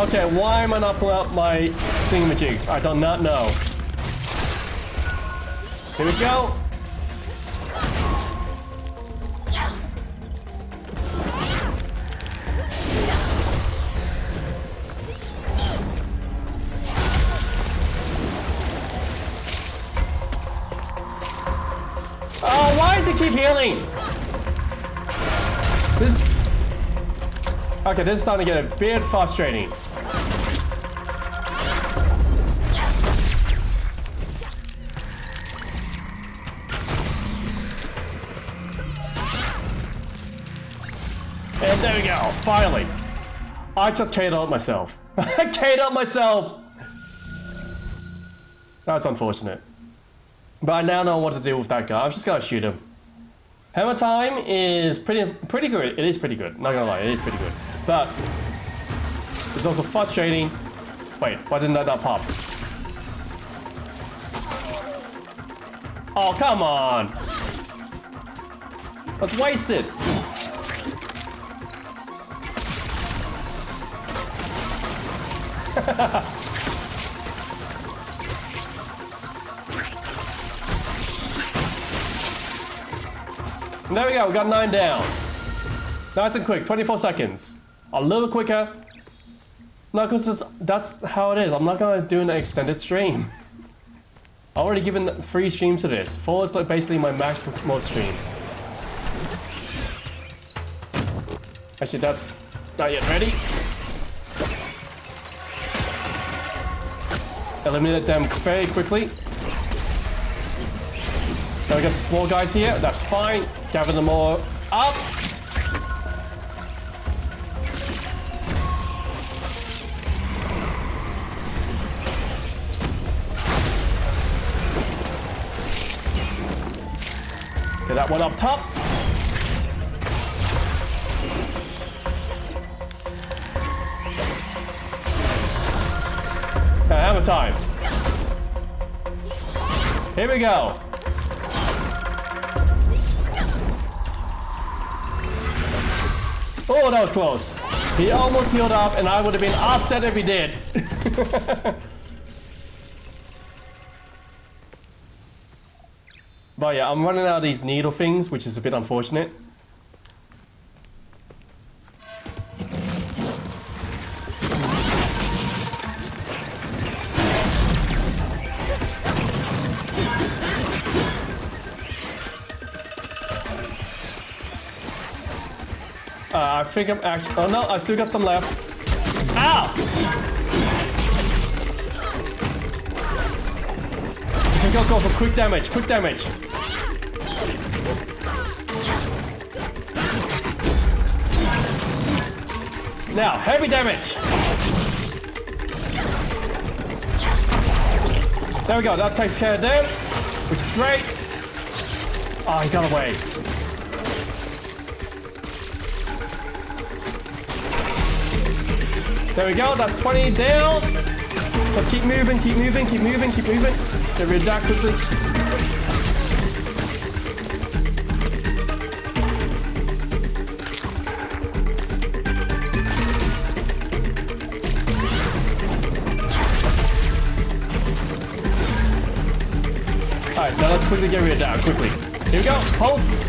Okay, why am I not pulling out my thingamajigs? I do not know. Here we go. Keep healing. Okay, this is starting to get a bit frustrating. And there we go. Finally, I just KO'd myself. I KO'd myself. That's unfortunate. But I now know what to do with that guy. I'm just gonna shoot him. Hammer time is pretty good. It is pretty good. Not gonna lie, it is pretty good. But it's also frustrating. Wait, why didn't that not pop? Oh, come on! That's wasted. There we go, we got 9 down. Nice and quick, 24 seconds. A little quicker. No, because that's how it is. I'm not gonna do an extended stream. I already given 3 streams to this. 4 is like basically my max for most streams. Actually, that's not yet ready. Eliminate them very quickly. Now we got the small guys here. That's fine. Gather them all up. Get that one up top. Hammer time. Here we go. Oh, that was close. He almost healed up, and I would have been upset if he did. But yeah, I'm running out of these needle things, which is a bit unfortunate. I think I'm actually... Oh no, I still got some left. Ow! Just go for quick damage, quick damage. Now, heavy damage. There we go, that takes care of them, which is great. Oh, he got away. There we go, that's 20 down. Just keep moving, keep moving, keep moving, keep moving. Get rid of that quickly. Alright, now let's quickly get rid of that, quickly. Here we go, pulse.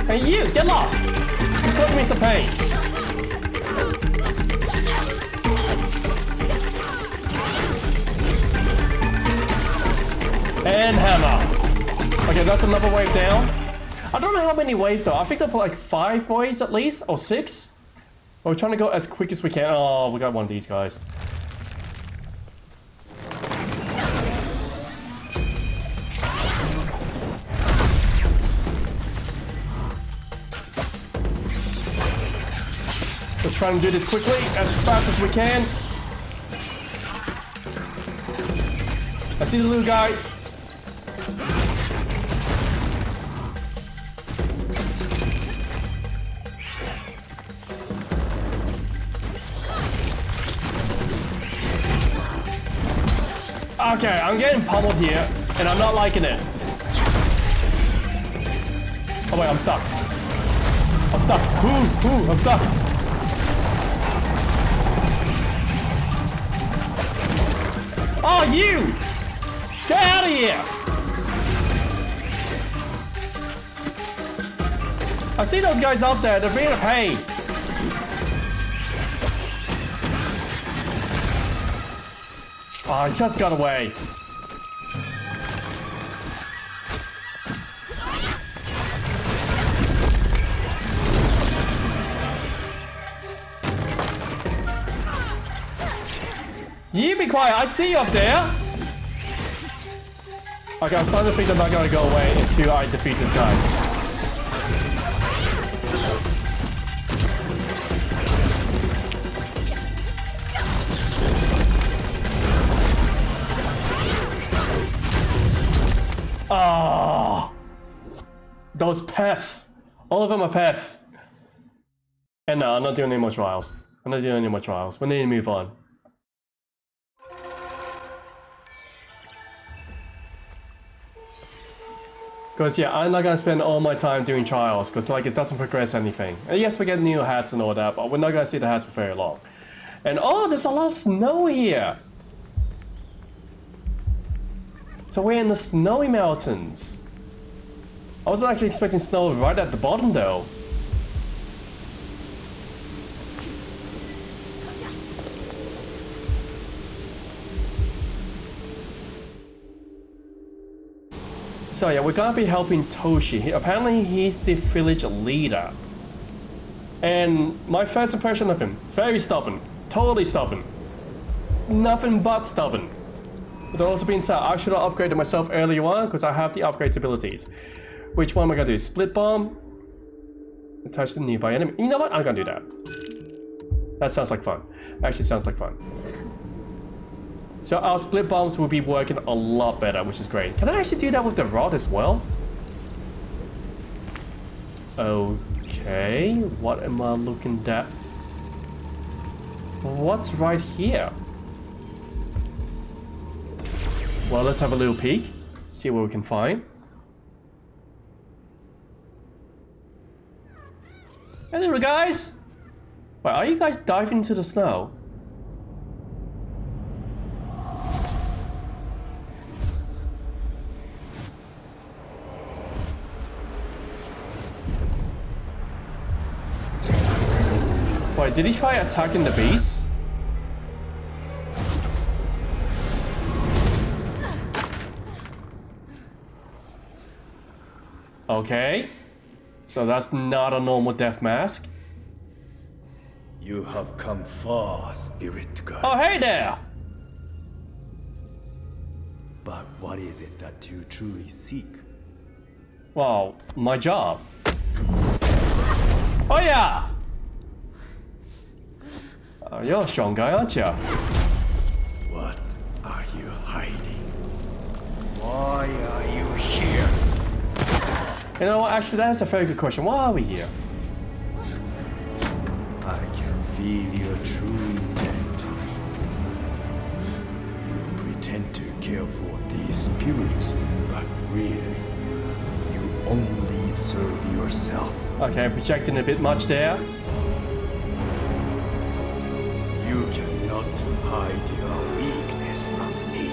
Hey you, get lost! You caused me some pain. And hammer. Okay, that's another wave down. I don't know how many waves though. I think there's like 5 waves at least, or 6. But we're trying to go as quick as we can. Oh, we got one of these guys. Let's try and do this quickly, as fast as we can. I see the little guy. Okay, I'm getting pummeled here, and I'm not liking it. Oh wait, I'm stuck. I'm stuck. Ooh, I'm stuck. Oh, you! Get out of here! I see those guys out there, they're being a pain. Oh, I just got away. You be quiet, I see you up there! Okay, I'm starting to think they're not gonna go away until I defeat this guy. Oh, those pests. All of them are pests. And no, I'm not doing any more trials. I'm not doing any more trials. We need to move on. Because yeah, I'm not gonna spend all my time doing trials, because like it doesn't progress anything. And yes, we get new hats and all that, but we're not gonna see the hats for very long. And oh, there's a lot of snow here! So we're in the snowy mountains. I wasn't actually expecting snow right at the bottom though. So yeah, we're gonna be helping Toshi. Apparently he's the village leader. And my first impression of him, very stubborn. Totally stubborn. Nothing but stubborn. But also being said, I should have upgraded myself earlier on because I have the upgrades abilities. Which one am I gonna do? Split bomb? Attach the nearby enemy. You know what? I'm gonna do that. That sounds like fun. Actually sounds like fun. So our split bombs will be working a lot better, which is great. Can I actually do that with the rod as well? Okay, what am I looking at? What's right here? Well, let's have a little peek. See what we can find. Hey little guys! Wait, are you guys diving into the snow? Wait, did he try attacking the base? Okay. So that's not a normal death mask. You have come far, Spirit God. Oh, hey there! But what is it that you truly seek? Well, my job. Oh yeah! You're a strong guy, aren't you? What are you hiding? Why are you here? You know what, actually that's a very good question. Why are we here? I can feel your true intent. You pretend to care for these spirits, but really, you only serve yourself. Okay, projecting a bit much there. You cannot hide your weakness from me.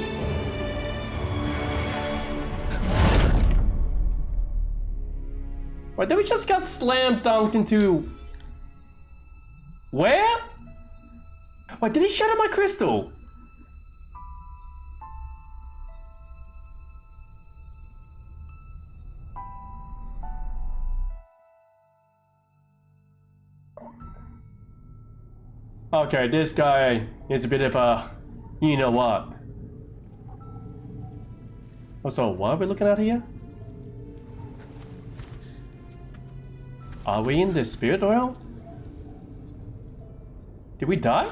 Wait, did we just got slam dunked into... Where? Wait, did he shatter my crystal? Okay, this guy is a bit of a... You know what? Oh, so what are we looking at here? Are we in the spirit realm? Did we die?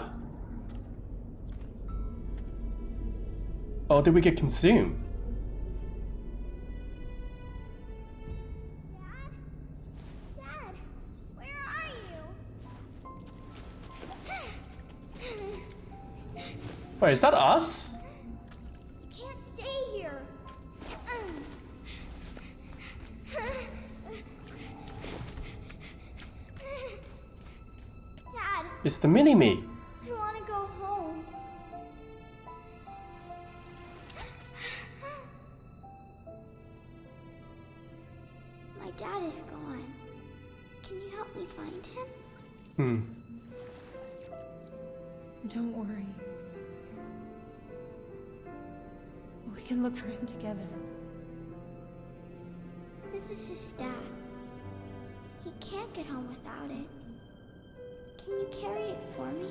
Or did we get consumed? Dad, where are you? Wait, is that us? You can't stay here. Dad, It's the mini-me. I want to go home. My dad is gone. Can you help me find him? Don't worry. We can look for him together. This is his staff. He can't get home without it. Can you carry it for me?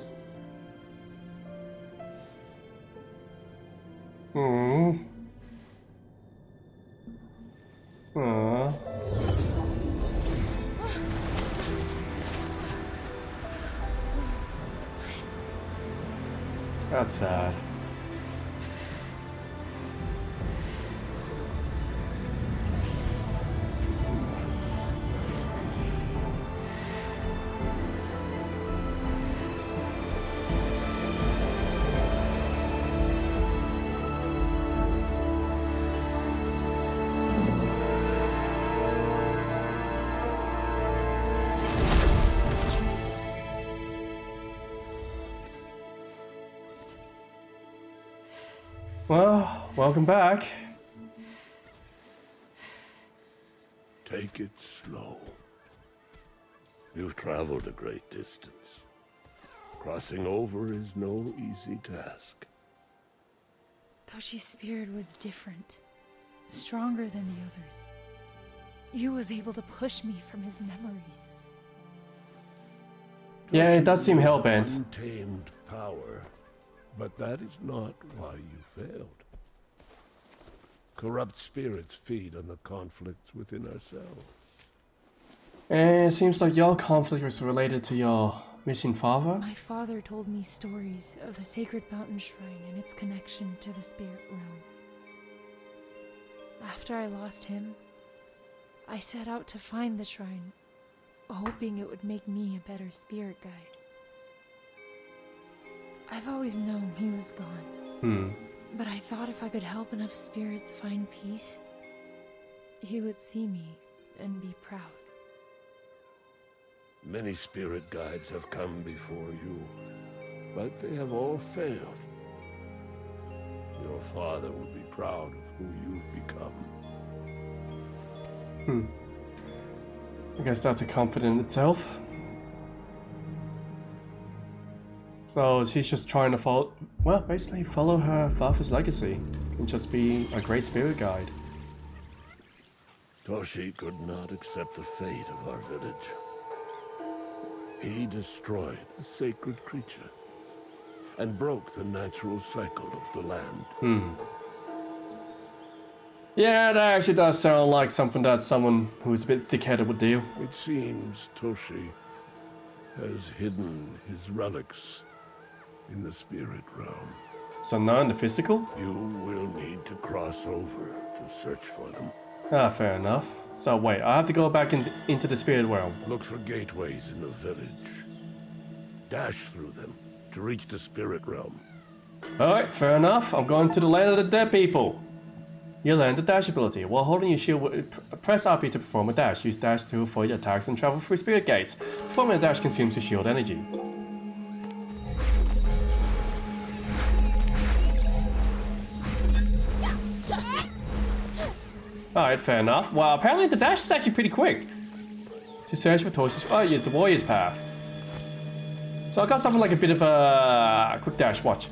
Aww. That's sad. Well, welcome back. Take it slow. You've traveled a great distance. Crossing over is no easy task. Toshi's spirit was different, stronger than the others. He was able to push me from his memories. Yeah, it does seem hell-bent. Untamed power, but that is not why you failed. Corrupt spirits feed on the conflicts within ourselves. And it seems like your conflict was related to your missing father? My father told me stories of the sacred mountain shrine and its connection to the spirit realm. After I lost him, I set out to find the shrine, hoping it would make me a better spirit guide. I've always known he was gone. But I thought if I could help enough spirits find peace, he would see me and be proud. Many spirit guides have come before you, but they have all failed. Your father will be proud of who you've become. I guess that's a comfort in itself. So she's just trying to follow, well, basically follow her father's legacy and just be a great spirit guide. Toshi could not accept the fate of our village. He destroyed a sacred creature and broke the natural cycle of the land. Yeah, that actually does sound like something that someone who's a bit thick-headed would do. It seems Toshi has hidden his relics in the spirit realm. So not in the physical? You will need to cross over to search for them. Ah, fair enough. So wait, I have to go back into the spirit realm. Look for gateways in the village. Dash through them to reach the spirit realm. Alright, fair enough. I'm going to the land of the dead people. You learn the dash ability. While holding your shield, press RP to perform a dash. Use dash to avoid attacks and travel through spirit gates. Performing a dash consumes your shield energy. Alright, fair enough. Well, apparently the dash is actually pretty quick. To search for Toshi's... Oh, yeah, the warrior's path. So I got something like a bit of a quick dash. Watch.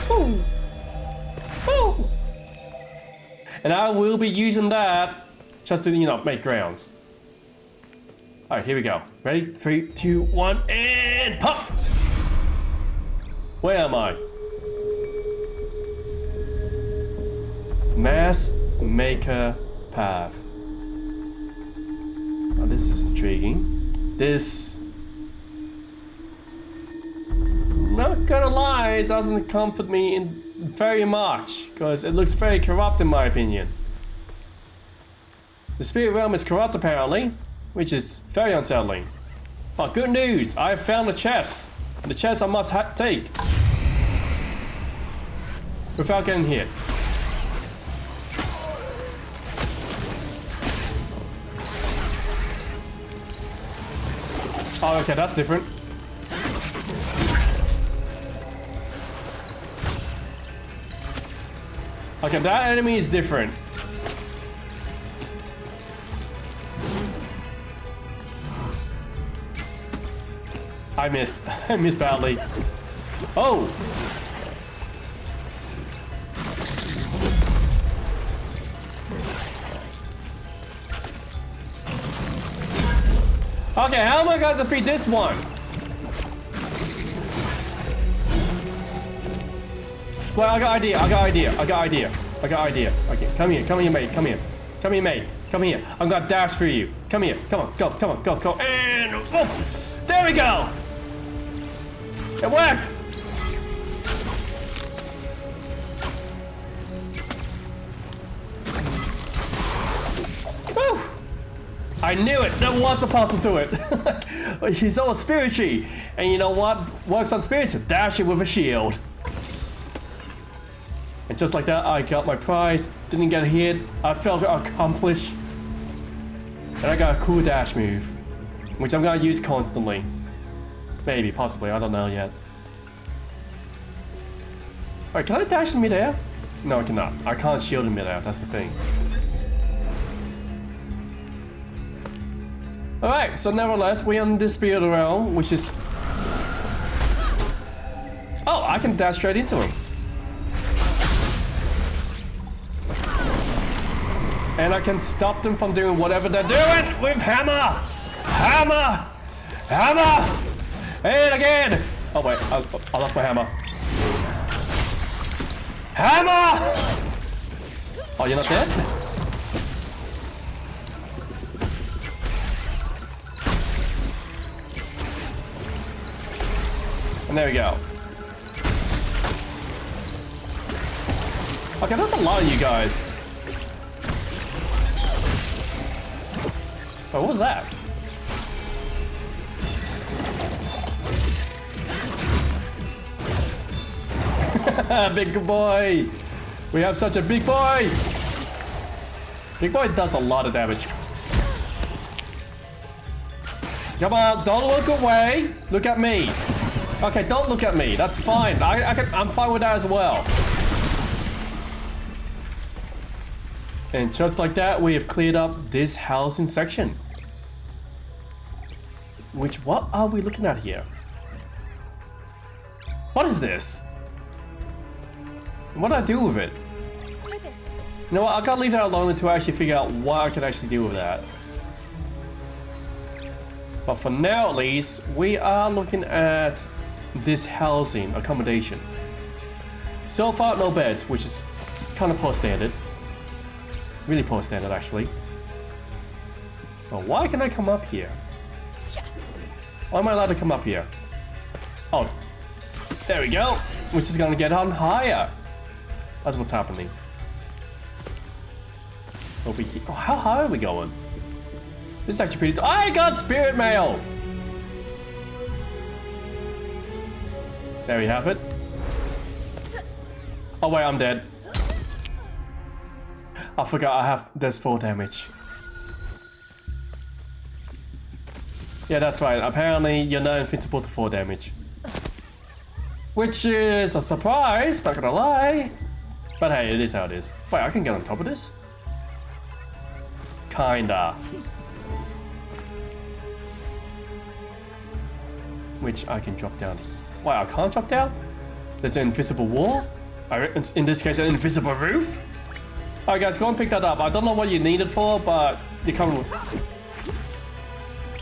Woo! Woo! And I will be using that just to, you know, make grounds. Alright, here we go. Ready? 3, 2, 1, and pop! Where am I? Mass Maker Path. Oh, this is intriguing. This... Not gonna lie, it doesn't comfort me in very much, because it looks very corrupt in my opinion. The spirit realm is corrupt apparently, which is very unsettling. But good news, I have found the chest. The chest I must take. Without getting hit. Oh, okay, that's different. Okay, that enemy is different. I missed. I missed badly. Oh! Okay, how am I gonna defeat this one? Well, I got idea. Okay, come here, mate. Come here, mate. Come here. I'm gonna dash for you. Come here. Come on, go. And oh, there we go. It worked. Woo! I knew it. There was a puzzle to it. He's all spiritual, and you know what works on spirits? Dash it with a shield. And just like that, I got my prize. Didn't get hit. I felt accomplished. And I got a cool dash move, which I'm gonna use constantly. Maybe, possibly, I don't know yet. Alright, can I dash in midair? No, I cannot. I can't shield in midair, that's the thing. Alright, so nevertheless, we're on this spirit realm, which is... Oh, I can dash straight into him. And I can stop them from doing whatever they're doing with hammer! Hammer! Hammer! And again! Oh wait, I lost my hammer. Hammer! Oh, you're not dead? And there we go. Okay, that's a lot of you guys. Oh, what was that? Big boy! We have such a big boy! Big boy does a lot of damage. Come on, don't look away! Look at me! Okay, don't look at me, that's fine. I'm fine with that as well. And just like that, we have cleared up this housing section. What are we looking at here? What is this? What do I do with it? You know what, I gotta leave that alone until I actually figure out what I can actually do with that. But for now at least, we are looking at this housing accommodation. So far, no beds, which is kind of poor standard. Really poor standard, actually. So why can I come up here? Why am I allowed to come up here? Oh, there we go. Which is gonna get on higher. That's what's happening. Over here. Oh, how high are we going? This is actually pretty. I got spirit mail. There we have it. Oh wait, I'm dead. I forgot there's 4 damage. Yeah, that's right. Apparently, you're not invincible to 4 damage. Which is a surprise, not gonna lie. But hey, it is how it is. Wait, I can get on top of this? Kinda. Which I can drop down. Wait, I can't drop down? There's an invisible wall? In this case, an invisible roof? Alright guys, go and pick that up. I don't know what you need it for, but you're coming with...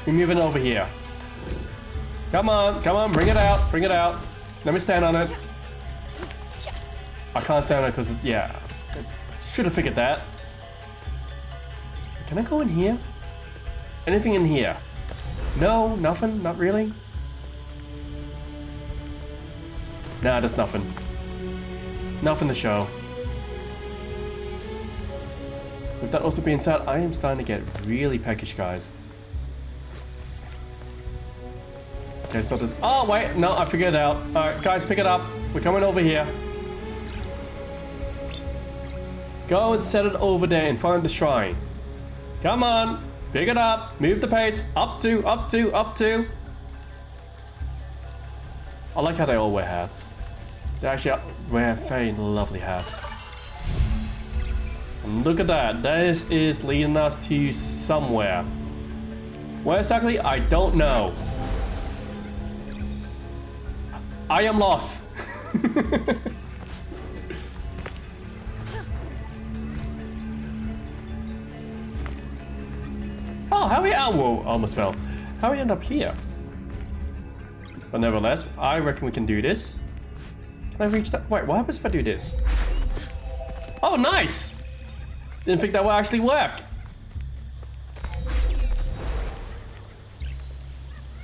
We're moving over here. Come on, bring it out, bring it out. Let me stand on it. I can't stand on it because, yeah. Should have figured that. Can I go in here? Anything in here? No, nothing, not really. Nah, there's nothing. Nothing to show. With that also being said, I am starting to get really peckish, guys. Okay, so there's... Oh, wait. No, I figured it out. Alright, guys, pick it up. We're coming over here. Go and set it over there in front of the shrine. Come on. Pick it up. Move the pace. Up two. I like how they all wear hats. They actually wear very lovely hats. And look at that. This is leading us to somewhere. Where exactly? I don't know. I am lost. Oh, how we... Oh, whoa, almost fell. How we end up here? But nevertheless, I reckon we can do this. Can I reach that? Wait, what happens if I do this? Oh, nice! Didn't think that would actually work.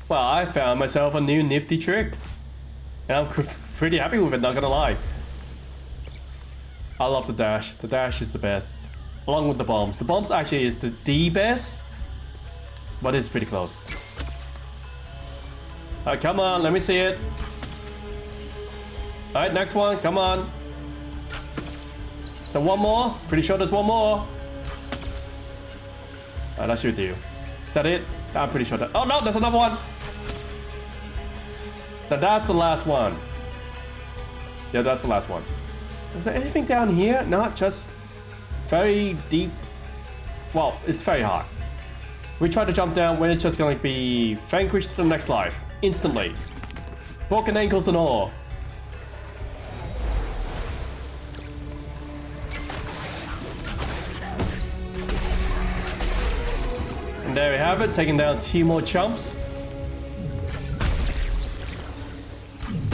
Well, I found myself a new nifty trick. And I'm pretty happy with it, not gonna lie. I love the dash. The dash is the best. Along with the bombs. The bombs actually is the best. But it's pretty close. Alright, come on, let me see it. Alright, next one, come on. Is there one more? Pretty sure there's one more. Alright, that should do. Is that it? I'm pretty sure that... Oh no, there's another one! Now that's the last one. Yeah, that's the last one. Is there anything down here? Not just very deep. Well, it's very hot. We try to jump down, we're just gonna be vanquished to the next life. Instantly. Broken ankles and all. And there we have it, taking down 2 more chumps.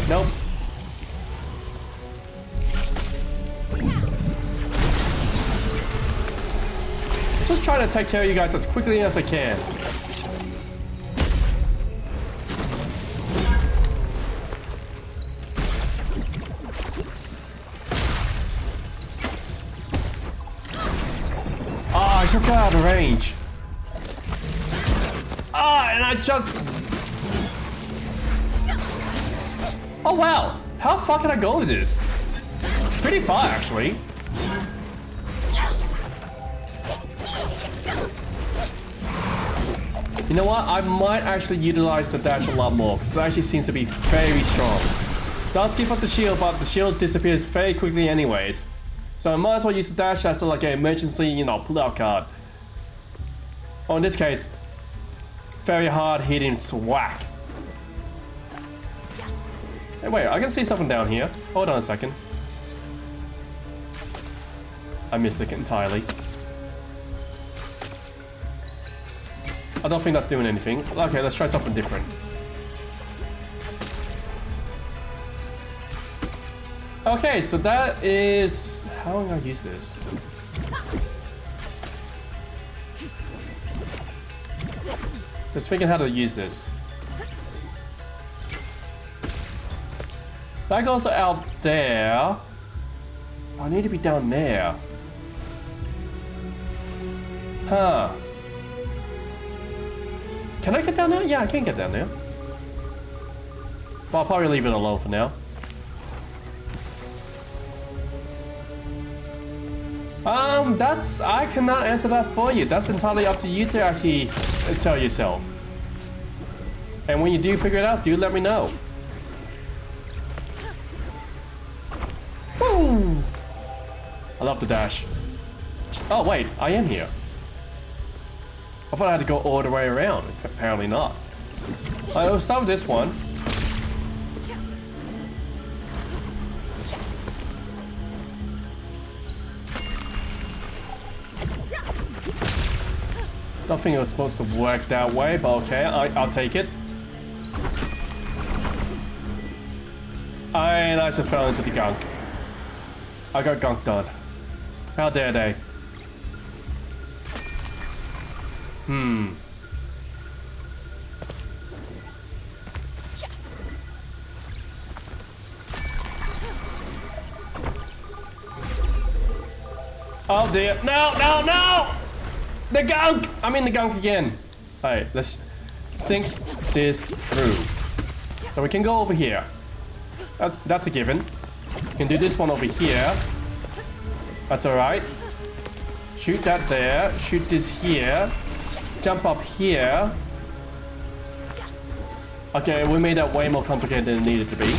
Nope. Just trying to take care of you guys as quickly as I can. Ah, I just got out of range. Ah, and I just... Oh wow, how far can I go with this? Pretty far actually. You know what, I might actually utilize the dash a lot more, because it actually seems to be very strong. Does give up the shield, but the shield disappears very quickly anyways. So I might as well use the dash as like an emergency, you know, pull-out card. Or in this case, very hard hitting swack. Hey, wait, I can see something down here. Hold on a second. I missed it entirely. I don't think that's doing anything. Okay, let's try something different. Okay, so that is... How am I gonna use this? Just thinking how to use this. That goes out there. I need to be down there. Huh. Can I get down there? Yeah, I can get down there. But I'll probably leave it alone for now. I cannot answer that for you. That's entirely up to you to actually tell yourself. And when you do figure it out, do let me know. Woo! I love the dash. Oh wait, I am here. I thought I had to go all the way around. Apparently not. I'll start with this one. Don't think it was supposed to work that way, but okay, I'll take it. And I just fell into the gunk. I got gunked on. How dare they? Oh dear. No, no, no! The gunk! I'm in the gunk again. Alright, let's think this through. So we can go over here. That's a given. We can do this one over here. That's alright. Shoot that there. Shoot this here. Jump up here. Okay, we made that way more complicated than it needed to be.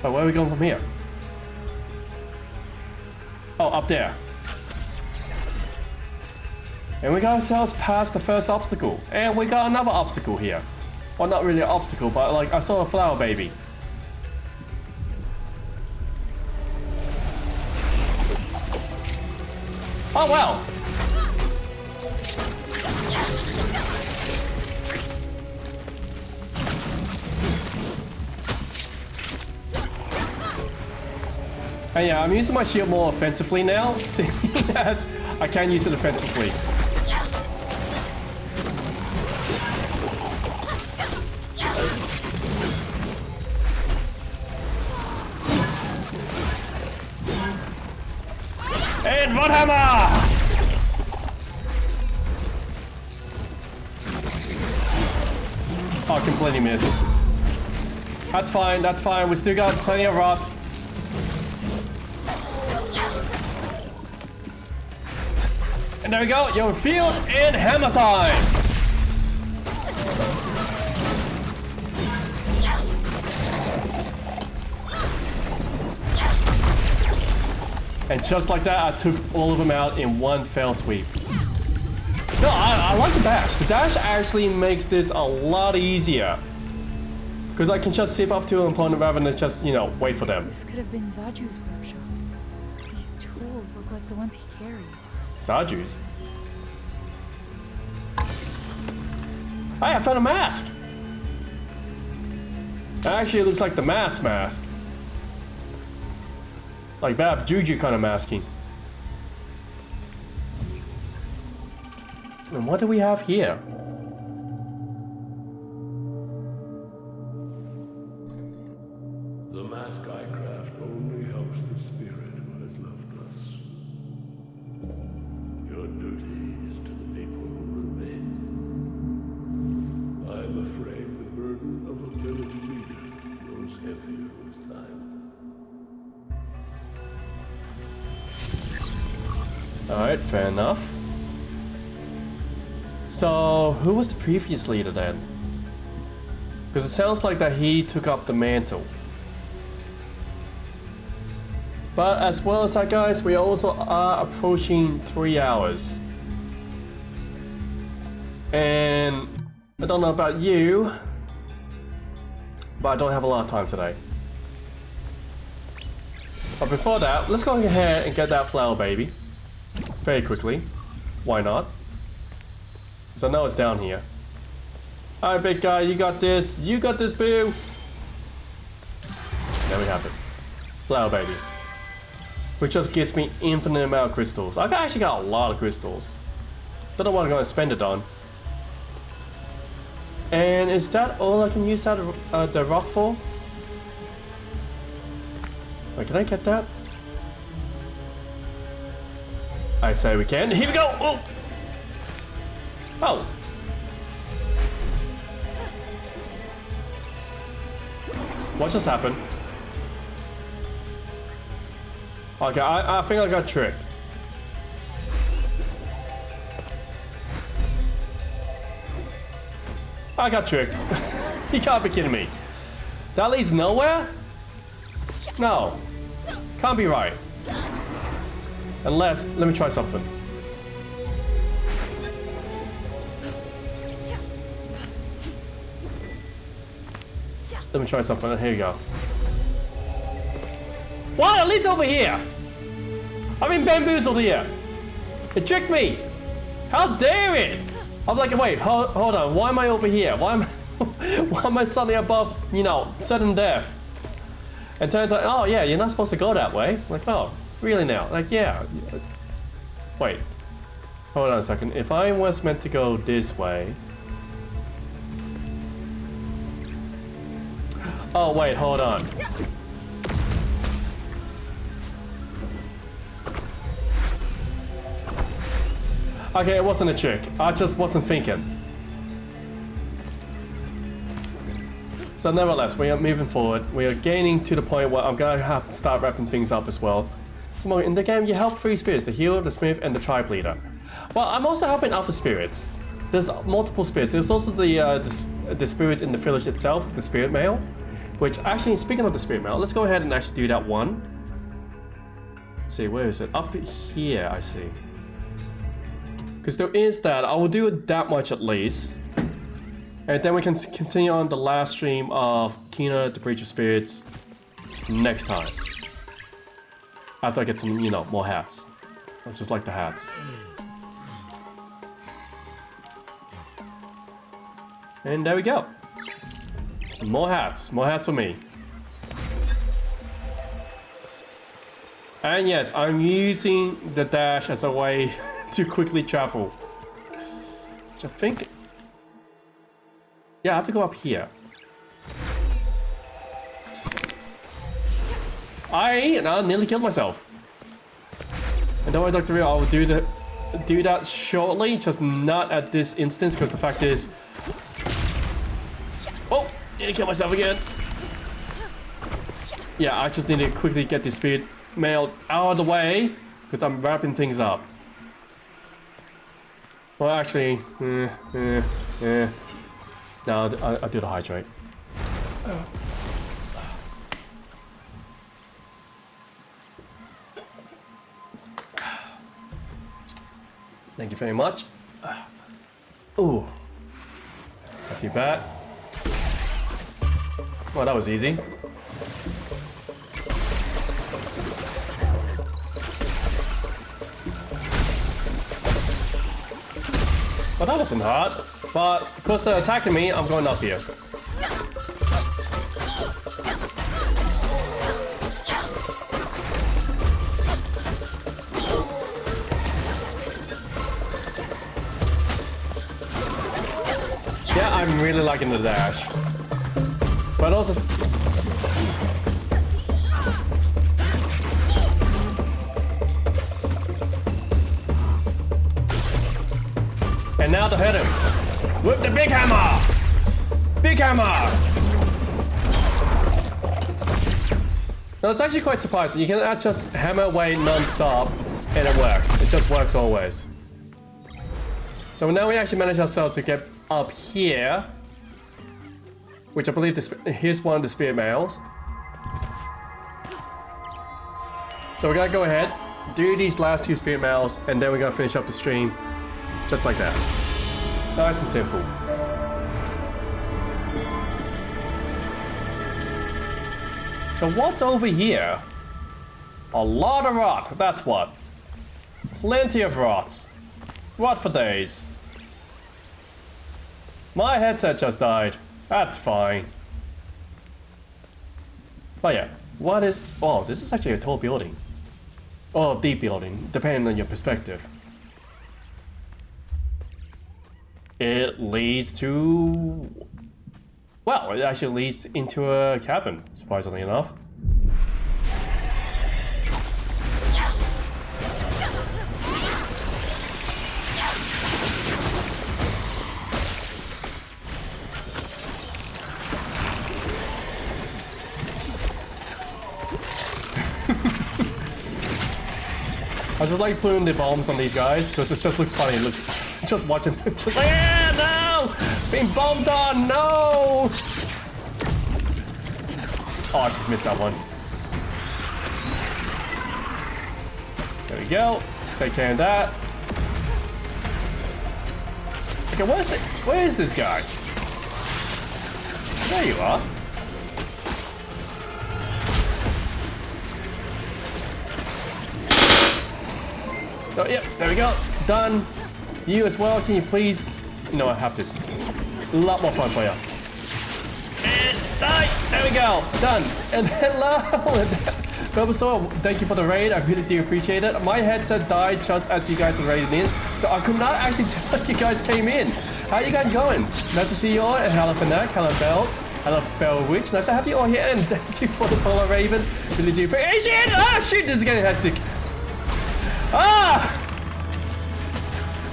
But where are we going from here? Oh, up there. And we got ourselves past the first obstacle. And we got another obstacle here. Well, not really an obstacle, but like I saw a flower baby. Oh, wow. And yeah, I'm using my shield more offensively now, seeing as I can use it offensively. And Rodhammer! Oh, I completely missed. That's fine, that's fine. We still got plenty of rot. And there we go, your field and hammer time! And just like that, I took all of them out in one fell sweep. No, I like the dash. The dash actually makes this a lot easier. Because I can just zip up to an opponent rather than just, you know, wait for them. This could have been Zaju's workshop. These tools look like the ones he carries. Zaju's? Hey, I found a mask! Actually, it looks like the mask. Like Bab Juju kind of masking. And what do we have here? The mask I craft only helps the spirit who has left us. Your duty is to the people who remain. I'm afraid the burden of a village leader grows heavier with time. Alright, fair enough. So, who was the previous leader then? Because it sounds like that he took up the mantle. But as well as that, guys, we also are approaching 3 hours. And I don't know about you, but I don't have a lot of time today. But before that, let's go ahead and get that flower baby. Very quickly. Why not? Because I know it's down here. Alright, big guy, you got this. You got this, boo! There we have it. Flower baby. Which just gives me infinite amount of crystals. I've actually got a lot of crystals. Don't know what I'm going to spend it on. And is that all I can use that the rock for? Wait, can I get that? I say we can. Here we go! Oh! Oh! What just happened? Okay, I think I got tricked. I got tricked. You can't be kidding me. That leads nowhere? No. Can't be right. Unless, let me try something. Let me try something. Here you go. What? It leads over here. I've been bamboozled here. It tricked me. How dare it? I'm like, wait, hold on. Why am I over here? Why am I suddenly above, you know, sudden death? And turns out, oh yeah, you're not supposed to go that way. Like, oh, really now? Like, yeah. Wait. Hold on a second. If I was meant to go this way. Oh, wait, hold on. Okay, it wasn't a trick. I just wasn't thinking. So nevertheless, we are moving forward. We are gaining to the point where I'm gonna have to start wrapping things up as well. So in the game, you help 3 spirits, the healer, the smith, and the tribe leader. Well, I'm also helping other spirits. There's multiple spirits. There's also the spirits in the village itself, the spirit mail. Which, actually, speaking of the spirit mail, let's go ahead and actually do that one. Let's see, where is it? Up here, I see. Because there is that. I will do it that much at least. And then we can continue on the last stream of Kina, the Breach of Spirits, next time. After I get some, you know, more hats. I just like the hats. And there we go. More hats for me. And yes, I'm using the dash as a way to quickly travel. Which I think... Yeah, I have to go up here. I nearly killed myself. And don't worry, Dr. Real, I will do that shortly, just not at this instance, because the fact is... Oh! I killed myself again. Yeah, I just need to quickly get this spirit mail out of the way, because I'm wrapping things up. Well, actually... No, I'll do the hydrate. very much. Ooh. Not too bad. Well, that was easy. Well, that wasn't hard. But because they're attacking me, I'm going up here. Yeah, I'm really liking the dash. But also... And now to hit him. With the big hammer! Big hammer! Now it's actually quite surprising. You can just hammer away non-stop and it works. It just works always. So now we actually managed ourselves to get up here. Which I believe here's one of the spirit males. So we're gonna go ahead, do these last two spirit males, and then we're gonna finish up the stream. Just like that. Nice and simple. So what's over here? A lot of rot, that's what. Plenty of rots. Rot for days. My headset just died. That's fine. But yeah, what is... Oh, this is actually a tall building. Or deep building, depending on your perspective. It leads to... Well, it actually leads into a cavern, surprisingly enough. I just like putting the bombs on these guys because it just looks funny. Look, just watching them, just like, no! Being bombed on, no! Oh, I just missed that one. There we go. Take care of that. Okay, where is this guy? There you are. So, yep, there we go. Done. You as well, can you please? No, I have this. A lot more fun for you. And die! There we go. Done. And hello! Bulbasaur, thank you for the raid. I really do appreciate it. My headset died just as you guys were raiding in, so I could not actually tell you guys came in. How are you guys going? Nice to see you all. And hello, Fnac. Hello, Bell. Hello, Fell Witch. Nice to have you all here. And thank you for the Polar Raven. Really do appreciate it. Ah, shit! This is getting hectic. Ah!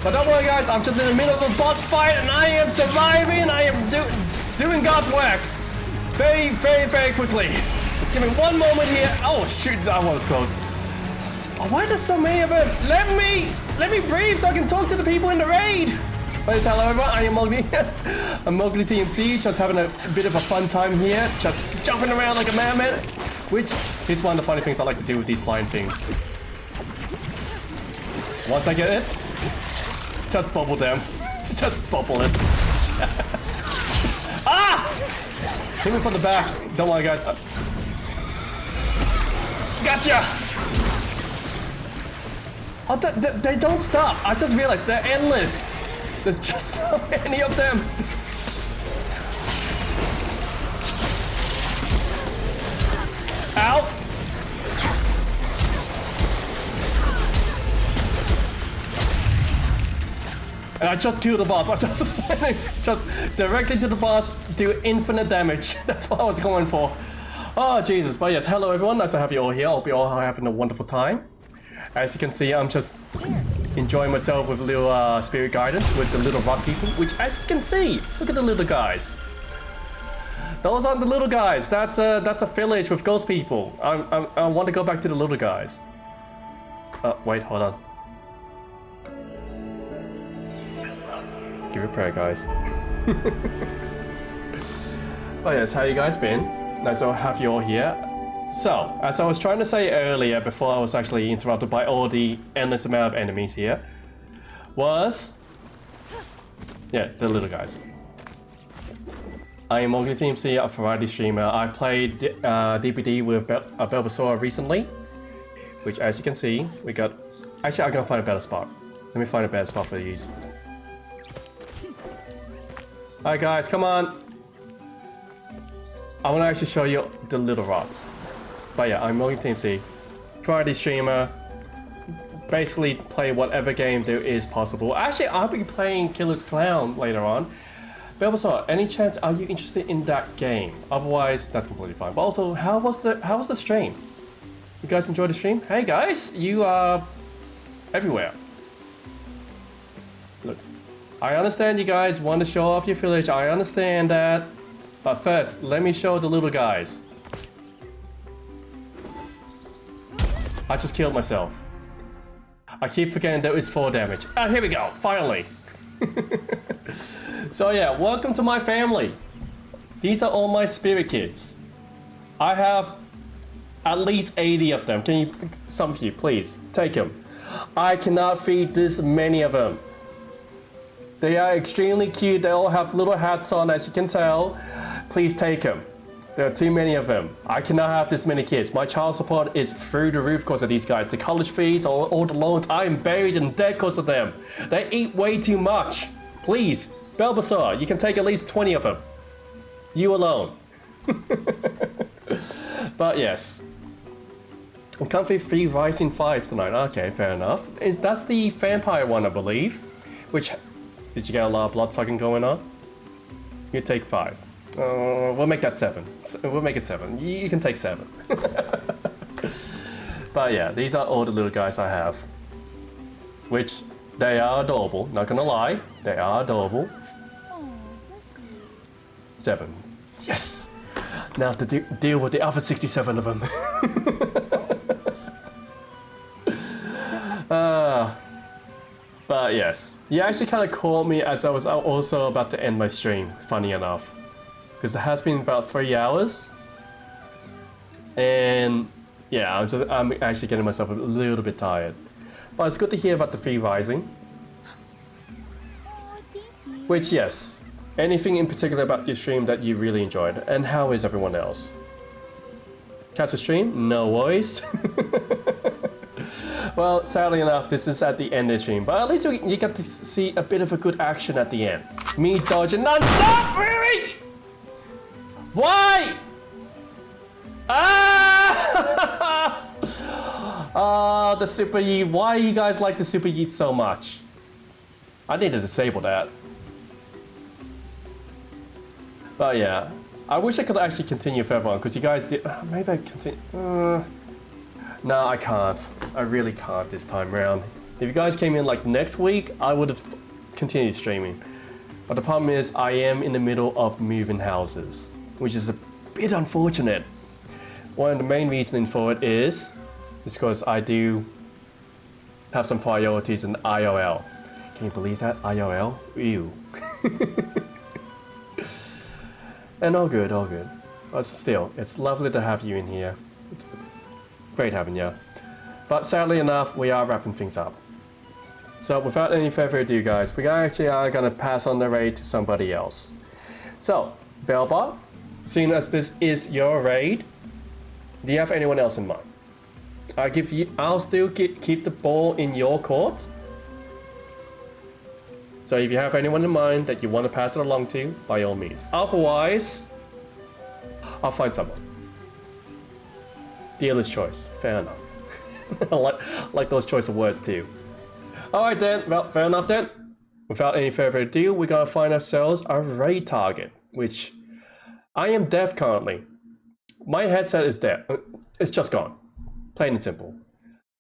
But don't worry guys, I'm just in the middle of a boss fight and I am surviving. I am doing God's work. Very, very, very quickly. Just give me one moment here. Oh shoot, that one was close. Oh, why there's so many of them? Let me breathe so I can talk to the people in the raid. But hello everyone, I am Mowgli. I'm Mowgli TMC, just having a bit of a fun time here. Just jumping around like a madman. Which is one of the funny things I like to do with these flying things. Once I get it, just bubble them. Just bubble it. Ah! Hit me from the back. Don't worry, guys. Gotcha! Oh, they don't stop. I just realized they're endless. There's just so many of them. Ow! And I just killed the boss. I just directly to the boss, do infinite damage. That's what I was going for. Oh, Jesus. But yes, hello everyone. Nice to have you all here. I hope you all are having a wonderful time. As you can see, I'm just enjoying myself with a little spirit guidance with the little rock people, which as you can see, look at the little guys. Those aren't the little guys. That's a village with ghost people. I want to go back to the little guys. Wait, hold on. Give it a prayer, guys. Oh yes, how you guys been? Nice to have you all here. So, as I was trying to say earlier before I was actually interrupted by all the endless amount of enemies here, was... Yeah, the little guys. I am Mowgli Team C, a variety streamer. I played DPD with Bulbasaur recently, which as you can see, we got... Actually, I gotta find a better spot. Let me find a better spot for these. Alright guys, come on! I want to actually show you the little rocks. But yeah, I'm Mowgli Team C, variety streamer. Basically play whatever game there is possible. Actually, I'll be playing Killer's Clown later on. Bulbasaur, any chance are you interested in that game? Otherwise, that's completely fine. But also, how was the stream? You guys enjoyed the stream? Hey guys, you are everywhere. Look, I understand you guys want to show off your village. I understand that. But first, let me show the little guys. I just killed myself. I keep forgetting that it's 4 damage. Ah, here we go, finally. So yeah, welcome to my family. These are all my spirit kids. I have at least 80 of them. Can you, some of you, please, take them. I cannot feed this many of them. They are extremely cute. They all have little hats on, as you can tell. Please take them. There are too many of them. I cannot have this many kids. My child support is through the roof because of these guys. The college fees, all the loans, I am buried in debt because of them. They eat way too much. Please, Bulbasaur, you can take at least 20 of them. You alone. But yes. Comfy 3 Rising 5 tonight. Okay, fair enough. That's the vampire one, I believe. Which, did you get a lot of blood sucking going on? You take 5. We'll make that 7. We'll make it 7. You can take 7. But yeah, these are all the little guys I have. Which, they are adorable. Not gonna lie, they are adorable. 7. Yes! Now to deal with the other 67 of them. But yes. You actually kind of caught me as I was also about to end my stream, funny enough. Because it has been about 3 hours. And yeah, I'm actually getting myself a little bit tired. But it's good to hear about the 3 Rising. Which, yes. Anything in particular about your stream that you really enjoyed? And how is everyone else? Catch the stream? No worries. Well, sadly enough, this is at the end of the stream. But at least you get to see a bit of a good action at the end. Me dodging non-stop, really? Why? Ah! Oh, the super yeet. Why you guys like the super yeet so much? I need to disable that. But yeah, I wish I could actually continue further on because you guys did. Maybe I continue. No, I can't. I really can't this time around. If you guys came in like next week, I would have continued streaming. But the problem is, I am in the middle of moving houses, which is a bit unfortunate. One of the main reasons for it is because I do have some priorities in IRL. Can you believe that? IRL? Ew. And all good, all good. But still, it's lovely to have you in here. It's great having you. But sadly enough, we are wrapping things up. So without any further ado, guys, we actually are gonna pass on the raid to somebody else. So, Belbot, seeing as this is your raid, do you have anyone else in mind? I'll still keep the ball in your court. So if you have anyone in mind that you want to pass it along to, by all means. Otherwise, I'll find someone. Dealer's choice. Fair enough. I like those choice of words too. Alright then, well, fair enough then. Without any further ado, we gotta find ourselves a raid target, which I am deaf currently. My headset is dead. It's just gone. Plain and simple.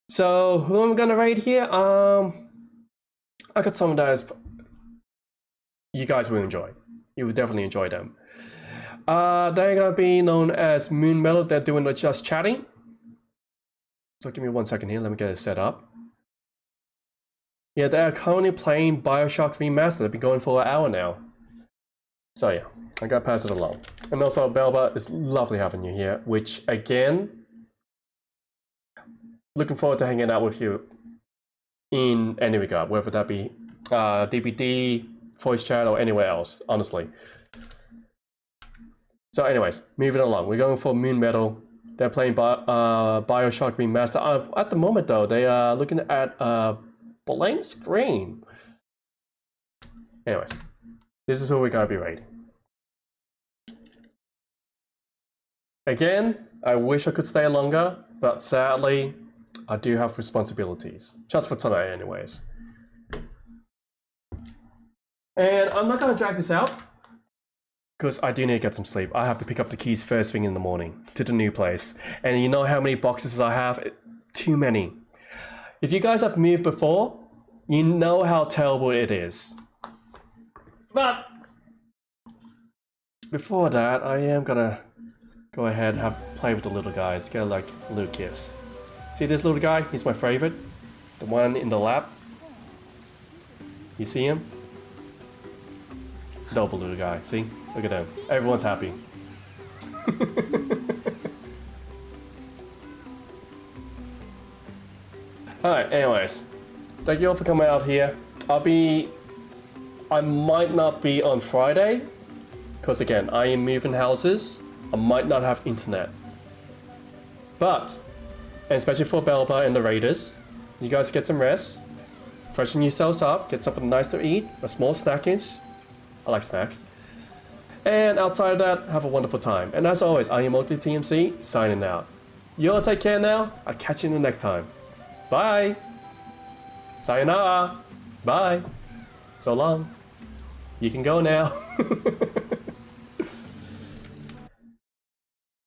So, who am I gonna raid here? I got someone that is... You guys will enjoy. You will definitely enjoy them. They're gonna be known as Moon Mellow. They're doing the just chatting. So give me 1 second here. Let me get it set up. Yeah, they're currently playing Bioshock Remastered. They've been going for an hour now. So yeah, I gotta pass it along. And also, Belba, it's lovely having you here. Which again, looking forward to hanging out with you in any regard, whether that be DPD, voice chat, or anywhere else, honestly. So anyways, moving along. We're going for Moon Metal. They're playing Bioshock Remaster. At the moment though, they are looking at a blank screen. Anyways, this is who we're gonna be raiding. Again, I wish I could stay longer, but sadly, I do have responsibilities. Just for tonight anyways. And I'm not gonna drag this out, because I do need to get some sleep. I have to pick up the keys first thing in the morning to the new place. And you know how many boxes I have? Too many. If you guys have moved before, you know how terrible it is. But before that, I am gonna go ahead and play with the little guys. Get like a little kiss. See this little guy? He's my favorite. The one in the lap. You see him? Double little guy. See? Look at him. Everyone's happy. Alright, anyways. Thank you all for coming out here. I might not be on Friday. Because again, I am moving houses. I might not have internet. But, and especially for Belba and the Raiders, you guys get some rest. Freshen yourselves up. Get something nice to eat. A small snackage. I like snacks. And outside of that, have a wonderful time. And as always, I am Oakley TMC, signing out. You all take care now. I'll catch you in the next time. Bye. Sayonara. Bye. So long. You can go now.